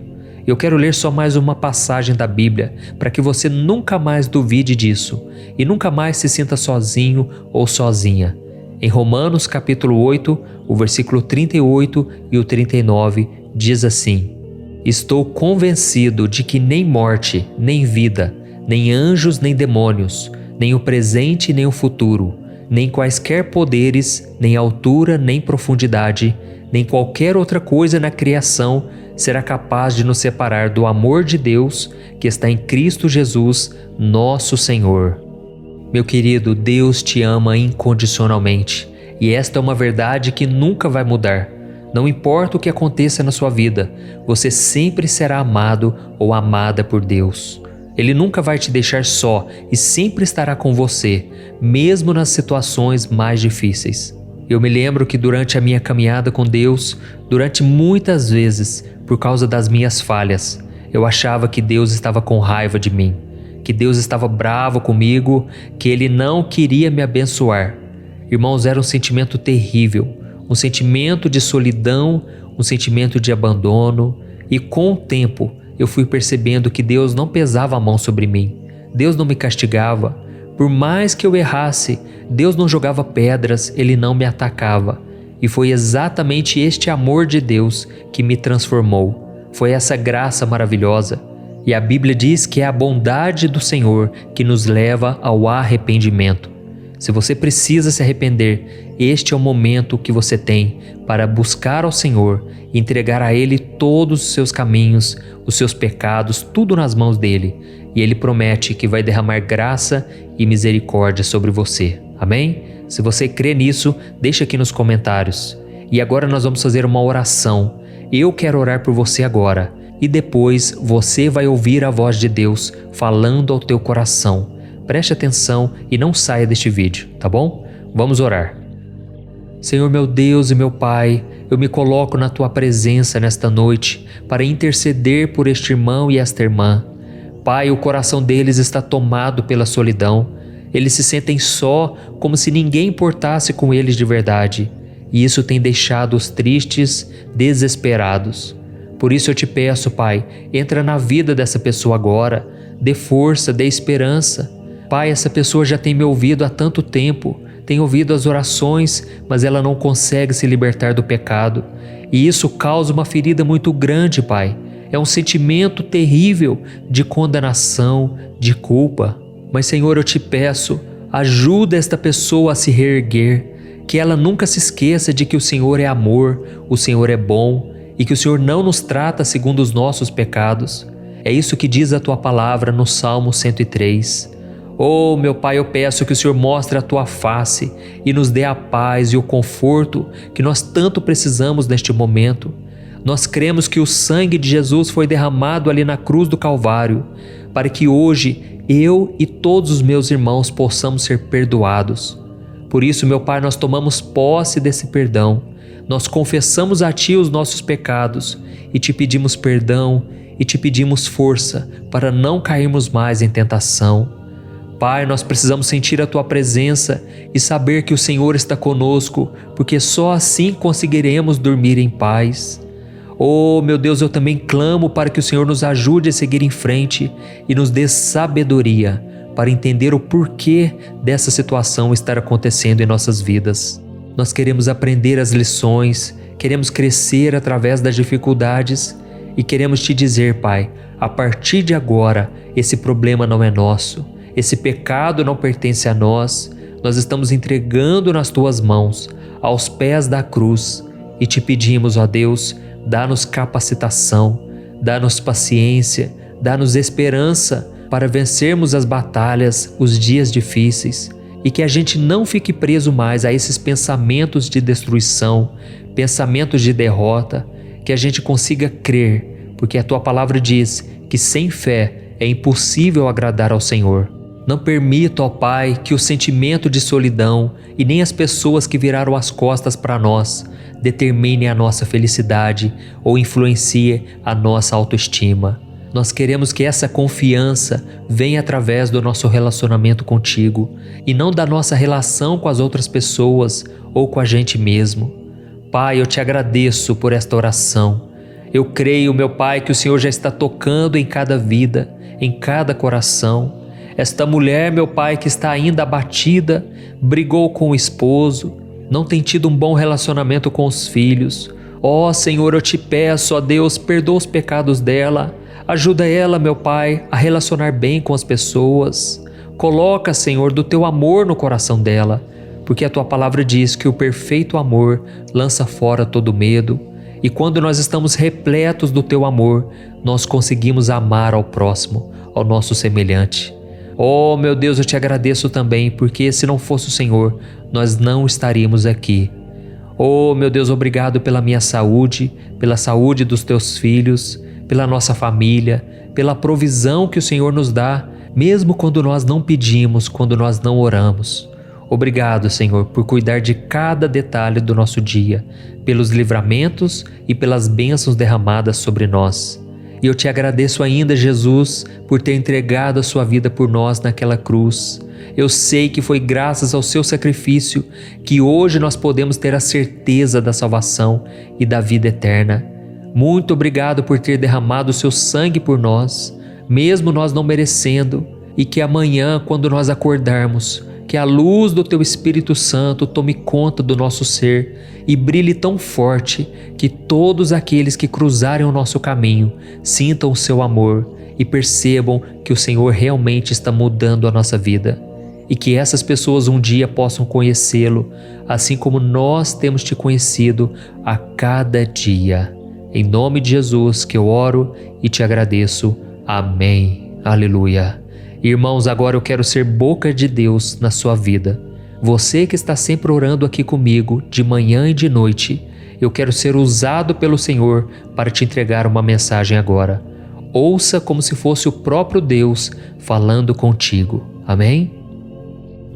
[SPEAKER 2] Eu quero ler só mais uma passagem da Bíblia para que você nunca mais duvide disso e nunca mais se sinta sozinho ou sozinha. Em Romanos capítulo 8, o versículo 38 e o 39 diz assim: Estou convencido de que nem morte, nem vida, nem anjos, nem demônios, nem o presente, nem o futuro, nem quaisquer poderes, nem altura, nem profundidade, nem qualquer outra coisa na criação será capaz de nos separar do amor de Deus que está em Cristo Jesus, nosso Senhor. Meu querido, Deus te ama incondicionalmente, e esta é uma verdade que nunca vai mudar. Não importa o que aconteça na sua vida, você sempre será amado ou amada por Deus. Ele nunca vai te deixar só e sempre estará com você, mesmo nas situações mais difíceis. Eu me lembro que durante a minha caminhada com Deus, durante muitas vezes, por causa das minhas falhas, eu achava que Deus estava com raiva de mim, que Deus estava bravo comigo, que Ele não queria me abençoar. Irmãos, era um sentimento terrível, um sentimento de solidão, um sentimento de abandono, e com o tempo eu fui percebendo que Deus não pesava a mão sobre mim, Deus não me castigava. Por mais que eu errasse, Deus não jogava pedras, Ele não me atacava. E foi exatamente este amor de Deus que me transformou. Foi essa graça maravilhosa. E a Bíblia diz que é a bondade do Senhor que nos leva ao arrependimento. Se você precisa se arrepender, este é o momento que você tem para buscar ao Senhor e entregar a Ele todos os seus caminhos, os seus pecados, tudo nas mãos dEle. E Ele promete que vai derramar graça e misericórdia sobre você. Amém? Se você crê nisso, deixa aqui nos comentários. E agora nós vamos fazer uma oração. Eu quero orar por você agora. E depois você vai ouvir a voz de Deus falando ao teu coração. Preste atenção e não saia deste vídeo, tá bom? Vamos orar. Senhor meu Deus e meu Pai, eu me coloco na Tua presença nesta noite para interceder por este irmão e esta irmã. Pai, o coração deles está tomado pela solidão. Eles se sentem só, como se ninguém importasse com eles de verdade. E isso tem deixado-os tristes, desesperados. Por isso eu te peço, Pai, entra na vida dessa pessoa agora, dê força, dê esperança. Pai, essa pessoa já tem me ouvido há tanto tempo, tem ouvido as orações, mas ela não consegue se libertar do pecado. E isso causa uma ferida muito grande, Pai. É um sentimento terrível de condenação, de culpa. Mas, Senhor, eu te peço, ajuda esta pessoa a se reerguer, que ela nunca se esqueça de que o Senhor é amor, o Senhor é bom e que o Senhor não nos trata segundo os nossos pecados. É isso que diz a Tua palavra no Salmo 103. Oh, meu Pai, eu peço que o Senhor mostre a Tua face e nos dê a paz e o conforto que nós tanto precisamos neste momento. Nós cremos que o sangue de Jesus foi derramado ali na cruz do Calvário, para que hoje eu e todos os meus irmãos possamos ser perdoados. Por isso, meu Pai, nós tomamos posse desse perdão. Nós confessamos a Ti os nossos pecados e Te pedimos perdão e Te pedimos força para não cairmos mais em tentação. Pai, nós precisamos sentir a Tua presença e saber que o Senhor está conosco, porque só assim conseguiremos dormir em paz. Oh, meu Deus, eu também clamo para que o Senhor nos ajude a seguir em frente e nos dê sabedoria para entender o porquê dessa situação estar acontecendo em nossas vidas. Nós queremos aprender as lições, queremos crescer através das dificuldades e queremos Te dizer, Pai, a partir de agora, esse problema não é nosso, esse pecado não pertence a nós, nós estamos entregando nas Tuas mãos, aos pés da cruz, e Te pedimos, ó Deus, dá-nos capacitação, dá-nos paciência, dá-nos esperança para vencermos as batalhas, os dias difíceis, e que a gente não fique preso mais a esses pensamentos de destruição, pensamentos de derrota, que a gente consiga crer, porque a Tua palavra diz que sem fé é impossível agradar ao Senhor. Não permita, ó Pai, que o sentimento de solidão e nem as pessoas que viraram as costas para nós determine a nossa felicidade ou influencie a nossa autoestima. Nós queremos que essa confiança venha através do nosso relacionamento contigo e não da nossa relação com as outras pessoas ou com a gente mesmo. Pai, eu te agradeço por esta oração. Eu creio, meu Pai, que o Senhor já está tocando em cada vida, em cada coração. Esta mulher, meu Pai, que está ainda abatida, brigou com o esposo, não tem tido um bom relacionamento com os filhos. Ó Senhor, eu te peço, ó Deus, perdoa os pecados dela. Ajuda ela, meu Pai, a relacionar bem com as pessoas. Coloca, Senhor, do teu amor no coração dela, porque a tua palavra diz que o perfeito amor lança fora todo medo. E quando nós estamos repletos do teu amor, nós conseguimos amar ao próximo, ao nosso semelhante. Oh, meu Deus, eu te agradeço também, porque se não fosse o Senhor, nós não estaríamos aqui. Oh, meu Deus, obrigado pela minha saúde, pela saúde dos teus filhos, pela nossa família, pela provisão que o Senhor nos dá, mesmo quando nós não pedimos, quando nós não oramos. Obrigado, Senhor, por cuidar de cada detalhe do nosso dia, pelos livramentos e pelas bênçãos derramadas sobre nós. E eu te agradeço ainda, Jesus, por ter entregado a sua vida por nós naquela cruz. Eu sei que foi graças ao seu sacrifício que hoje nós podemos ter a certeza da salvação e da vida eterna. Muito obrigado por ter derramado o seu sangue por nós, mesmo nós não merecendo, e que amanhã, quando nós acordarmos, que a luz do teu Espírito Santo tome conta do nosso ser e brilhe tão forte que todos aqueles que cruzarem o nosso caminho sintam o seu amor e percebam que o Senhor realmente está mudando a nossa vida. E que essas pessoas um dia possam conhecê-lo, assim como nós temos te conhecido a cada dia. Em nome de Jesus que eu oro e te agradeço. Amém. Aleluia. Irmãos, agora eu quero ser boca de Deus na sua vida. Você que está sempre orando aqui comigo, de manhã e de noite, eu quero ser usado pelo Senhor para te entregar uma mensagem agora. Ouça como se fosse o próprio Deus falando contigo. Amém?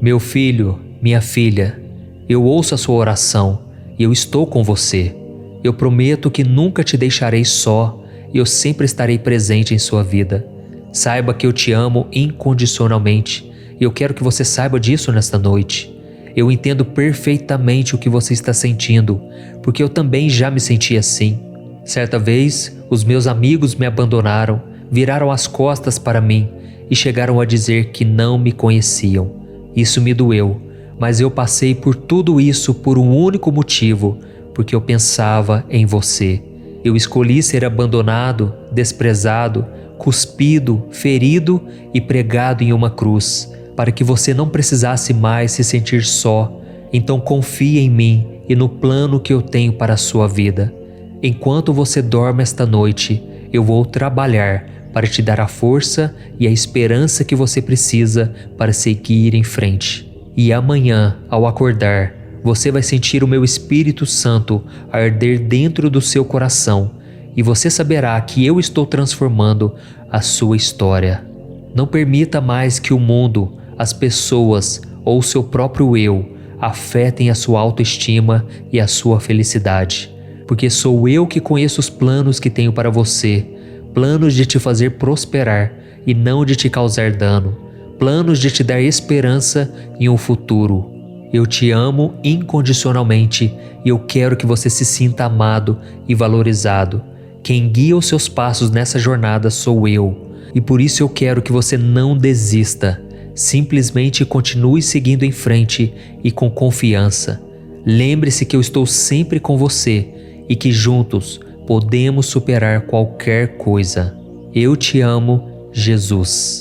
[SPEAKER 2] Meu filho, minha filha, eu ouço a sua oração e eu estou com você. Eu prometo que nunca te deixarei só e eu sempre estarei presente em sua vida. Saiba que eu te amo incondicionalmente e eu quero que você saiba disso nesta noite. Eu entendo perfeitamente o que você está sentindo, porque eu também já me senti assim. Certa vez, os meus amigos me abandonaram, viraram as costas para mim e chegaram a dizer que não me conheciam. Isso me doeu, mas eu passei por tudo isso por um único motivo, porque eu pensava em você. Eu escolhi ser abandonado, desprezado, cuspido, ferido e pregado em uma cruz, para que você não precisasse mais se sentir só. Então confie em mim e no plano que eu tenho para a sua vida. Enquanto você dorme esta noite, eu vou trabalhar para te dar a força e a esperança que você precisa para seguir em frente. E amanhã, ao acordar, você vai sentir o meu Espírito Santo arder dentro do seu coração e você saberá que eu estou transformando a sua história. Não permita mais que o mundo, as pessoas ou o seu próprio eu afetem a sua autoestima e a sua felicidade, porque sou eu que conheço os planos que tenho para você, planos de te fazer prosperar e não de te causar dano, planos de te dar esperança em um futuro. Eu te amo incondicionalmente e eu quero que você se sinta amado e valorizado. Quem guia os seus passos nessa jornada sou eu, e por isso eu quero que você não desista. Simplesmente continue seguindo em frente e com confiança. Lembre-se que eu estou sempre com você e que juntos podemos superar qualquer coisa. Eu te amo, Jesus.